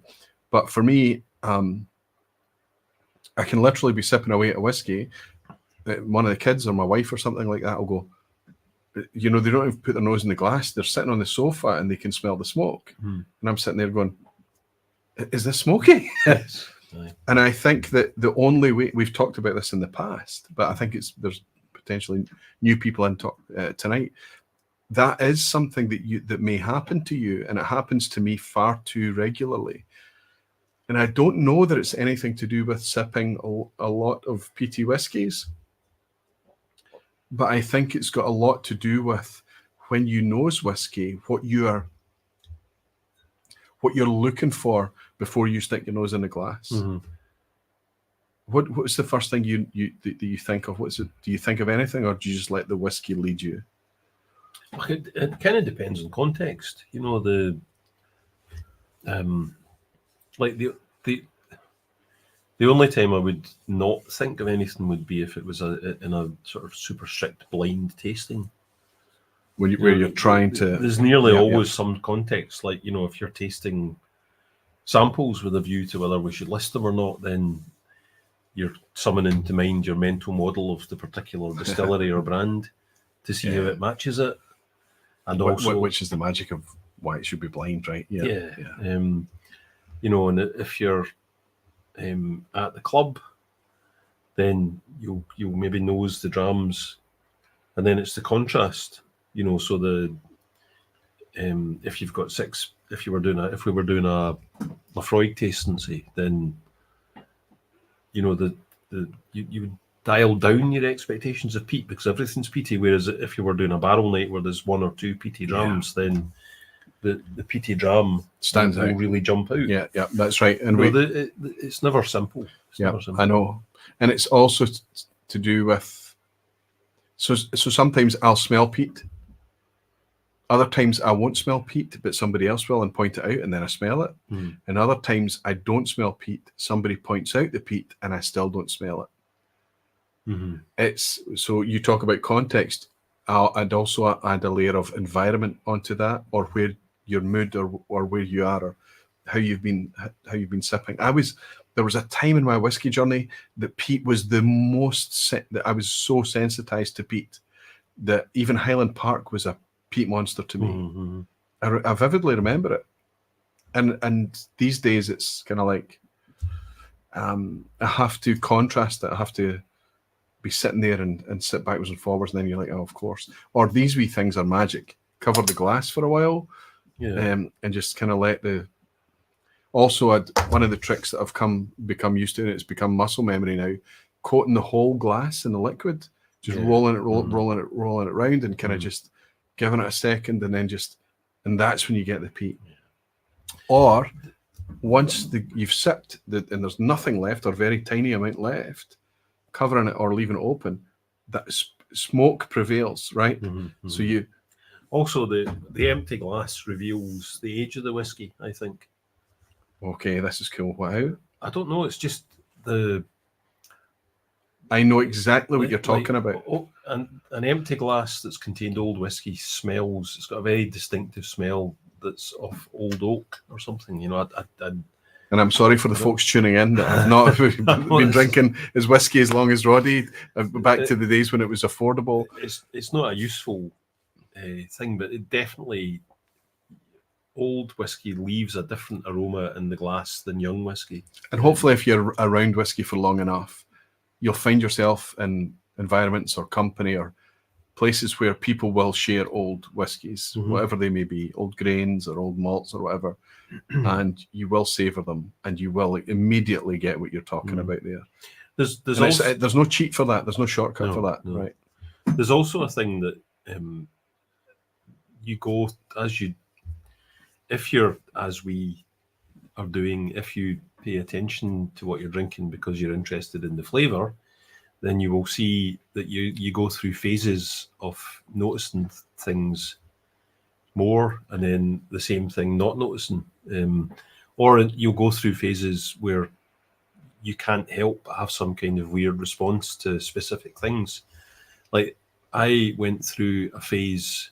Speaker 1: but for me, I can literally be sipping away at a whiskey. One of the kids or my wife or something like that will go, you know, they don't even put their nose in the glass. They're sitting on the sofa and they can smell the smoke. And I'm sitting there going, is this smoky?
Speaker 2: Yes.
Speaker 1: And I think that the only way, we've talked about this in the past, but I think there's potentially new people in tonight. That is something that may happen to you, and it happens to me far too regularly. And I don't know that it's anything to do with sipping a lot of peaty whiskies, but I think it's got a lot to do with when you nose whiskey, what you're looking for before you stick your nose in the glass. What's the first thing you think of? What's it? Do you think of anything, or do you just let the whiskey lead you?
Speaker 2: It kind of depends on context. You know, like the only time I would not think of anything would be if it was in a sort of super strict blind tasting.
Speaker 1: Where you're trying to.
Speaker 2: There's nearly always some context. Like, you know, if you're tasting samples with a view to whether we should list them or not, then you're summoning to mind your mental model of the particular distillery or brand to see how it matches it. And also,
Speaker 1: which is the magic of why it should be blind, right?
Speaker 2: Yeah. You know, and if you're at the club, then you'll maybe nose the drams, and then it's the contrast. You know, so if you've got six, if we were doing a Lafroig tasting, say, then you know you would dial down your expectations of peat because everything's peaty. Whereas if you were doing a barrel night where there's one or two peaty drams, then the peaty dram
Speaker 1: stands
Speaker 2: will
Speaker 1: out,
Speaker 2: really jump out.
Speaker 1: Yeah, that's right. And
Speaker 2: it's never simple. Never simple.
Speaker 1: I know, and it's also to do with. So sometimes I'll smell peat. Other times I won't smell peat, but somebody else will and point it out, and then I smell it. And other times I don't smell peat. Somebody points out the peat, and I still don't smell it. It's so you talk about context. I'd also add a layer of environment onto that, or where your mood or where you are or how you've been sipping. There was a time in my whiskey journey that peat was the most that I was so sensitized to peat that even Highland Park was a peat monster to me.
Speaker 2: Mm-hmm.
Speaker 1: I vividly remember it, and these days it's kind of like I have to contrast it. I have to be sitting there and sit backwards and forwards, and then you're like, oh, of course. Or these wee things are magic. Cover the glass for a while, and just kind of let the. Also, one of the tricks that I've become used to, and it's become muscle memory now, coating the whole glass in the liquid, just rolling it round, and kind of just giving it a second, and then and that's when you get the peat. Or once you've sipped and there's nothing left or very tiny amount left, covering it or leaving it open, that smoke prevails, right?
Speaker 2: Mm-hmm.
Speaker 1: So you
Speaker 2: also the empty glass reveals the age of the whiskey, I think.
Speaker 1: Okay, this is cool. Wow.
Speaker 2: I don't know. It's just
Speaker 1: I know exactly what you're talking about.
Speaker 2: An empty glass that's contained old whiskey smells. It's got a very distinctive smell that's of old oak or something. You know,
Speaker 1: and I'm sorry for the folks tuning in that have not been drinking his whiskey as long as Roddy. Back to the days when it was affordable.
Speaker 2: It's not a useful thing, but it definitely. Old whiskey leaves a different aroma in the glass than young whiskey. And
Speaker 1: hopefully if you're around whiskey for long enough, you'll find yourself in environments or company or places where people will share old whiskies, whatever they may be, old grains or old malts or whatever, and you will savor them and you will immediately get what you're talking about there. There's no cheat for that. There's no shortcut for that, right?
Speaker 2: There's also a thing that you go if you're, as we are doing, if you pay attention to what you're drinking because you're interested in the flavour, then you will see that you go through phases of noticing things more and then the same thing not noticing. Or you'll go through phases where you can't help but have some kind of weird response to specific things. Like I went through a phase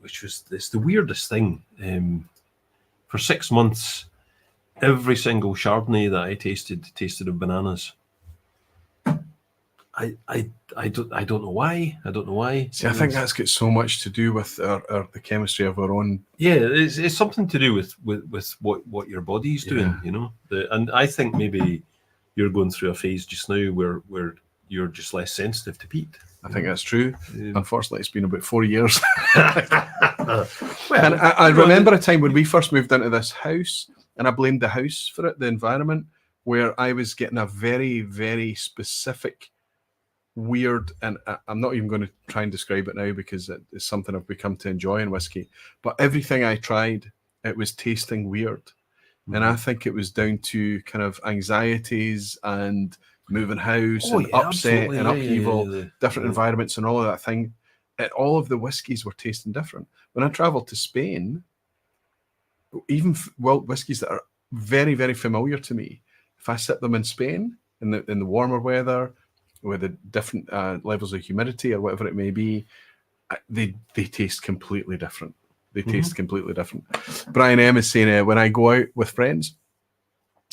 Speaker 2: which was the weirdest thing. For 6 months, every single Chardonnay that I tasted of bananas. I don't know why.
Speaker 1: See, I think that's got so much to do with the chemistry of our own.
Speaker 2: Yeah, it's something to do with what your body's doing, you know. And I think maybe you're going through a phase just now where you're just less sensitive to peat.
Speaker 1: I think that's true. Unfortunately, it's been about 4 years. And I remember a time when we first moved into this house, and I blamed the house for it, the environment, where I was getting a very, very specific, weird, and I'm not even going to try and describe it now because it's something I've become to enjoy in whiskey. But everything I tried, it was tasting weird. And I think it was down to kind of anxieties and moving house and upset and upheaval, different environments and all of that thing. All of the whiskies were tasting different. When I traveled to Spain, even whiskies that are very, very familiar to me, if I sip them in Spain in the warmer weather with the different levels of humidity or whatever it may be, they taste completely different. They taste completely different. Brian M is saying, when I go out with friends,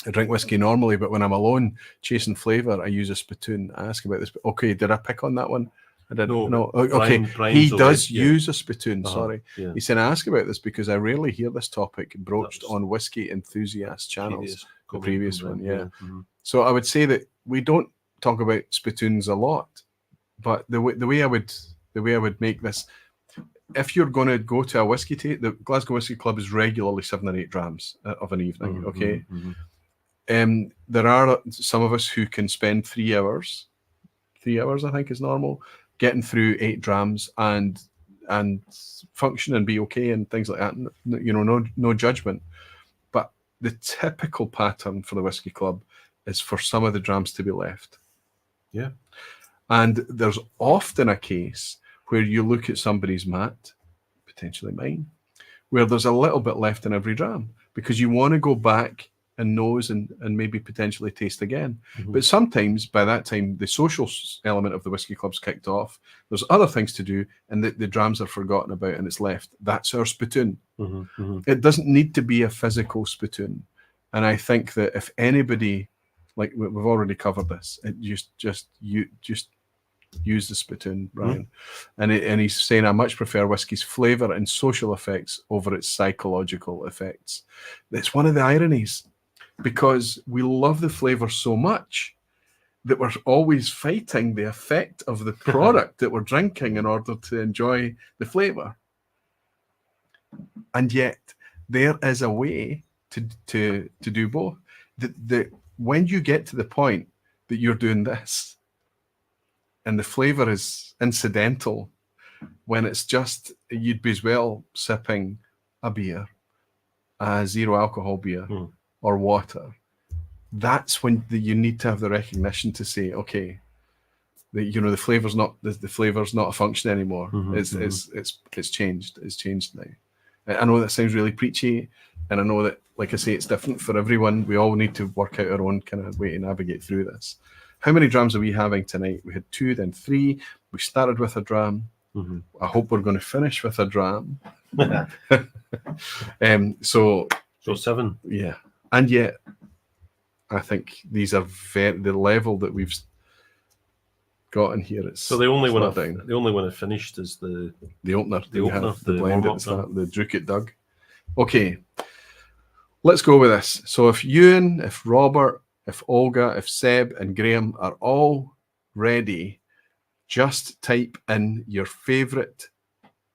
Speaker 1: I drink whiskey normally, but when I'm alone chasing flavour, I use a spittoon. I ask about this. Okay, did I pick on that one? I didn't. No. Okay, he does use a spittoon. Sorry. Yeah. He said, I ask about this because I rarely hear this topic broached on whiskey enthusiast channels. The previous one, yeah. So I would say that we don't talk about spittoons a lot, but the way I would make this, if you're going to go to a whiskey the Glasgow Whiskey Club is regularly 7 or 8 drams of an evening. Okay. There are some of us who can spend 3 hours. 3 hours, I think, is normal, getting through 8 drams and function and be okay and things like that. You know, no judgment. But the typical pattern for the Whiskey Club is for some of the drams to be left.
Speaker 2: Yeah.
Speaker 1: And there's often a case where you look at somebody's mat, potentially mine, where there's a little bit left in every dram because you want to go back and nose and maybe potentially taste again. But sometimes by that time, the social element of the whiskey club's kicked off. There's other things to do, and the drams are forgotten about, and it's left. That's our spittoon. It doesn't need to be a physical spittoon. And I think that if anybody, like we've already covered this, it just use the spittoon, Brian. And he's saying, I much prefer whiskey's flavour and social effects over its psychological effects. That's one of the ironies, because we love the flavour so much that we're always fighting the effect of the product that we're drinking in order to enjoy the flavour. And yet there is a way to do both. When you get to the point that you're doing this and the flavour is incidental, when it's just, you'd be as well sipping a beer, a zero alcohol beer or water, that's when you need to have the recognition to say, okay, the flavor's not a function anymore. It's changed. It's changed now. I know that sounds really preachy, and I know that, like I say, it's different for everyone. We all need to work out our own kind of way to navigate through this. How many drams are we having tonight? We had 2, then 3. We started with a dram. I hope we're going to finish with a dram. So
Speaker 2: 7.
Speaker 1: Yeah. And yet, I think these are the level that we've got in here.
Speaker 2: So the only one I finished is the
Speaker 1: opener.
Speaker 2: The opener,
Speaker 1: the blend at the start, the Drukit Dug. Okay, let's go with this. So if Ewan, if Robert, if Olga, if Seb and Graham are all ready, just type in your favourite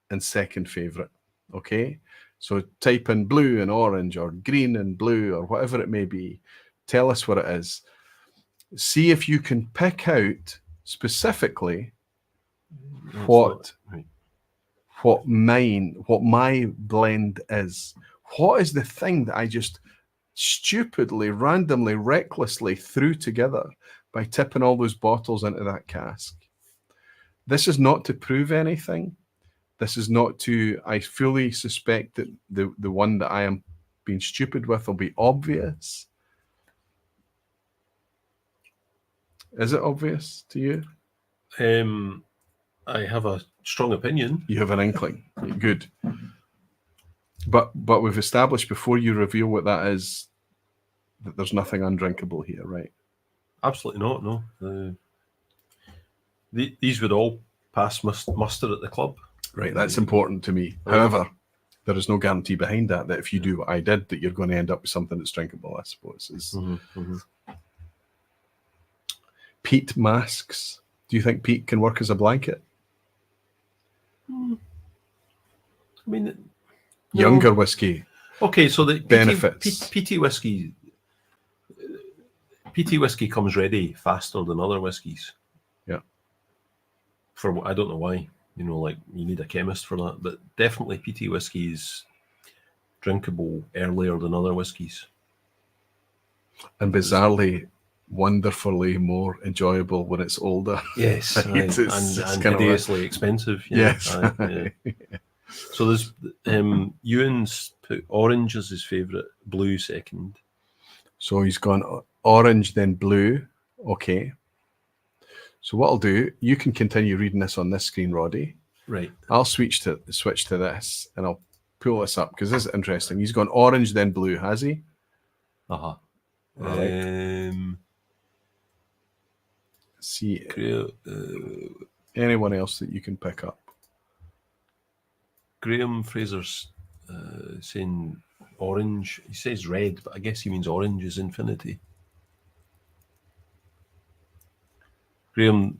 Speaker 1: and second favourite. Okay, so type in blue and orange or green and blue or whatever it may be. Tell us what it is. See if you can pick out specifically what my blend is. What is the thing that I just stupidly, randomly, recklessly threw together by tipping all those bottles into that cask? This is not to prove anything. This is not to, I fully suspect that the one that I am being stupid with will be obvious. Is it obvious to you?
Speaker 2: I have a strong opinion.
Speaker 1: You have an inkling. Good. But we've established before you reveal what that is that there's nothing undrinkable here, right?
Speaker 2: Absolutely not, no. These would all pass muster at the club.
Speaker 1: Right, that's important to me. Right. However, there is no guarantee behind that if you do what I did, that you're going to end up with something that's drinkable, I suppose. Peat masks. Do you think peat can work as a blanket?
Speaker 2: I mean,
Speaker 1: younger whiskey.
Speaker 2: Okay, so the
Speaker 1: benefits.
Speaker 2: PT whiskey comes ready faster than other whiskies.
Speaker 1: Yeah.
Speaker 2: For I don't know why. Like you need a chemist for that, but definitely PT whiskey is drinkable earlier than other whiskies.
Speaker 1: And bizarrely, wonderfully more enjoyable when it's older.
Speaker 2: Yes,
Speaker 1: it's
Speaker 2: and hideously expensive.
Speaker 1: Yes.
Speaker 2: So there's Ewan's put orange as his favourite, blue second.
Speaker 1: So he's gone orange, then blue. Okay. So what I'll do, you can continue reading this on this screen, Roddy.
Speaker 2: Right.
Speaker 1: I'll switch to this, and I'll pull this up because this is interesting. He's gone orange, then blue, has he?
Speaker 2: Uh-huh.
Speaker 1: Right. See anyone else that you can pick up?
Speaker 2: Graham Fraser's saying orange. He says red, but I guess he means orange is infinity. Graham,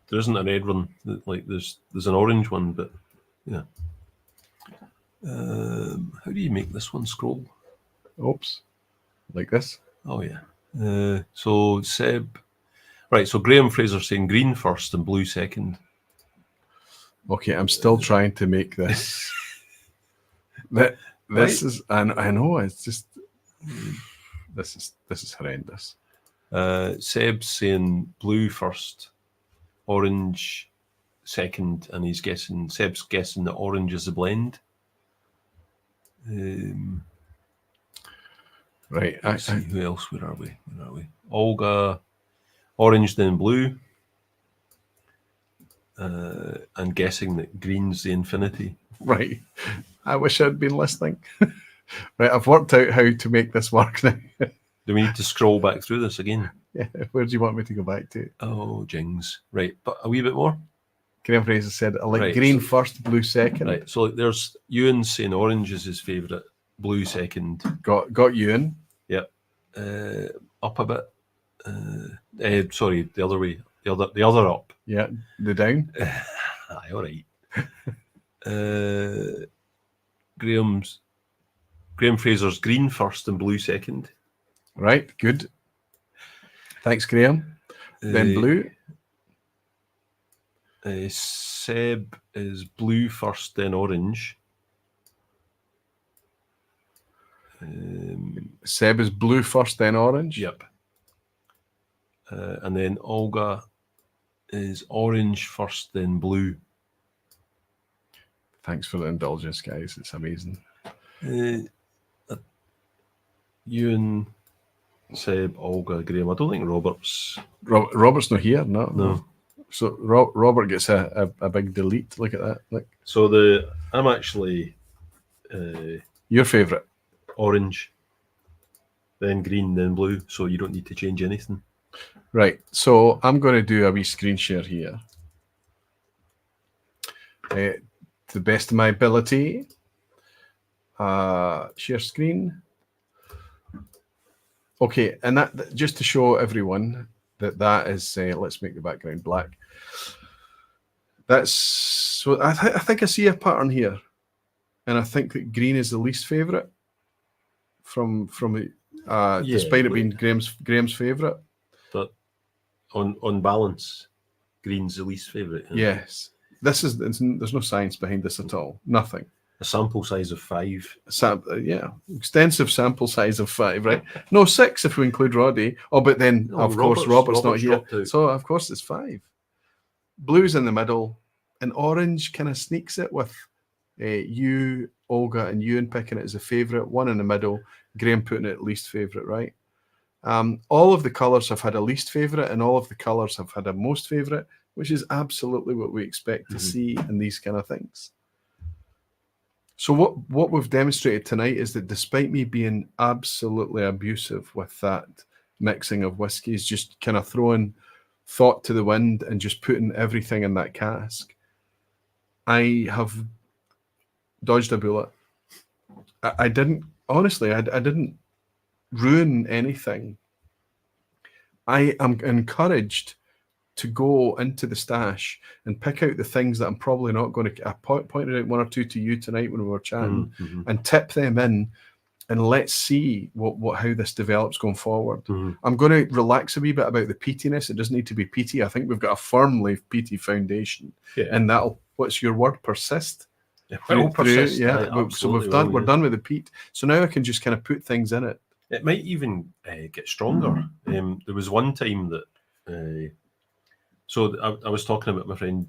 Speaker 2: there isn't a red one. Like there's an orange one, but yeah. How do you make this one scroll?
Speaker 1: Oops, like this.
Speaker 2: Oh yeah. So Seb, right? So Graham Fraser saying green first and blue second.
Speaker 1: Okay, I'm still trying to make this. This right? Is, and I know it's just this is horrendous.
Speaker 2: Seb's saying blue first, orange second, and Seb's guessing that orange is a blend.
Speaker 1: Right.
Speaker 2: Let's see who else. Where are we? Olga, orange then blue. I'm guessing that green's the infinity.
Speaker 1: Right. I wish I'd been listening. Right. I've worked out how to make this work now.
Speaker 2: Do we need to scroll back through this again?
Speaker 1: Yeah. Where do you want me to go back to?
Speaker 2: Oh, jings. Right. But a wee bit more.
Speaker 1: Graham Fraser said, I like
Speaker 2: Right,
Speaker 1: green first, blue second.
Speaker 2: Right. So there's Ewan saying orange is his favourite, blue second.
Speaker 1: Got Ewan.
Speaker 2: Yep. Up a bit. Sorry, the other way. The other up.
Speaker 1: Yeah, the down.
Speaker 2: Aye, all right. Graham Fraser's green first and blue second.
Speaker 1: Right, good. Thanks, Graham. Then blue.
Speaker 2: Seb is blue first, then orange.
Speaker 1: Seb is blue first, then orange.
Speaker 2: Yep. And then Olga is orange first, then blue.
Speaker 1: Thanks for the indulgence, guys. It's amazing.
Speaker 2: Ewan, Seb, Olga, Graham. I don't think Robert's
Speaker 1: not here.
Speaker 2: No.
Speaker 1: So Robert gets a big delete. Look at that. Look.
Speaker 2: So I'm actually
Speaker 1: your favourite.
Speaker 2: Orange, then green, then blue. So you don't need to change anything.
Speaker 1: Right. So I'm going to do a wee screen share here. To the best of my ability. Share screen. Okay, and that just to show everyone that is. Let's make the background black. That's so. I think I see a pattern here, and I think that green is the least favourite. Despite it being Graham's favourite.
Speaker 2: But on balance, green's the least favourite.
Speaker 1: Yes. There's no science behind this at all. Nothing.
Speaker 2: A sample size of 5.
Speaker 1: Extensive sample size of 5, right? No, 6 if we include Roddy. Oh, but then of course Robert's not here, so of course it's 5. Blue's in the middle, and orange kind of sneaks it with you, Olga, and Ewan picking it as a favourite. One in the middle, Graham putting it at least favourite, right? All of the colours have had a least favourite, and all of the colours have had a most favourite, which is absolutely what we expect to see in these kind of things. So what we've demonstrated tonight is that despite me being absolutely abusive with that mixing of whiskies, just kind of throwing thought to the wind and just putting everything in that cask, I have dodged a bullet. I didn't, honestly, I didn't ruin anything. I am encouraged to go into the stash and pick out the things that I'm probably not going to. I pointed out 1 or 2 to you tonight when we were chatting, and tip them in, and let's see how this develops going forward. I'm going to relax a wee bit about the peatiness. It doesn't need to be peaty. I think we've got a firmly peaty foundation, and that'll. What's your word? Persist.
Speaker 2: Persist.
Speaker 1: Yeah. So we're done with the peat. So now I can just kind of put things in it.
Speaker 2: It might even get stronger. There was one time that. So I was talking about my friend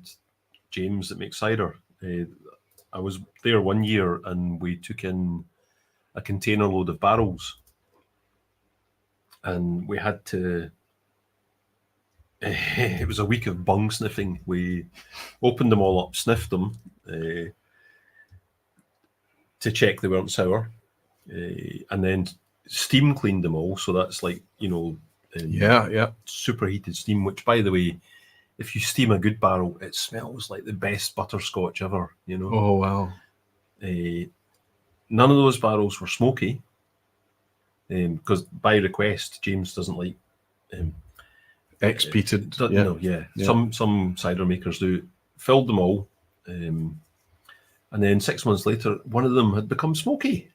Speaker 2: James that makes cider. I was there one year and we took in a container load of barrels, and we had to. It was a week of bung sniffing. We opened them all up, sniffed them to check they weren't sour, and then steam cleaned them all. So that's like superheated steam. Which, by the way, if you steam a good barrel, it smells like the best butterscotch ever,
Speaker 1: Oh, wow.
Speaker 2: None of those barrels were smoky, because by request, James doesn't like
Speaker 1: ex-peated.
Speaker 2: Some cider makers do. Filled them all, and then 6 months later, one of them had become smoky.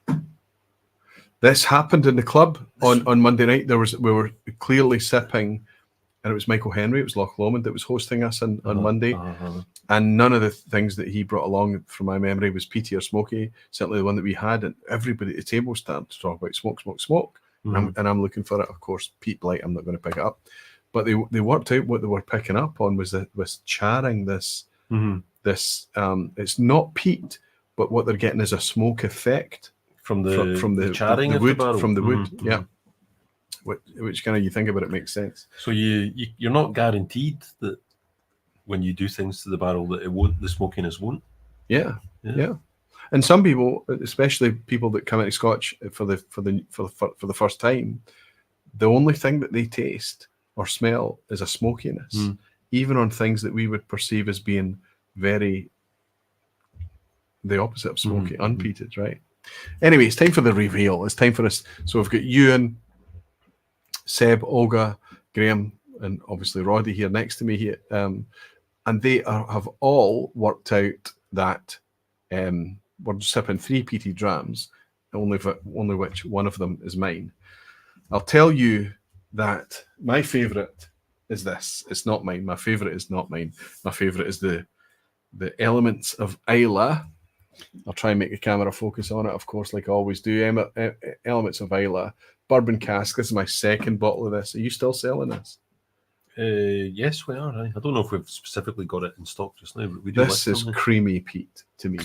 Speaker 1: This happened in the club on Monday night. We were clearly sipping. And it was Michael Henry, it was Loch Lomond that was hosting us on Monday. And none of the things that he brought along, from my memory, was peaty or smoky. Certainly the one that we had, and everybody at the table started to talk about smoke. And I'm looking for it. Of course, peat blight, I'm not going to pick it up. But they worked out what they were picking up on was charring this. It's not peat, but what they're getting is a smoke effect
Speaker 2: from the charring of
Speaker 1: wood,
Speaker 2: the barrel.
Speaker 1: from the wood. Yeah. Which kind of, you think about it, makes sense.
Speaker 2: So you're not guaranteed that when you do things to the barrel that the smokiness won't.
Speaker 1: Yeah. And some people, especially people that come into Scotch for the first time, the only thing that they taste or smell is a smokiness, even on things that we would perceive as being very the opposite of smoky, unpeated, right? Anyway, it's time for the reveal. It's time for us. So we've got Ewan, Seb, Olga, Graham, and obviously Roddy here next to me here, and they have all worked out that we're sipping 3 peated drams, only which one of them is mine. I'll tell you that my favourite is this. It's not mine. My favourite is not mine. My favourite is the Elements of Islay. I'll try and make the camera focus on it, of course, like I always do. Elements of Islay. Bourbon cask. This is my second bottle of this. Are you still selling this?
Speaker 2: Yes, we are. I don't know if we've specifically got it in stock just now, but we do.
Speaker 1: This is creamy peat to me.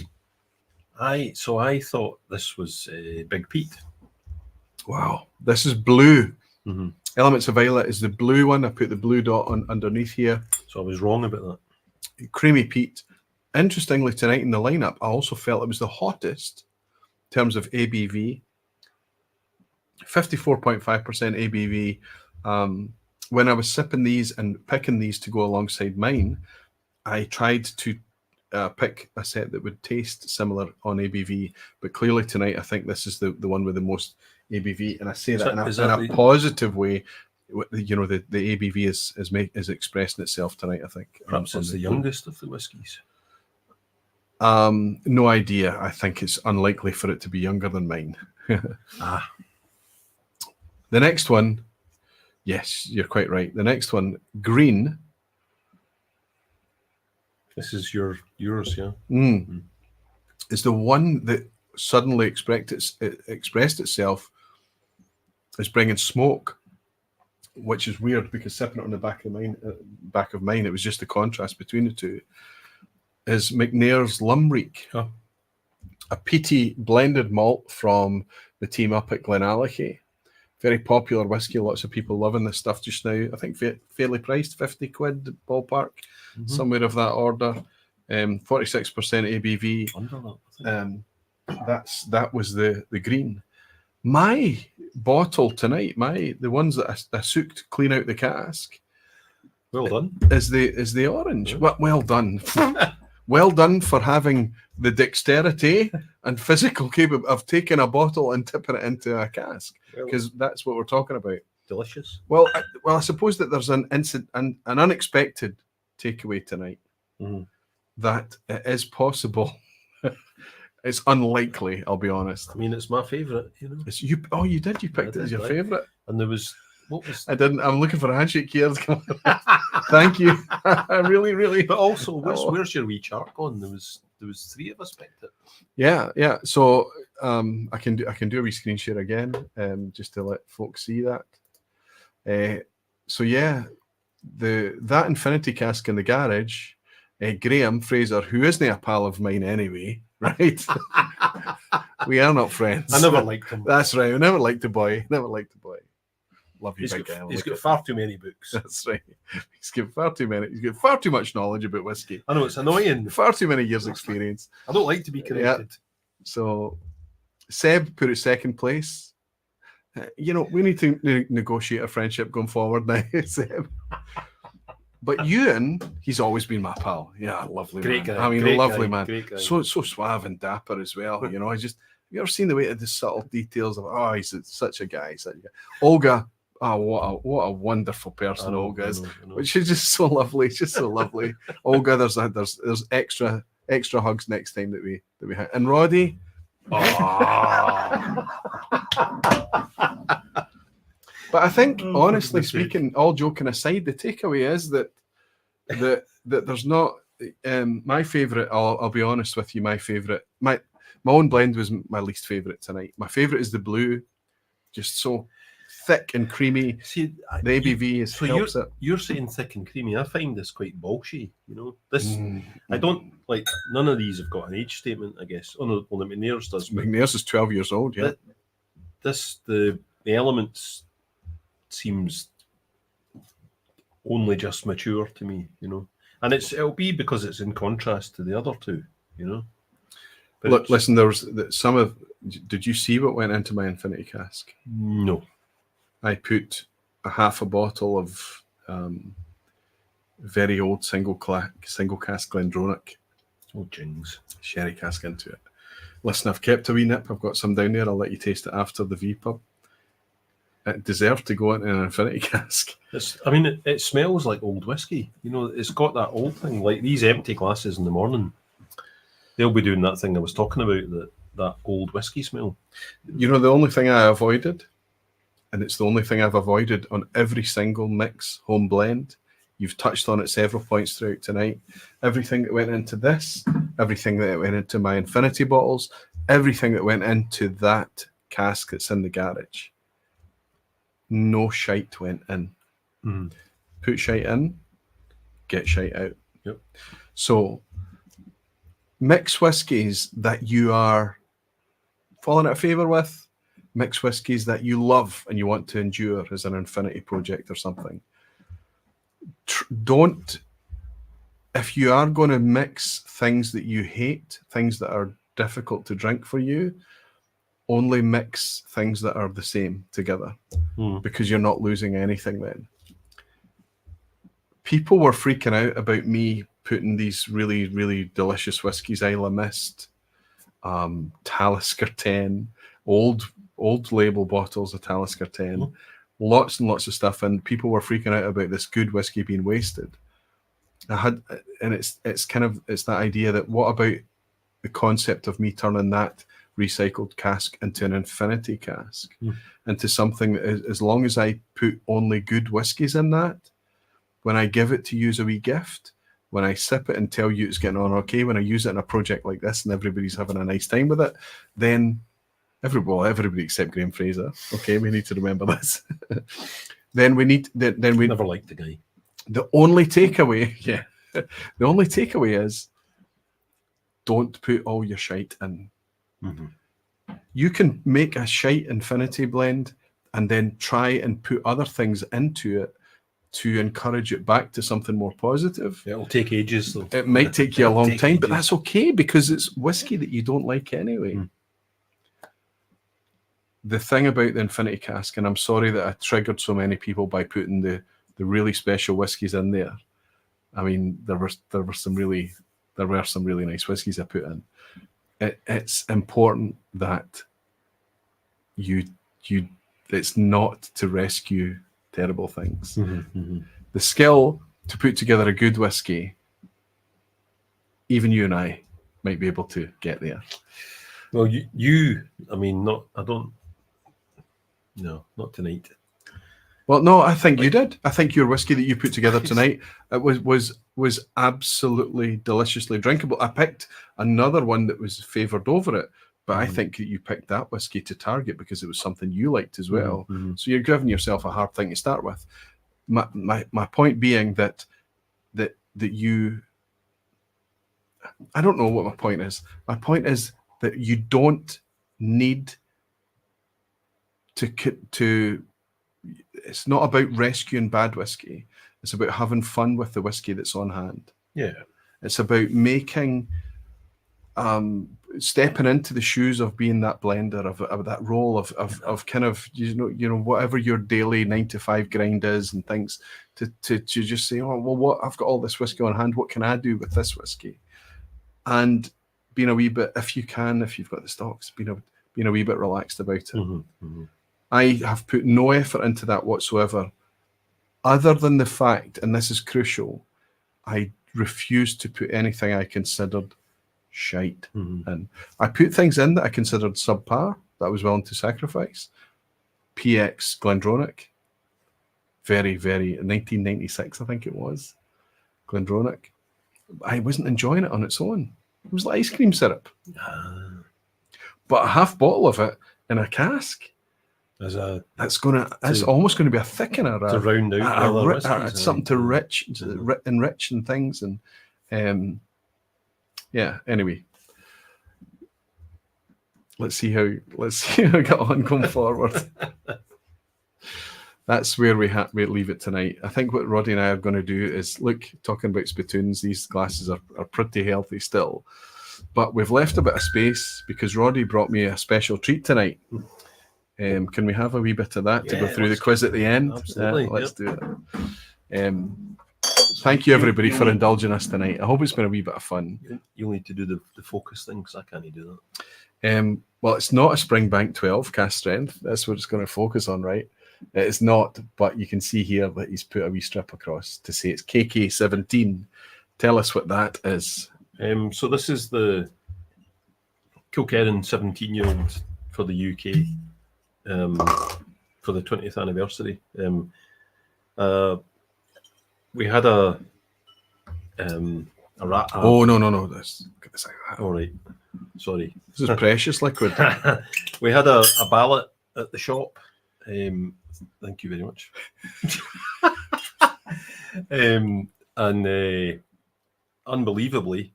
Speaker 2: I thought this was Big Pete.
Speaker 1: Wow, this is blue. Elements of Islay is the blue one. I put the blue dot on underneath here.
Speaker 2: So I was wrong about that.
Speaker 1: Creamy peat. Interestingly, tonight in the lineup, I also felt it was the hottest in terms of ABV. 54.5% ABV. When I was sipping these and picking these to go alongside mine, I tried to pick a set that would taste similar on ABV, but clearly tonight I think this is the one with the most ABV, and I say that in a positive way. You know, the ABV is expressing itself tonight, I think.
Speaker 2: Perhaps it's the youngest of the whiskies.
Speaker 1: No idea. I think it's unlikely for it to be younger than mine. The next one, yes, you're quite right. The next one, green.
Speaker 2: This is yours, yeah.
Speaker 1: Is the one that suddenly expressed itself as bringing smoke, which is weird because sipping it on the back of mine, it was just the contrast between the two. Is McNair's Limerick, a peaty blended malt from the team up at Glenallachie. Very popular whiskey. Lots of people loving this stuff just now. I think fairly priced, 50 quid ballpark, somewhere of that order. 46% ABV.
Speaker 2: Under that,
Speaker 1: That was the green. My bottle tonight, the ones that I soaked clean out the cask.
Speaker 2: Well done.
Speaker 1: Is the orange. Yeah. Well done. Well done for having the dexterity and physical capability of taking a bottle and tipping it into a cask, because that's what we're talking about.
Speaker 2: Delicious.
Speaker 1: Well, I suppose that there's an unexpected takeaway tonight, that it is possible. It's unlikely, I'll be honest.
Speaker 2: I mean, it's my favourite, you know.
Speaker 1: It's you. Oh, you did. You picked it as your favourite.
Speaker 2: And there was what was?
Speaker 1: I didn't. I'm looking for a handshake here. Thank you. I really.
Speaker 2: But also, where's your wee chart gone? There was 3 of us picked it.
Speaker 1: Yeah. So I can do a wee screen share again, just to let folks see that. So yeah, that Infinity cask in the garage. Graham Fraser, who isn't a pal of mine anyway, right? We are not friends.
Speaker 2: I never liked him.
Speaker 1: That's right. I never liked the boy. Love you, big guy.
Speaker 2: He's got far too many books.
Speaker 1: That's right. He's got far too many. He's got far too much knowledge about whiskey.
Speaker 2: I know, it's annoying.
Speaker 1: Far too many years' experience.
Speaker 2: I don't like to be corrected.
Speaker 1: Yeah. So Seb put it second place. We need to negotiate a friendship going forward now, Seb. But Ewan, he's always been my pal. Yeah, lovely
Speaker 2: great
Speaker 1: man.
Speaker 2: Guy.
Speaker 1: I mean,
Speaker 2: great
Speaker 1: lovely
Speaker 2: guy.
Speaker 1: man.
Speaker 2: Great guy.
Speaker 1: So suave and dapper as well. Have you ever seen the way of the subtle details of? He's such a guy. Olga. Oh, what a wonderful person Olga is. Which is just so lovely. It's just so lovely. Olga, there's extra hugs next time that we have. And Roddy. But I think, honestly speaking, all joking aside, the takeaway is that there's not my favourite. I'll be honest with you. My favourite, my own blend was my least favourite tonight. My favourite is the blue, just so thick and creamy.
Speaker 2: See,
Speaker 1: the ABV helps it.
Speaker 2: You're saying thick and creamy. I find this quite bolshy. This I don't like. None of these have got an age statement, I guess. Oh no, well, the McNair's does.
Speaker 1: McNair's is 12 years old. Yeah.
Speaker 2: The elements seems only just mature to me. And it'll be because it's in contrast to the other two. But
Speaker 1: look, listen. There was some of. Did you see what went into my infinity cask?
Speaker 2: No.
Speaker 1: I put a half a bottle of very old single cask Glendronach.
Speaker 2: Oh, jings.
Speaker 1: Sherry cask into it. Listen, I've kept a wee nip. I've got some down there. I'll let you taste it after the vPub. It deserved to go into an infinity cask.
Speaker 2: It smells like old whiskey. It's got that old thing. Like these empty glasses in the morning, they'll be doing that thing I was talking about, that old whiskey smell.
Speaker 1: The only thing I avoided, and it's the only thing I've avoided on every single mix home blend. You've touched on it several points throughout tonight. Everything that went into this, everything that went into my infinity bottles, everything that went into that cask that's in the garage. No shite went in. Put shite in, get shite out.
Speaker 2: Yep.
Speaker 1: So mix whiskies that you are falling out of favour with, mix whiskies that you love and you want to endure as an infinity project or something. Don't, if you are going to mix things that you hate, things that are difficult to drink for you, only mix things that are the same together, because you're not losing anything then. People were freaking out about me putting these really, really delicious whiskies, Isla Mist, Talisker 10, old label bottles of Talisker 10, lots and lots of stuff, and people were freaking out about this good whiskey being wasted. It's that idea that what about the concept of me turning that recycled cask into an infinity cask, into something that is, as long as I put only good whiskies in that, when I give it to you as a wee gift, when I sip it and tell you it's getting on okay, when I use it in a project like this and everybody's having a nice time with it, then everybody except Graham Fraser. Okay, we need to remember this. then we
Speaker 2: never liked the guy.
Speaker 1: The only takeaway, the only takeaway is don't put all your shite in. You can make a shite infinity blend and then try and put other things into it to encourage it back to something more positive.
Speaker 2: It'll take ages though.
Speaker 1: It might take you a long time, but that's okay because it's whiskey that you don't like anyway. The thing about the infinity cask, and I'm sorry that I triggered so many people by putting the really special whiskies in there. I mean, there were some really nice whiskies I put in. It's important that it's not to rescue terrible things. The skill to put together a good whiskey, even you and I might be able to get there.
Speaker 2: Well, not tonight.
Speaker 1: Well, no, I think you did. I think your whiskey that you put together tonight was absolutely deliciously drinkable. I picked another one that was favoured over it, but I think that you picked that whiskey to target because it was something you liked as well. So you're giving yourself a hard thing to start with. My point being that you, I don't know what my point is. My point is that you don't need to. It's not about rescuing bad whiskey. It's about having fun with the whiskey that's on hand.
Speaker 2: Yeah.
Speaker 1: It's about making, stepping into the shoes of being that blender, of that role of kind of, whatever your daily 9-to-5 grind is and things, to just say, oh, well, what, I've got all this whiskey on hand. What can I do with this whiskey? And being a wee bit, if you've got the stocks, being a wee bit relaxed about it. I have put no effort into that whatsoever, other than the fact, and this is crucial, I refused to put anything I considered shite in. I put things in that I considered subpar, that I was willing to sacrifice. PX Glendronach, very, very, 1996, I think it was, Glendronach. I wasn't enjoying it on its own. It was like ice cream syrup. But a half bottle of it in a cask, It's almost going to be a thickener.
Speaker 2: To round out the other whiskies.
Speaker 1: It's something to enrich and things. And yeah, anyway. Let's see how we get on going forward. That's where we leave it tonight. I think what Roddy and I are going to do is talking about spittoons. These glasses are pretty healthy still, but we've left a bit of space because Roddy brought me a special treat tonight. Can we have a wee bit of that to go through the quiz at the end?
Speaker 2: Absolutely.
Speaker 1: Let's do it. Thank you everybody for indulging us tonight. I hope it's been a wee bit of fun.
Speaker 2: You'll need to do the focus thing because I can't do that.
Speaker 1: Well, it's not a Springbank 12 cast strength. That's what it's going to focus on, right? It's not, but you can see here that he's put a wee strip across to say it's KK17. Tell us what that is.
Speaker 2: So this is the Kilkerran 17-year-old for the UK for the 20th anniversary. We had a rat.
Speaker 1: Oh no! This.
Speaker 2: All right. Sorry.
Speaker 1: This is precious liquid.
Speaker 2: We had a ballot at the shop. Thank you very much. And unbelievably,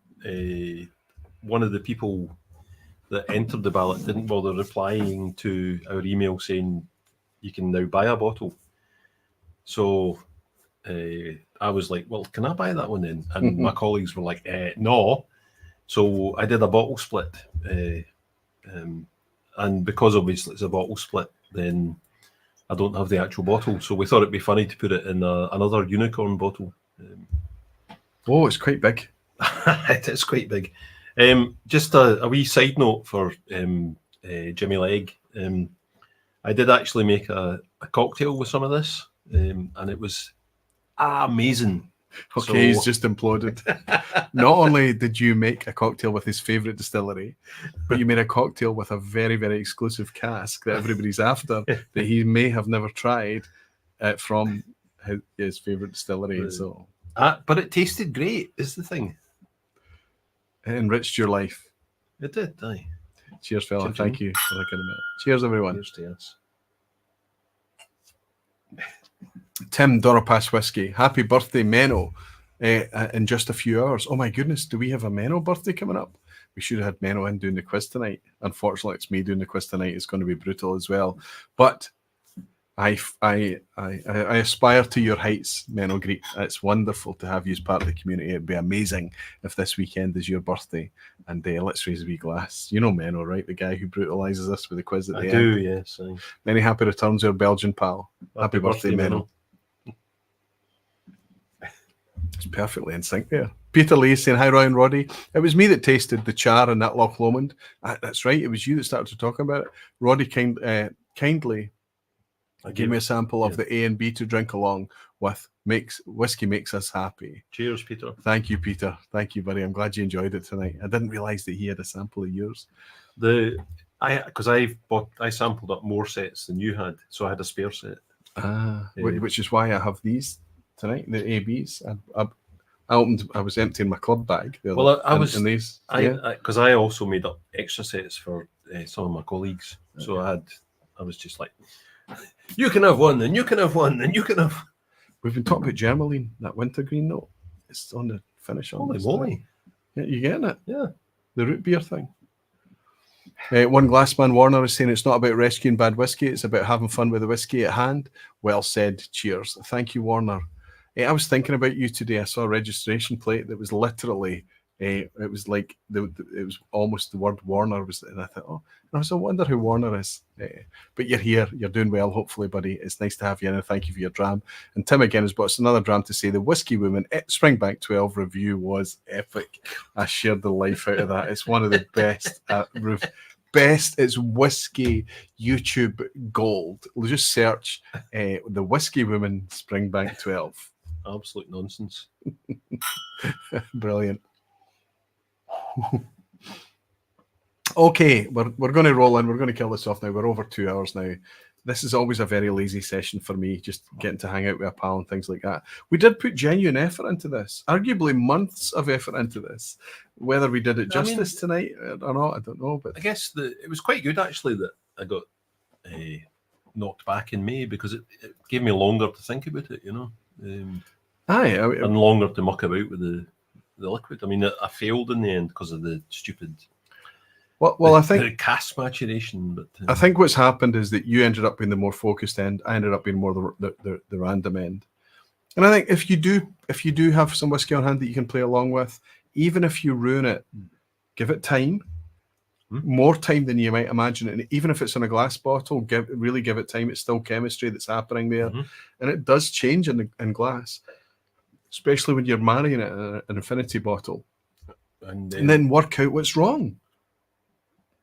Speaker 2: one of the people that entered the ballot didn't bother replying to our email saying you can now buy a bottle. So I was like, well, can I buy that one then? And my colleagues were like, no. So I did a bottle split. And because obviously it's a bottle split, then I don't have the actual bottle. So we thought it'd be funny to put it in another unicorn bottle.
Speaker 1: Oh, it's quite big.
Speaker 2: It is quite big. Just a wee side note for Jimmy Legg. I did actually make a cocktail with some of this, and it was amazing.
Speaker 1: Okay, he's just imploded. Not only did you make a cocktail with his favourite distillery, but you made a cocktail with a very, very exclusive cask that everybody's after that he may have never tried from his favourite distillery. Right. So,
Speaker 2: but it tasted great, is the thing.
Speaker 1: It enriched your life.
Speaker 2: It did, aye.
Speaker 1: Cheers, fella. Cheers. Thank you for looking at it. Cheers, everyone.
Speaker 2: Cheers to us.
Speaker 1: Tim Doropass Whiskey. Happy birthday, Menno, in just a few hours. Oh my goodness, do we have a Menno birthday coming up? We should have had Menno in doing the quiz tonight. Unfortunately, it's me doing the quiz tonight. It's going to be brutal as well. But I aspire to your heights, Menno Greek. It's wonderful to have you as part of the community. It'd be amazing if this weekend is your birthday. And let's raise a wee glass. You know Menno, right? The guy who brutalises us with the quiz at the end.
Speaker 2: I do, yes.
Speaker 1: Many happy returns, our Belgian pal. Happy birthday, Menno. It's perfectly in sync there. Peter Lee saying, hi, Roy and Roddy. It was me that tasted the char in that Loch Lomond. That's right. It was you that started to talk about it. Roddy kindly gave me a sample of the A and B to drink along with. Whiskey makes us happy.
Speaker 2: Cheers, Peter.
Speaker 1: Thank you, Peter. Thank you, buddy. I'm glad you enjoyed it tonight. I didn't realise that he had a sample of yours.
Speaker 2: Because I sampled up more sets than you had, so I had a spare set.
Speaker 1: Which is why I have these tonight, the ABs. I was emptying my club bag. In these.
Speaker 2: Because I also made up extra sets for some of my colleagues. Okay. So I was just like, you can have one, and you can have one, and you can have.
Speaker 1: We've been talking about Germaline, that wintergreen note. It's on the finish on this.
Speaker 2: Holy moly.
Speaker 1: Yeah, you getting it?
Speaker 2: Yeah.
Speaker 1: The root beer thing. One Glassman Warner is saying it's not about rescuing bad whiskey, it's about having fun with the whiskey at hand. Well said. Cheers. Thank you, Warner. I was thinking about you today. I saw a registration plate that was literally, it was like, it was almost the word Warner was, and I thought, I wonder who Warner is. But you're here, you're doing well, hopefully, buddy. It's nice to have you in, and thank you for your dram. And Tim again has brought us another dram to say the Whiskey Woman Springbank 12 review was epic. I shared the life out of that. It's one of the best it's Whiskey YouTube gold. We'll just search the Whiskey Woman Springbank 12.
Speaker 2: Absolute nonsense.
Speaker 1: Brilliant. Okay, we're going to roll in. We're going to kill this off now. We're over 2 hours now. This is always a very lazy session for me, just getting to hang out with a pal and things like that. We did put genuine effort into this, arguably months of effort into this. Whether we did it justice tonight or not, I don't know. But
Speaker 2: I guess it was quite good, actually, that I got knocked back in May because it gave me longer to think about it, and longer to muck about with the liquid. I mean, I failed in the end because of the stupid.
Speaker 1: Well, I think
Speaker 2: the cask maturation. But
Speaker 1: I think what's happened is that you ended up being the more focused end. I ended up being more the random end. And I think if you do have some whiskey on hand that you can play along with, even if you ruin it, give it time. More time than you might imagine, and even if it's in a glass bottle, give it time. It's still chemistry that's happening there, and it does change in glass, especially when you're marrying it in an infinity bottle, and then work out what's wrong.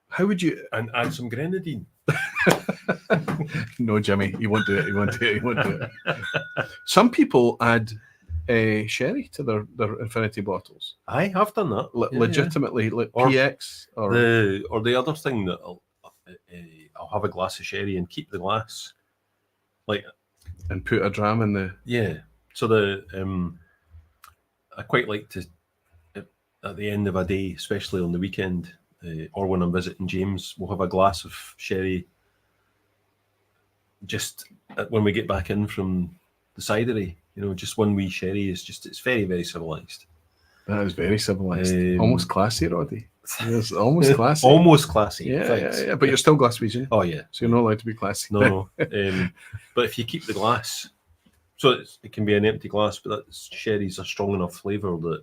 Speaker 1: How would you
Speaker 2: add some grenadine?
Speaker 1: No, Jimmy, he won't do it. He won't do it. Some people add sherry to their infinity bottles.
Speaker 2: I have done that
Speaker 1: legitimately, like
Speaker 2: or
Speaker 1: PX or
Speaker 2: the other thing that I'll have a glass of sherry and keep the glass,
Speaker 1: and put a dram in the
Speaker 2: So I quite like to at the end of a day, especially on the weekend or when I'm visiting James, we'll have a glass of sherry just when we get back in from the cidery. Just one wee sherry it's very, very civilized.
Speaker 1: That is very civilized. Almost classy, Roddy. It's almost classy.
Speaker 2: Almost classy.
Speaker 1: Yeah. But you're still Glaswegian.
Speaker 2: Oh, yeah.
Speaker 1: So you're not allowed to be classy.
Speaker 2: No. But if you keep the glass, so it can be an empty glass, but that sherry's a strong enough flavour that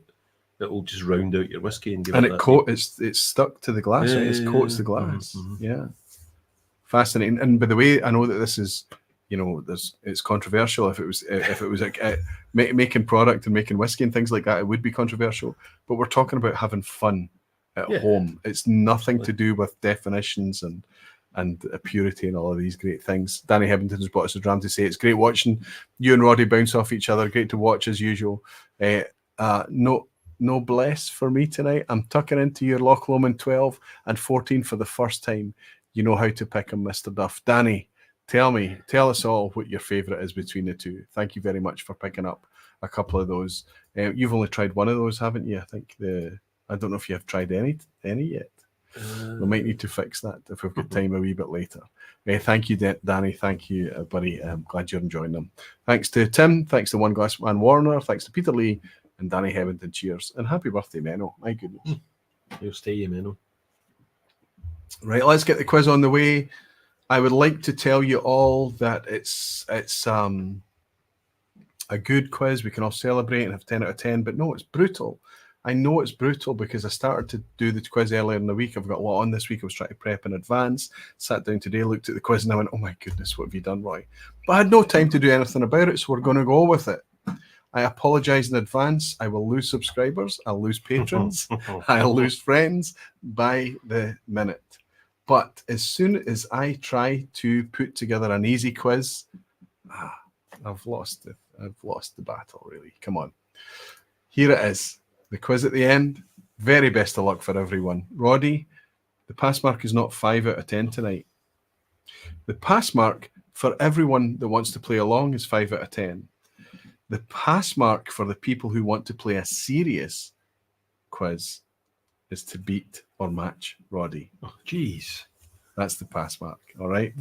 Speaker 2: it will just round out your whiskey and give it
Speaker 1: it's stuck to the glass. Right? It coats the glass. Yeah. Fascinating. And by the way, I know that this is, it's controversial. If it was like making product and making whiskey and things like that, it would be controversial. But we're talking about having fun at home. It's nothing to do with definitions and purity and all of these great things. Danny Hebington's brought us a dram to say it's great watching you and Roddy bounce off each other. Great to watch as usual. No bless for me tonight. I'm tucking into your Loch Lomond 12 and 14 for the first time. You know how to pick them, Mr. Duff. Danny, tell us all what your favourite is between the two. Thank you very much for picking up a couple of those. You've only tried one of those, haven't you? I think I don't know if you have tried any yet. We might need to fix that if we've got time a wee bit later. Thank you, Danny. Thank you, buddy. I'm glad you're enjoying them. Thanks to Tim. Thanks to One Glass Man Warner. Thanks to Peter Lee and Danny Hebington. Cheers. And happy birthday, Menno. My goodness.
Speaker 2: You'll stay, you, Menno.
Speaker 1: Right, let's get the quiz on the way. I would like to tell you all that it's a good quiz. We can all celebrate and have 10 out of 10, but no, it's brutal. I know it's brutal because I started to do the quiz earlier in the week. I've got a lot on this week. I was trying to prep in advance. Sat down today, looked at the quiz, and I went, oh my goodness, what have you done, Roy? But I had no time to do anything about it, so we're going to go with it. I apologize in advance. I will lose subscribers. I'll lose patrons. I'll lose friends by the minute. But as soon as I try to put together an easy quiz, I've lost the battle, really. Come on. Here it is. The quiz at the end. Very best of luck for everyone. Roddy, the pass mark is not 5 out of 10 tonight. The pass mark for everyone that wants to play along is 5 out of 10. The pass mark for the people who want to play a serious quiz is to beat or match Roddy.
Speaker 2: Oh, jeez.
Speaker 1: That's the pass mark. All right.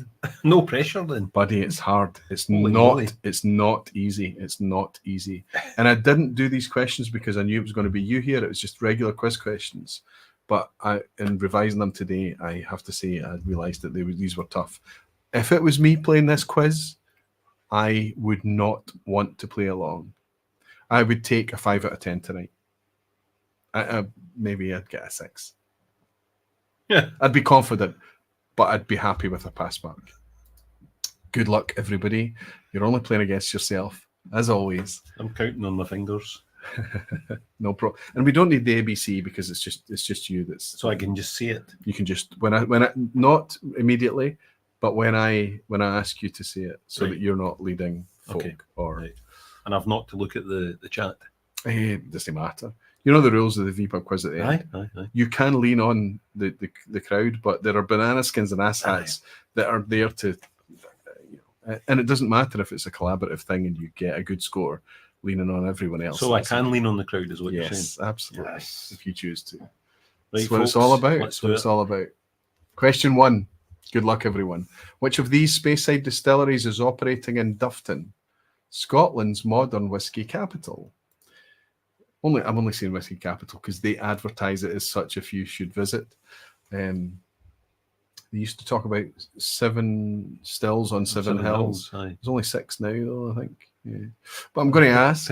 Speaker 2: No pressure then.
Speaker 1: Buddy, it's hard. It's not easy. It's not easy. And I didn't do these questions because I knew it was going to be you here. It was just regular quiz questions. But in revising them today, I have to say I realized that these were tough. If it was me playing this quiz, I would not want to play along. I would take a 5 out of 10 tonight. Maybe I'd get a 6.
Speaker 2: Yeah,
Speaker 1: I'd be confident, but I'd be happy with a pass mark. Good luck, everybody. You're only playing against yourself, as always.
Speaker 2: I'm counting on my fingers.
Speaker 1: No problem. And we don't need the ABC because it's just you. That's
Speaker 2: so I can just see it.
Speaker 1: You can just when I not immediately, but when I ask you to see it, so that you're not leading folk right.
Speaker 2: And I've not to look at the chat.
Speaker 1: It doesn't matter. You know the rules of the vPub quiz at the end.
Speaker 2: Aye. You
Speaker 1: can lean on the crowd, but there are banana skins and ass hats that are there to, and it doesn't matter if it's a collaborative thing and you get a good score leaning on everyone else.
Speaker 2: So I can lean on the crowd, is what you're saying?
Speaker 1: Yes, absolutely. Yes. If you choose to.
Speaker 2: Right,
Speaker 1: That's what it's all about. That's what it's all about. Question 1. Good luck, everyone. Which of these Speyside distilleries is operating in Dufftown, Scotland's modern whiskey capital? I'm only saying whiskey capital because they advertise it as such if you should visit. They used to talk about 7 stills on 7 hills. There's only 6 now, though, I think. Yeah. But I'm going to ask,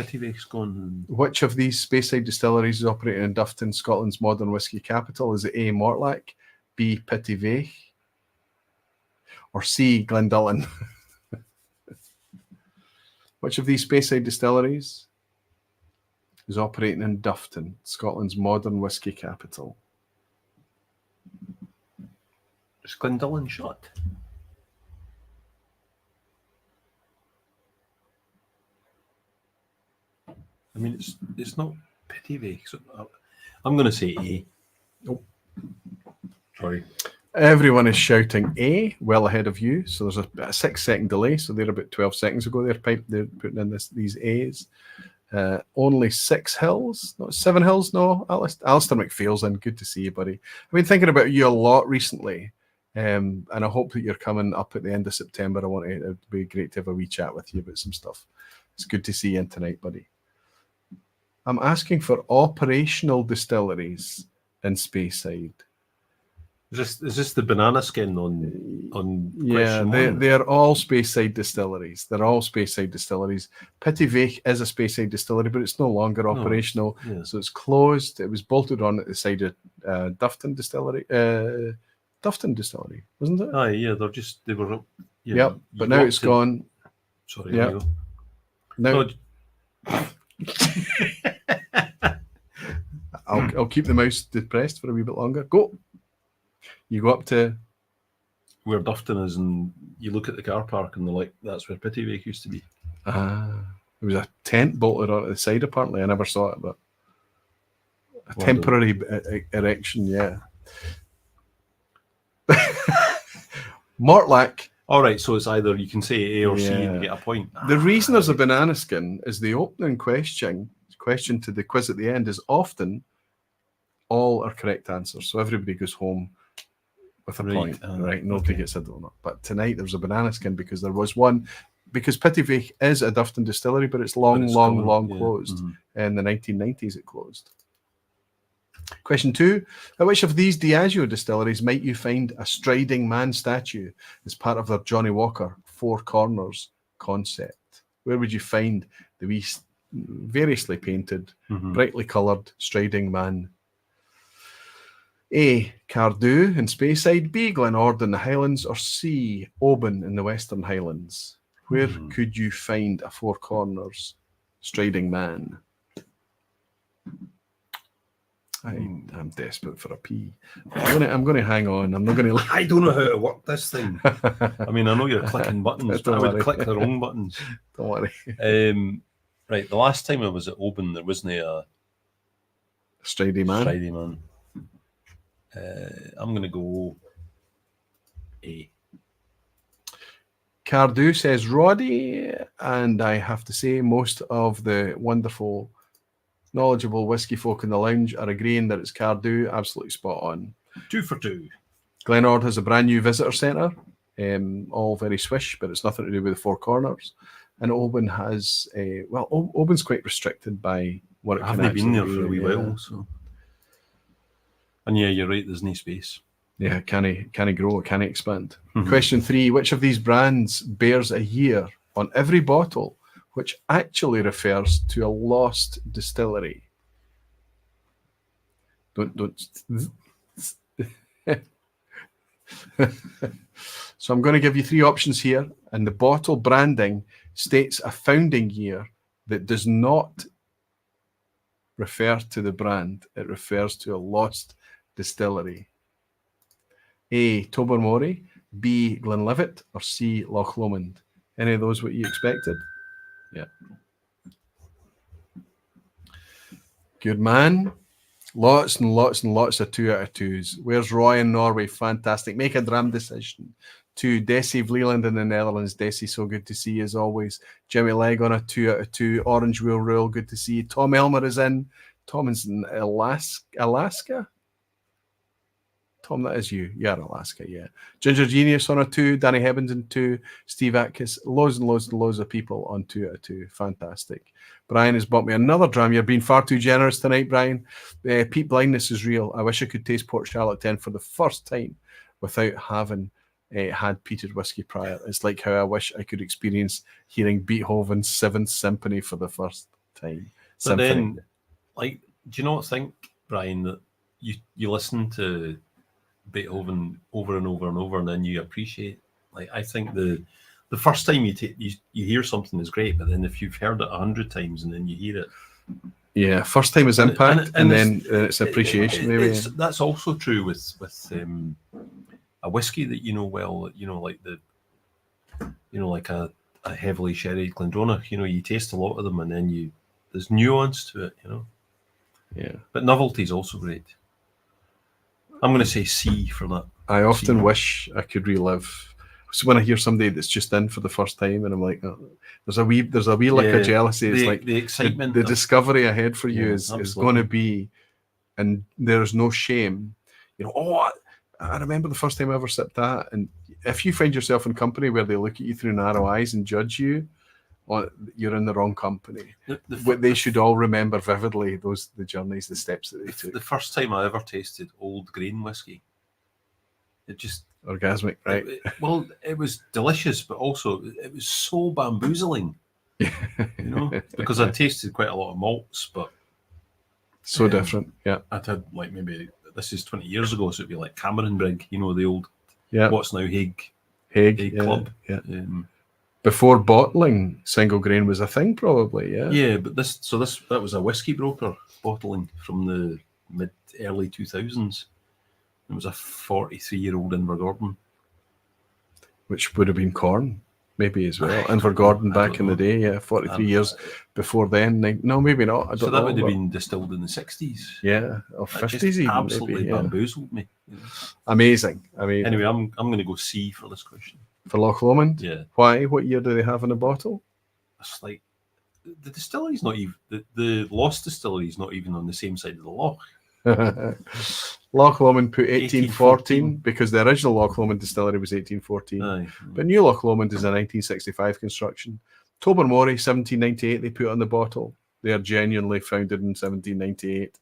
Speaker 1: which of these Speyside distilleries is operating in Dufftown, Scotland's modern whiskey capital? Is it A, Mortlach, B, Pitty or C, Glendullan? Which of these Speyside distilleries is operating in Dufftown, Scotland's modern whiskey capital?
Speaker 2: Is Glendullan shot? I mean, it's not Pitty. So I'm going to say A. Oh, sorry.
Speaker 1: Everyone is shouting A, well ahead of you. So there's a 6-second delay. So they're about 12 seconds ago. They're putting in these A's. Only 6 hills, not 7 hills. No, Alistair McPhail's in. Good to see you, buddy. I've been thinking about you a lot recently, and I hope that you're coming up at the end of September. It'd be great to have a wee chat with you about some stuff. It's good to see you in tonight, buddy. I'm asking for operational distilleries in Speyside.
Speaker 2: Is this the banana skin on?
Speaker 1: Yeah, they're all Speyside distilleries. They're all Speyside distilleries. Pitty is a Speyside distillery, but it's no longer operational. Yeah. So it's closed. It was bolted on at the side of Dufftown Distillery. Dufftown Distillery, wasn't it?
Speaker 2: Yeah, they were.
Speaker 1: Yep, but now it's gone.
Speaker 2: Sorry.
Speaker 1: Yeah. Now. I'll keep the mouse depressed for a wee bit longer. Go. You go up to
Speaker 2: where Dufftown is, and you look at the car park, and they're like, "That's where Pitty used to be."
Speaker 1: There was a tent bolted onto the side. Apparently, I never saw it, but a temporary erection. Yeah. Mortlach.
Speaker 2: All right, so it's either you can say A or C and you get a point.
Speaker 1: The reason there's a banana skin is the opening question to the quiz at the end is often all are correct answers. So everybody goes home with a point. Right, nobody gets a donut. But tonight there's a banana skin because there was one. Because Pitty is a Dufftown distillery, but it's long closed. In the 1990s it closed. Question 2. At which of these Diageo distilleries might you find a striding man statue as part of their Johnny Walker 4 Corners concept? Where would you find the wee variously painted, brightly coloured striding man? A, Cardew in Speyside, B, Glenord in the Highlands, or C, Oban in the Western Highlands? Where could you find a 4 Corners striding man? I'm desperate for a pee. I'm going to hang on. I'm not going to.
Speaker 2: I don't know how to work this thing. I mean, I know you're clicking buttons, but I would click the wrong buttons.
Speaker 1: Don't worry.
Speaker 2: Right, the last time I was at Oban, there wasn't a
Speaker 1: striding man.
Speaker 2: I'm going to go A.
Speaker 1: Cardew says Roddy, and I have to say most of the wonderful, knowledgeable whiskey folk in the lounge are agreeing that it's Cardew. Absolutely spot on.
Speaker 2: 2 for 2.
Speaker 1: Glenord has a brand new visitor centre, all very swish, but it's nothing to do with the 4 Corners. And Oban has Oban's quite restricted by what it can
Speaker 2: actually been there for a wee while. So. And yeah, you're right. There's no space.
Speaker 1: Yeah, can he grow? Can he expand? Question 3: which of these brands bears a year on every bottle, which actually refers to a lost distillery? Don't. So I'm going to give you 3 options here, and the bottle branding states a founding year that does not refer to the brand. It refers to a lost distillery. A, Tobermory, B, Glenlivet, or C, Loch Lomond. Any of those what you expected? Yeah. Good man. Lots and lots and lots of 2 out of 2s. Where's Roy in Norway? Fantastic. Make a dram decision. 2, Desi Vleeland in the Netherlands. Desi, so good to see you as always. Jimmy Legg on a 2 out of 2. Orange Wheel Rule, good to see you. Tom Elmer is in. Tom is in Alaska. Tom, that is you. Yeah, Alaska, yeah. Ginger Genius on a 2, Danny Hebbins on 2, Steve Atkins, loads and loads and loads of people on 2 out of 2. Fantastic. Brian has bought me another dram. You're being far too generous tonight, Brian. Peat blindness is real. I wish I could taste Port Charlotte 10 for the first time without having had peated whiskey prior. It's like how I wish I could experience hearing Beethoven's 7th Symphony for the first time.
Speaker 2: But then, like, do you not think, Brian, that you listen to Beethoven over and over and over, and then you appreciate? Like, I think the first time you hear something is great, but then if you've heard it 100 times and then you hear it,
Speaker 1: yeah, first time is impact, and then it's appreciation. Maybe
Speaker 2: that's also true with a whiskey that you know well. You know, like like a heavily sherry Glendronach. You know, you taste a lot of them, and then there's nuance to it. You know.
Speaker 1: Yeah.
Speaker 2: But novelty is also great. I'm going to say C for that.
Speaker 1: I often wish I could relive. So when I hear somebody that's just in for the first time, and I'm like, oh, there's a wee lick of jealousy. It's like
Speaker 2: the excitement,
Speaker 1: the discovery ahead for you is going to be, and there's no shame. You know, oh, I remember the first time I ever sipped that. And if you find yourself in company where they look at you through narrow eyes and judge you, you're in the wrong company. They should all remember vividly the journeys, the steps that they took.
Speaker 2: The first time I ever tasted old grain whiskey, it just
Speaker 1: orgasmic, right?
Speaker 2: It was delicious, but also it was so bamboozling. You know, because I tasted quite a lot of malts, but
Speaker 1: so different. Yeah,
Speaker 2: I'd had like maybe this is 20 years ago, so it'd be like Cameron Brig, you know, the old what's now Hague Club.
Speaker 1: Yeah. Before bottling, single grain was a thing, probably. Yeah.
Speaker 2: Yeah, but that was a whiskey broker bottling from the early 2000s. It was a 43-year-old Invergordon,
Speaker 1: which would have been corn, maybe as well. Invergordon back in the day, 43 years before then. No, maybe not. I don't know.
Speaker 2: That would have been distilled in the 60s.
Speaker 1: Yeah, or 50s even.
Speaker 2: Absolutely bamboozled me.
Speaker 1: Amazing. I mean,
Speaker 2: anyway, I'm going to go C for this question.
Speaker 1: For Loch Lomond?
Speaker 2: Yeah.
Speaker 1: Why? What year do they have in a bottle?
Speaker 2: It's like the distillery's not even the Lost distillery is not even on the same side of the loch.
Speaker 1: Loch Lomond put 1814 because the original Loch Lomond distillery was 1814.
Speaker 2: Aye.
Speaker 1: But New Loch Lomond is a 1965 construction. Tobermory 1798 they put on the bottle. They are genuinely founded in 1798.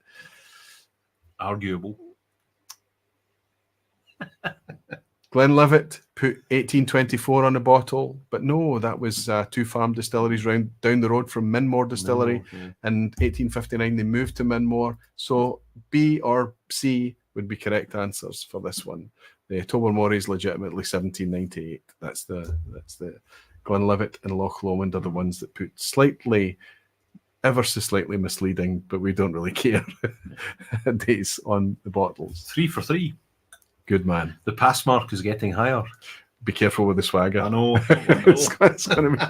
Speaker 2: Arguable.
Speaker 1: Glenlivet put 1824 on the bottle, but no, that was two farm distilleries down the road from Minmore Distillery. In 1859 they moved to Minmore. So B or C would be correct answers for this one. The Tobermory is legitimately 1798. That's the Glenlivet and Loch Lomond are the ones that put ever so slightly misleading, but we don't really care, dates on the bottles.
Speaker 2: 3 for 3.
Speaker 1: Good man.
Speaker 2: The pass mark is getting higher.
Speaker 1: Be careful with the swagger.
Speaker 2: I know.
Speaker 1: It's gonna be,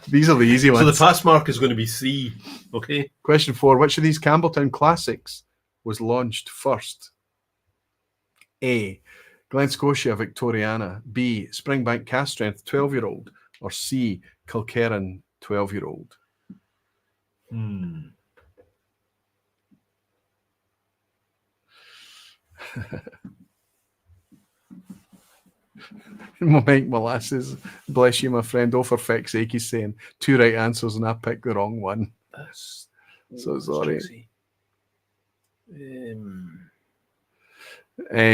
Speaker 1: these are the easy ones.
Speaker 2: So the pass mark is going to be 3. Okay.
Speaker 1: Question 4. Which of these Campbelltown classics was launched first? A. Glen Scotia Victoriana. B. Springbank Cask Strength 12-year-old. Or C. Kilkerran 12-year-old. Mike Molasses, bless you, my friend. Oh, for feck's sake, he's saying 2 right answers and I picked the wrong one.
Speaker 2: That's
Speaker 1: so sorry.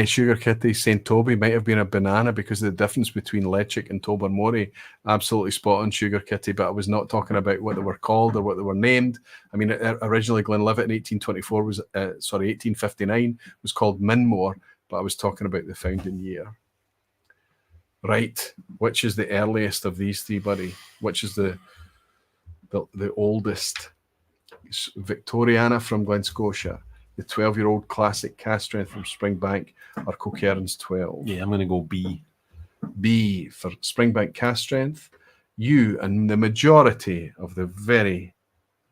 Speaker 1: Sugar Kitty St. Toby might have been a banana because of the difference between Lechic and Tobermory. Absolutely spot on, Sugar Kitty, but I was not talking about what they were called or what they were named. I mean, originally Glenlivet in 1859 was called Minmore, but I was talking about the founding year. Right, which is the earliest of these 3, buddy? Which is the oldest? Victoriana from Glen Scotia, the 12-year-old classic cask strength from Springbank, or Kilkerran's 12?
Speaker 2: Yeah, I'm going to go B.
Speaker 1: B for Springbank cask strength. You and the majority of the very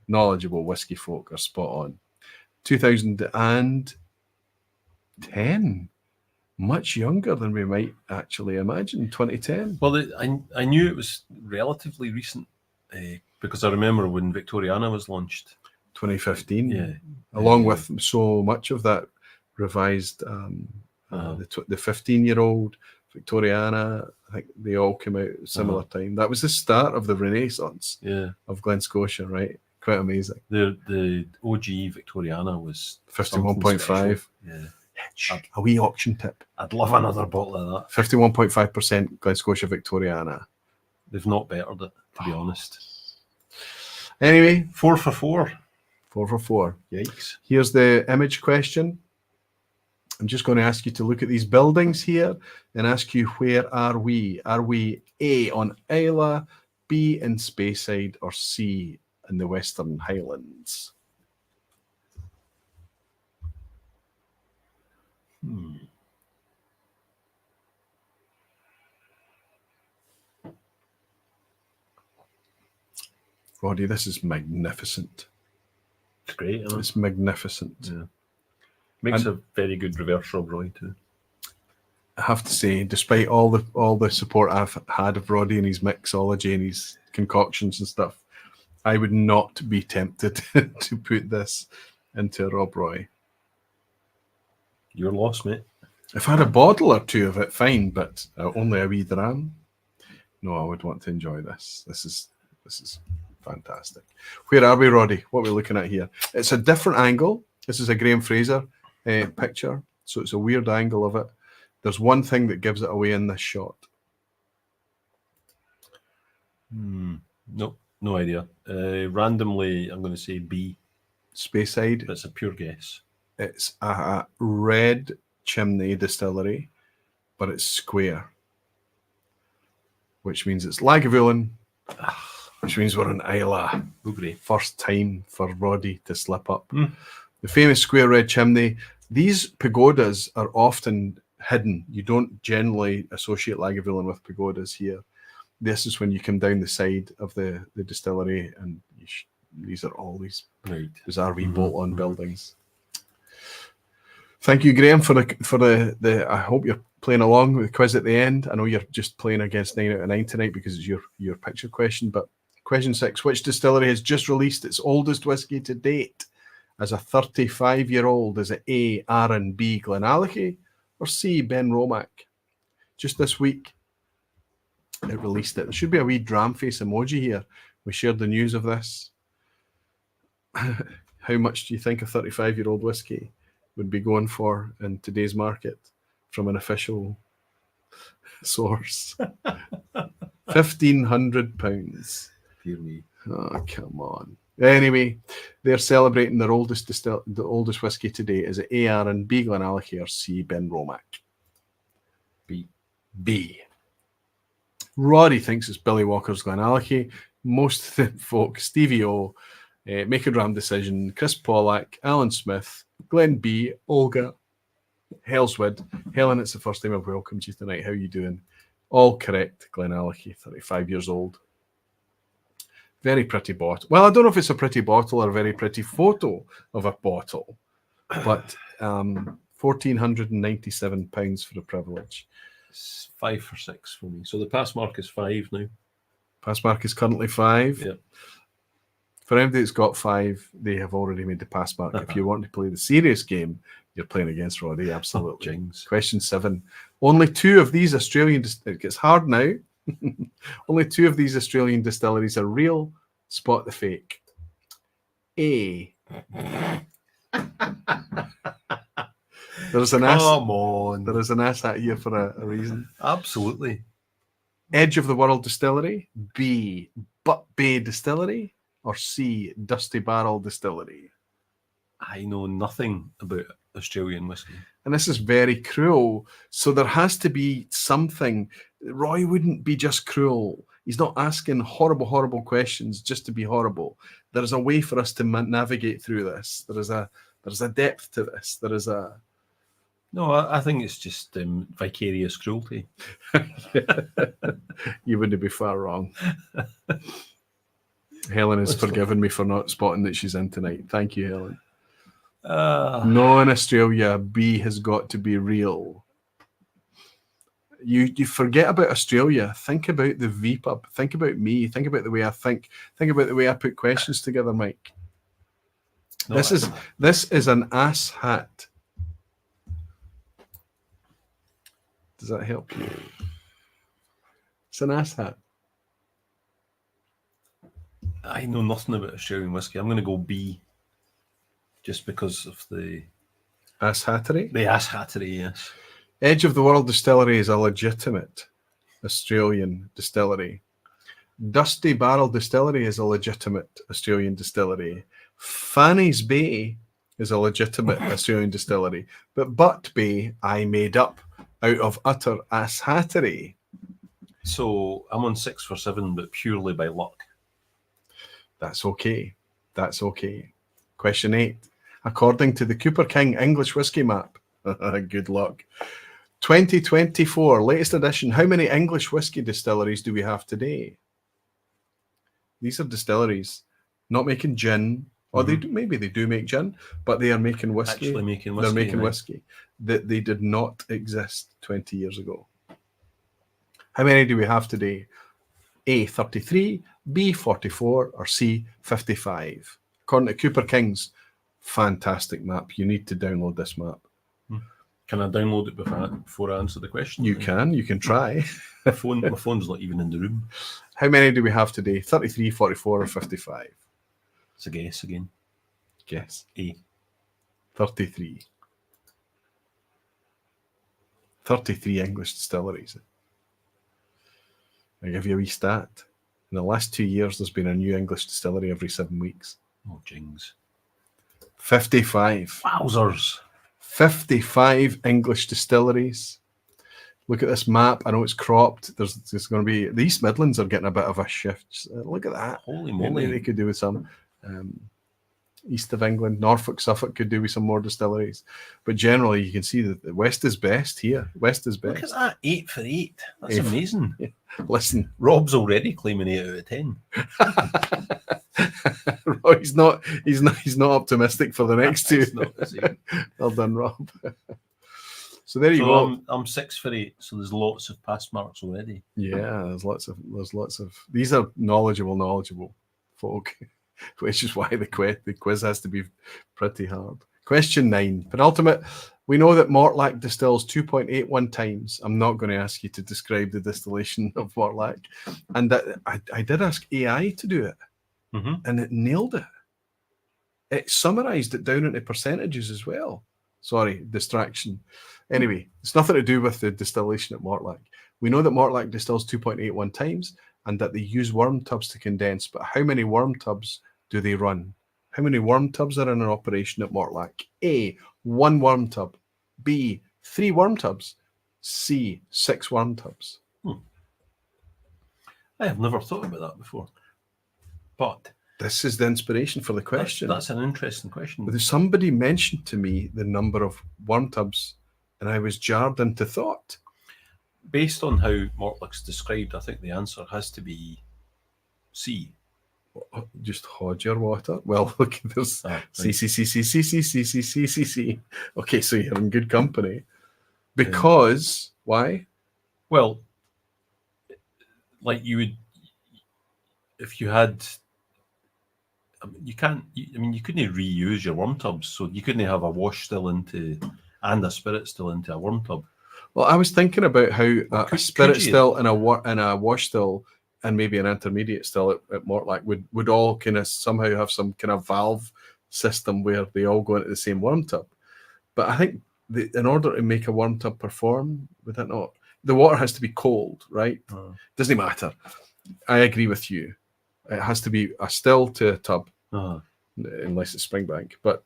Speaker 1: knowledgeable whiskey folk are spot on. 2010. Much younger than we might actually imagine, 2010.
Speaker 2: Well, I knew it was relatively recent because I remember when Victoriana was launched.
Speaker 1: 2015.
Speaker 2: Yeah.
Speaker 1: Along with so much of that revised the 15-year-old, Victoriana. I think they all came out at a similar time. That was the start of the Renaissance of Glen Scotia, right? Quite amazing.
Speaker 2: The OG Victoriana was
Speaker 1: 51.5.
Speaker 2: Yeah.
Speaker 1: A wee auction tip.
Speaker 2: I'd love another bottle of that.
Speaker 1: 51.5% Glen Scotia Victoriana.
Speaker 2: They've not bettered it, to be honest.
Speaker 1: Anyway,
Speaker 2: 4 for 4.
Speaker 1: 4 for 4.
Speaker 2: Yikes.
Speaker 1: Here's the image question. I'm just going to ask you to look at these buildings here and ask you, where are we? Are we A, on Islay, B, in Speyside, or C, in the Western Highlands? Roddy, this is magnificent.
Speaker 2: It's great, isn't it?
Speaker 1: It's magnificent.
Speaker 2: Yeah. Makes a very good reverse Rob Roy too.
Speaker 1: I have to say, despite all the support I've had of Roddy and his mixology and his concoctions and stuff, I would not be tempted to put this into a Rob Roy.
Speaker 2: You're lost, mate.
Speaker 1: If I had a bottle or two of it, fine, but only a wee dram. No, I would want to enjoy this. This is fantastic. Where are we, Roddy? What are we looking at here? It's a different angle. This is a Graham Fraser picture, so it's a weird angle of it. There's one thing that gives it away in this shot.
Speaker 2: Nope, no idea. Randomly, I'm going to say B.
Speaker 1: Speyside.
Speaker 2: That's a pure guess.
Speaker 1: It's a red chimney distillery, but it's square, which means it's Lagavulin, which means we're in Islay.
Speaker 2: Boogery.
Speaker 1: First time for Roddy to slip up. The famous square red chimney. These pagodas are often hidden. You don't generally associate Lagavulin with pagodas here. This is when you come down the side of the distillery, and these are all these bizarre wee bolt-on buildings. Thank you, Graham, for the. I hope you're playing along with the quiz at the end. I know you're just playing against 9 out of 9 tonight because it's your picture question. But question 6: which distillery has just released its oldest whiskey to date as a 35-year-old? Is it A, Arran, B, Glenallachie, or C, Benromach? Just this week, it released it. There should be a wee dram face emoji here. We shared the news of this. How much do you think a 35-year-old whiskey would be going for in today's market from an official source? £1,500.
Speaker 2: Fear me.
Speaker 1: Oh, come on. Anyway, they're celebrating their the oldest whiskey today. Is it A, Arran, B, Glenallachie, or C, Benromach? B. Roddy thinks it's Billy Walker's Glenallachie. Most of the folk, Stevie O, Make a Dram Decision, Chris Pollack, Alan Smith, Glenn B, Olga, Hellswood. Helen, it's the first time I've welcomed you tonight. How are you doing? All correct. Glenallachie, 35 years old. Very pretty bottle. Well, I don't know if it's a pretty bottle or a very pretty photo of a bottle, but £1,497 for the privilege.
Speaker 2: It's 5 for 6 for me. So the pass mark is 5 now.
Speaker 1: Pass mark is currently 5.
Speaker 2: Yep.
Speaker 1: For anybody that's got 5, they have already made the pass mark. If you want to play the serious game, you're playing against Roddy. Absolutely. Question 7. Only 2 of these Australian... It gets hard now. Only 2 of these Australian distilleries are real. Spot the fake. A. There's an ass.
Speaker 2: Come on.
Speaker 1: There is an ass hat here for a reason.
Speaker 2: Absolutely.
Speaker 1: Edge of the World Distillery. B. Butt Bay Distillery. Or C. Dusty Barrel Distillery.
Speaker 2: I know nothing about Australian whiskey.
Speaker 1: And this is very cruel. So there has to be something. Roy wouldn't be just cruel. He's not asking horrible, horrible questions just to be horrible. There is a way for us to navigate through this. There is a depth to this. There is a...
Speaker 2: No, I think it's just vicarious cruelty.
Speaker 1: You wouldn't be far wrong. Helen has forgiven me for not spotting that she's in tonight. Thank you, Helen. No, in Australia, B has got to be real. You forget about Australia. Think about the vPub. Think about me. Think about the way I think. Think about the way I put questions together, Mike. No, this is an ass hat. Does that help you? It's an ass hat.
Speaker 2: I know nothing about Australian whiskey. I'm going to go B, just because of the
Speaker 1: ass hattery.
Speaker 2: The ass hattery, yes.
Speaker 1: Edge of the World Distillery is a legitimate Australian distillery. Dusty Barrel Distillery is a legitimate Australian distillery. Fanny's Bay is a legitimate Australian distillery. But Butt Bay, I made up out of utter ass hattery.
Speaker 2: So I'm on 6 for 7, but purely by luck.
Speaker 1: That's okay. That's okay. Question 8. According to the Cooper King English Whiskey Map, good luck. 2024, latest edition. How many English whiskey distilleries do we have today? These are distilleries not making gin, or maybe they do make gin, but they are making whiskey.
Speaker 2: Actually making whiskey.
Speaker 1: They're making whiskey that they did not exist 20 years ago. How many do we have today? A, 33, B, 44, or C, 55? According to Cooper King's fantastic map. You need to download this map.
Speaker 2: Can I download it before I answer the question?
Speaker 1: You can try.
Speaker 2: My phone's not even in the room.
Speaker 1: How many do we have today? 33, 44, or 55?
Speaker 2: It's a guess again.
Speaker 1: Guess.
Speaker 2: A.
Speaker 1: 33. 33 English distilleries. I'll give you a wee stat. In the last 2 years, there's been a new English distillery every 7 weeks.
Speaker 2: Oh, jings.
Speaker 1: 55.
Speaker 2: Wowzers.
Speaker 1: 55 English distilleries. Look at this map. I know it's cropped. There's going to be... The East Midlands are getting a bit of a shift. Look at that.
Speaker 2: Holy moly.
Speaker 1: They could do with some... East of England, Norfolk, Suffolk could do with some more distilleries. But generally, you can see that the West is best here. West is best.
Speaker 2: Look at that, 8 for 8. That's amazing.
Speaker 1: Yeah. Listen,
Speaker 2: Rob's already claiming 8 out of 10.
Speaker 1: He's not optimistic for the next two. Well done, Rob. So there you go.
Speaker 2: I'm 6 for 8. So there's lots of pass marks already.
Speaker 1: Yeah, there's lots of. These are knowledgeable folk. Which is why the quiz has to be pretty hard. Question 9. Penultimate. We know that Mortlach distills 2.81 times. I'm not going to ask you to describe the distillation of Mortlach. And that I did ask AI to do it. And it nailed it. It summarized it down into percentages as well. Sorry, distraction. Anyway, it's nothing to do with the distillation at Mortlach. We know that Mortlach distills 2.81 times and that they use worm tubs to condense. But how many worm tubs do they run? How many worm tubs are in an operation at Mortlach? A, 1 worm tub. B, 3 worm tubs. C, 6 worm tubs.
Speaker 2: I have never thought about that before. But
Speaker 1: this is the inspiration for the question.
Speaker 2: That's an interesting question.
Speaker 1: Somebody mentioned to me the number of worm tubs, and I was jarred into thought.
Speaker 2: Based on how Mortlach's described, I think the answer has to be C.
Speaker 1: Just hold your water. Well, look, there's C. Okay, so you're in good company. Because, why?
Speaker 2: Well, like you would, if you had, you couldn't reuse your worm tubs, so you couldn't have a wash still into and a spirit still into a worm tub.
Speaker 1: Well, I was thinking about how a spirit still and a wash still and maybe an intermediate still at Mortlach would all kind of somehow have some kind of valve system where they all go into the same worm tub. But I think in order to make a worm tub perform, would that not? The water has to be cold, right? Doesn't matter. I agree with you. It has to be a still to a tub, unless it's Springbank. But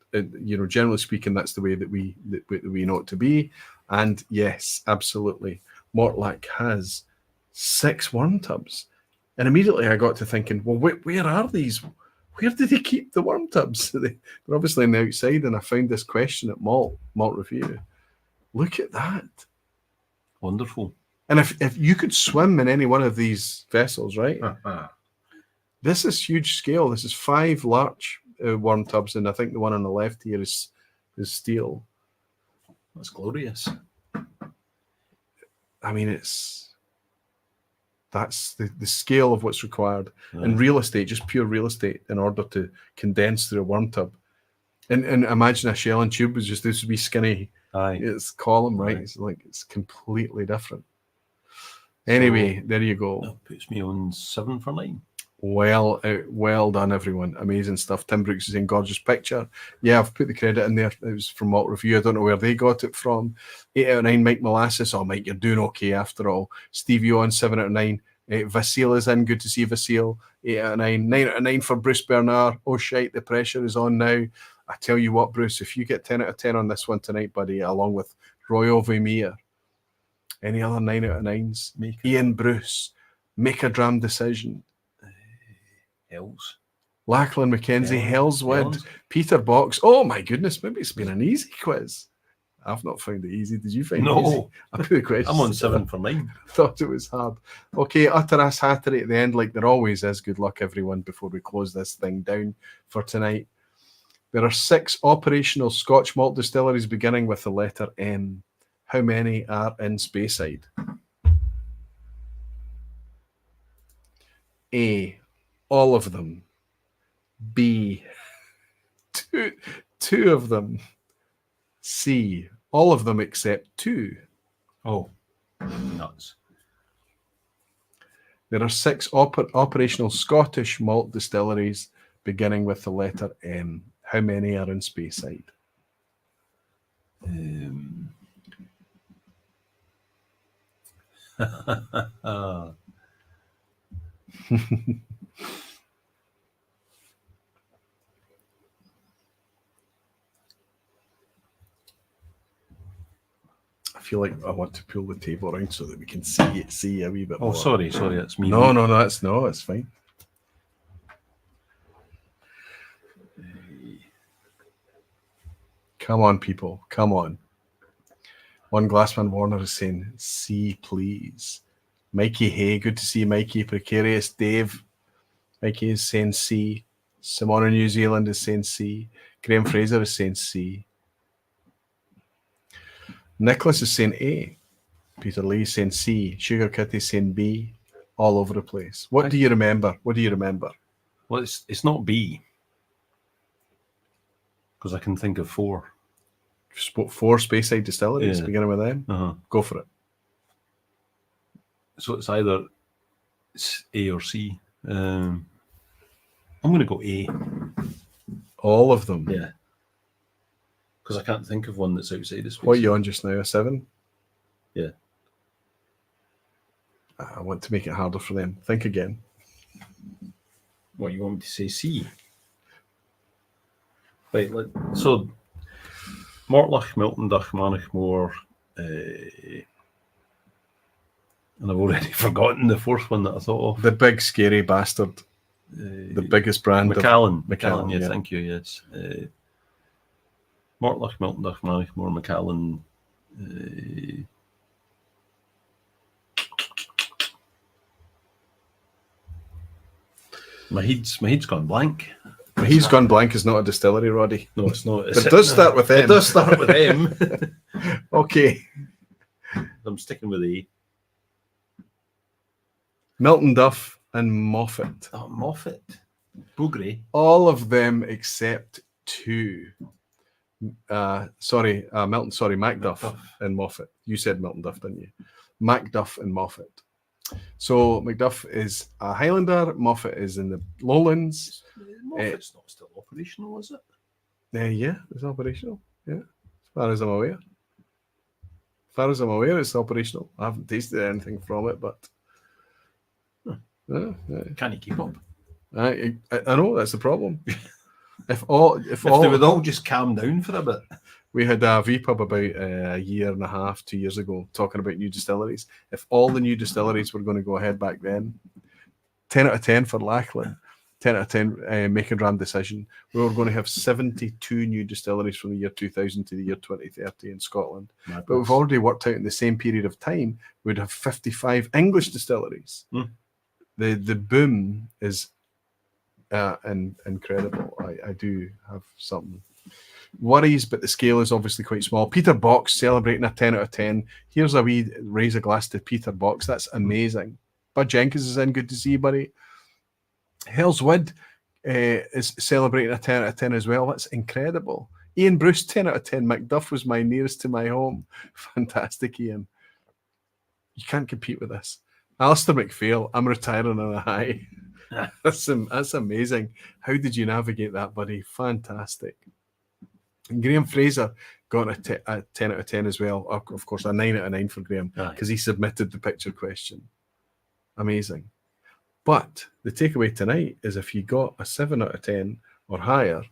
Speaker 1: generally speaking, that's the way that we know it to be. And yes, absolutely, Mortlach has 6 worm tubs. And immediately I got to thinking, well, where are these? Where did they keep the worm tubs? They're obviously on the outside. And I found this question at Malt Review. Look at that.
Speaker 2: Wonderful.
Speaker 1: And if you could swim in any one of these vessels, right? This is huge scale. This is 5 large worm tubs. And I think the one on the left here is steel.
Speaker 2: That's glorious.
Speaker 1: I mean, that's the scale of what's required in real estate, just pure real estate, in order to condense through a worm tub. And imagine a shell and tube was just this would be skinny
Speaker 2: Aye.
Speaker 1: It's column, right?
Speaker 2: Aye.
Speaker 1: It's like it's completely different. Anyway, so, there you go.
Speaker 2: That puts me on 7 for 9.
Speaker 1: Well done, everyone. Amazing stuff. Tim Brooks is saying gorgeous picture. Yeah, I've put the credit in there. It was from Malt Review. I don't know where they got it from. 8 out of 9, Mike Molasses. Oh, Mike, you're doing okay after all. Stevie on 7 out of 9. Vasile is in. Good to see Vasile. 8 out of 9. 9 out of 9 for Bruce Bernard. Oh, shite, the pressure is on now. I tell you what, Bruce, if you get 10 out of 10 on this one tonight, buddy, along with Royal Vermeer, any other 9 out of 9s? Ian Bruce, Make a Dram Decision.
Speaker 2: Hells.
Speaker 1: Lachlan McKenzie, Hellswood, Peter Box. Oh my goodness, maybe it's been an easy quiz. I've not found it easy. Did you find it easy?
Speaker 2: I
Speaker 1: put the question.
Speaker 2: I'm on 7 for 9.
Speaker 1: Thought it was hard. Okay, utter ass hattery at the end, like there always is. Good luck, everyone, before we close this thing down for tonight. There are 6 operational Scotch malt distilleries beginning with the letter M. How many are in Speyside? A, all of them. B, two of them. C, all of them except 2.
Speaker 2: Oh, nuts.
Speaker 1: There are 6 operational Scottish malt distilleries beginning with the letter M. How many are in Speyside? I feel like I want to pull the table around so that we can see a wee bit more.
Speaker 2: Oh, sorry, that's me.
Speaker 1: No, it's fine. Come on, people, come on. One Glassman Warner is saying C, please. Mikey Hay, good to see Mikey. Precarious Dave, Mikey is saying C. Simona New Zealand is saying C. Graham Fraser is saying C. Nicholas is saying A. Peter Lee is saying C. Sugar Kitty is saying B. All over the place. What do you remember?
Speaker 2: Well, it's not B. Because I can think of 4.
Speaker 1: 4 Speyside distilleries, beginning with them. Go for it.
Speaker 2: So it's either A or C. I'm going to go A.
Speaker 1: All of them?
Speaker 2: Yeah. Because I can't think of one that's outside of Speyside.
Speaker 1: What are you on just now, a 7?
Speaker 2: Yeah.
Speaker 1: I want to make it harder for them. Think again.
Speaker 2: What, you want me to say C? Right, so Mortlach, Miltondach, Manachmore, and I've already forgotten the 4th one that I thought of.
Speaker 1: The big scary bastard. The biggest brand.
Speaker 2: Macallan.
Speaker 1: Macallan,
Speaker 2: yeah, thank you, yes. Mortlach, Miltondach, Manachmore, Macallan. My head's gone blank.
Speaker 1: He's Gone Blank is not a distillery, Roddy.
Speaker 2: No, it's not.
Speaker 1: But it does start with M.
Speaker 2: It does start with M.
Speaker 1: Okay.
Speaker 2: I'm sticking with A.
Speaker 1: Milton Duff and Moffat.
Speaker 2: Oh, Moffat. Bougre.
Speaker 1: All of them except 2. Macduff and Moffat. You said Milton Duff, didn't you? Macduff and Moffat. So Macduff is a Highlander. Moffat is in the Lowlands.
Speaker 2: Moffat's not still operational, is it?
Speaker 1: Yeah, it's operational. Yeah, as far as I'm aware. It's operational. I haven't tasted anything from it, but
Speaker 2: Can you keep up?
Speaker 1: I know that's the problem. If
Speaker 2: they would all just calm down for a bit.
Speaker 1: We had a vPub about a year and a half, 2 years ago, talking about new distilleries. If all the new distilleries were going to go ahead back then, 10 out of 10 for Lachlan, 10 out of 10 Make a Dram Decision, we were going to have 72 new distilleries from the year 2000 to the year 2030 in Scotland. Madness. But we've already worked out in the same period of time, we'd have 55 English distilleries. The boom is incredible. I do have some worries, but the scale is obviously quite small. Peter Box celebrating a 10 out of 10. Here's a wee raise a glass to Peter Box. That's amazing. Bud Jenkins is in. Good to see you, buddy. Hellswood is celebrating a 10 out of 10 as well. That's incredible. Ian Bruce, 10 out of 10. Macduff was my nearest to my home. Fantastic, Ian. You can't compete with this. Alistair McPhail, I'm retiring on a high. That's amazing. How did you navigate that, buddy? Fantastic. And Graham Fraser got a 10 out of 10 as well. Of course, a 9 out of 9 for Graham because he submitted the picture question. Amazing. But the takeaway tonight is if you got a 7 out of 10 or higher,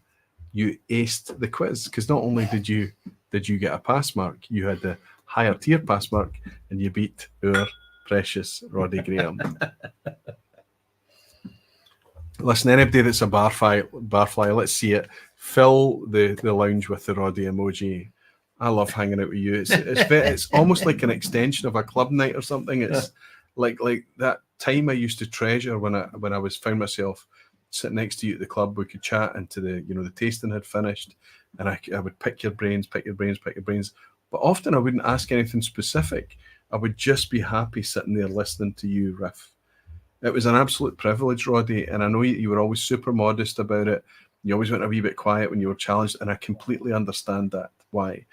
Speaker 1: you aced the quiz, because not only did you get a pass mark, you had the higher tier pass mark, and you beat our precious Roddy Graham. Listen, anybody that's a barfly, let's see it. Fill the lounge with the Roddy emoji. I love hanging out with you. It's almost like an extension of a club night or something. It's like that time I used to treasure when I was found myself sitting next to you at the club. We could chat into the tasting had finished, and I would pick your brains. But often I wouldn't ask anything specific. I would just be happy sitting there listening to you riff. It was an absolute privilege, Roddy, and I know you were always super modest about it. You always went a wee bit quiet when you were challenged, and I completely understand that, why.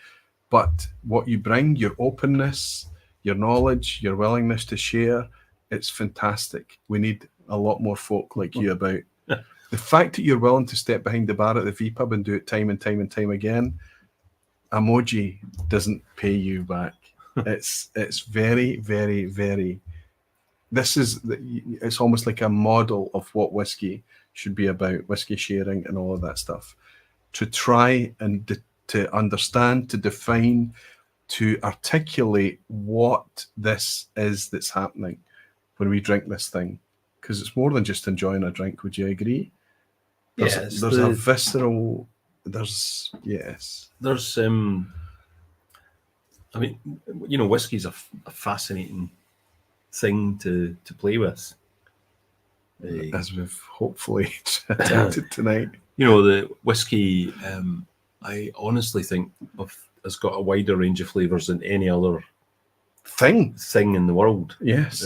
Speaker 1: But what you bring, your openness, your knowledge, your willingness to share, it's fantastic. We need a lot more folk like you about. The fact that you're willing to step behind the bar at the vPub and do it time and time and time again, emoji doesn't pay you back. It's very, very, very... It's almost like a model of what whiskey should be about, whiskey sharing and all of that stuff. To try and to understand, to define, to articulate what this is that's happening when we drink this thing. Because it's more than just enjoying a drink, would you agree? There's a visceral... Yes.
Speaker 2: There's... I mean, whiskey's a fascinating thing to play with.
Speaker 1: As we've hopefully attempted tonight.
Speaker 2: The whiskey, I honestly think has got a wider range of flavours than any other thing in the world.
Speaker 1: Yes.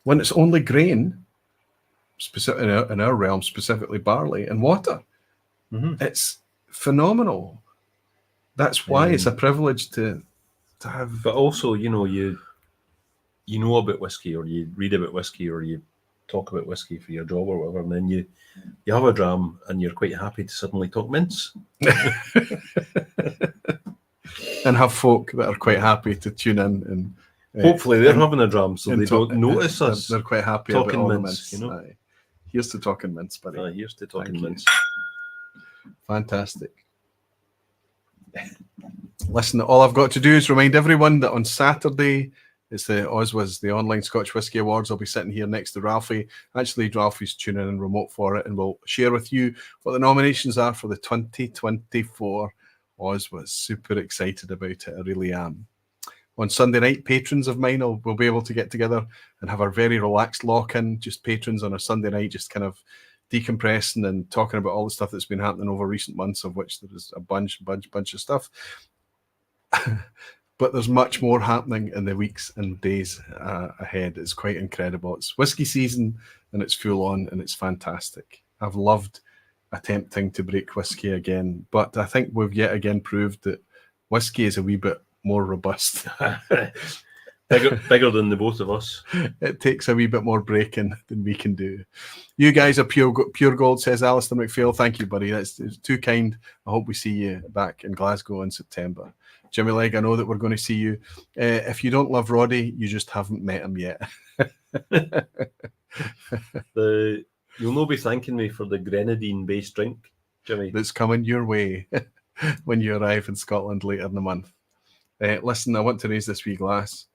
Speaker 1: When it's only grain, specific in our realm, specifically barley and water, it's phenomenal. That's why it's a privilege to have.
Speaker 2: But also, you know about whiskey, or you read about whiskey, or you talk about whiskey for your job or whatever, and then you have a dram and you're quite happy to suddenly talk mince.
Speaker 1: And have folk that are quite happy to tune in and
Speaker 2: hopefully they're having a dram so they don't notice us.
Speaker 1: They're quite happy
Speaker 2: talking
Speaker 1: about all
Speaker 2: mince,
Speaker 1: the mince. Here's to talking mince, buddy.
Speaker 2: Here's to talking mince.
Speaker 1: Fantastic. Listen, all I've got to do is remind everyone that on Saturday it's the Oswas, the Online Scotch Whisky Awards. I'll be sitting here next to Ralphie. Actually, Ralphie's tuning in remote for it, and we'll share with you what the nominations are for the 2024 Oswas. Super excited about it. I really am. On Sunday night, patrons of mine will be able to get together and have a very relaxed lock-in, just patrons on a Sunday night, just kind of decompressing and talking about all the stuff that's been happening over recent months, of which there is a bunch of stuff. But there's much more happening in the weeks and days ahead. It's quite incredible. It's whiskey season, and it's full on, and it's fantastic. I've loved attempting to break whiskey again, but I think we've yet again proved that whiskey is a wee bit more robust.
Speaker 2: bigger than the both of us.
Speaker 1: It takes a wee bit more breaking than we can do. You guys are pure gold, says Alistair McPhail. Thank you, buddy. That's too kind. I hope we see you back in Glasgow in September. Jimmy Legg, I know that we're going to see you. If you don't love Roddy, you just haven't met him yet.
Speaker 2: You'll no be thanking me for the grenadine-based drink, Jimmy.
Speaker 1: That's coming your way when you arrive in Scotland later in the month. Listen, I want to raise this wee glass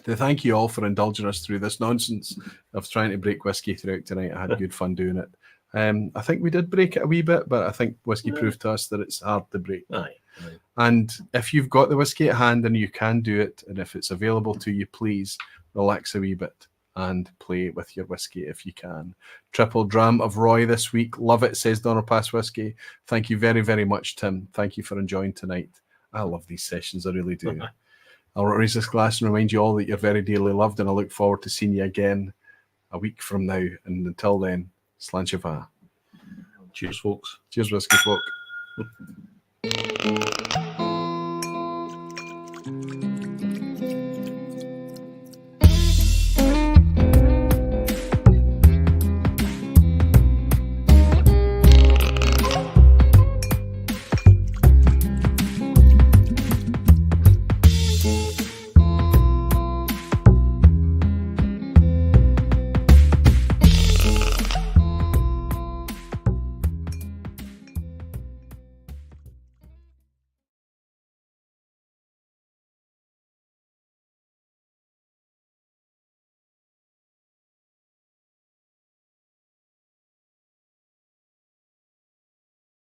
Speaker 1: to thank you all for indulging us through this nonsense of trying to break whiskey throughout tonight. I had good fun doing it. I think we did break it a wee bit, but I think whiskey proved to us that it's hard to break.
Speaker 2: Aye.
Speaker 1: And if you've got the whiskey at hand and you can do it, and if it's available to you, please relax a wee bit and play with your whiskey if you can. Triple dram of Roy this week. Love it, says Donner Pass Whiskey. Thank you very, very much, Tim. Thank you for enjoying tonight. I love these sessions, I really do. I'll raise this glass and remind you all that you're very dearly loved, and I look forward to seeing you again a week from now. And until then, Sláinte mhath.
Speaker 2: Cheers, folks.
Speaker 1: Cheers, whiskey folk.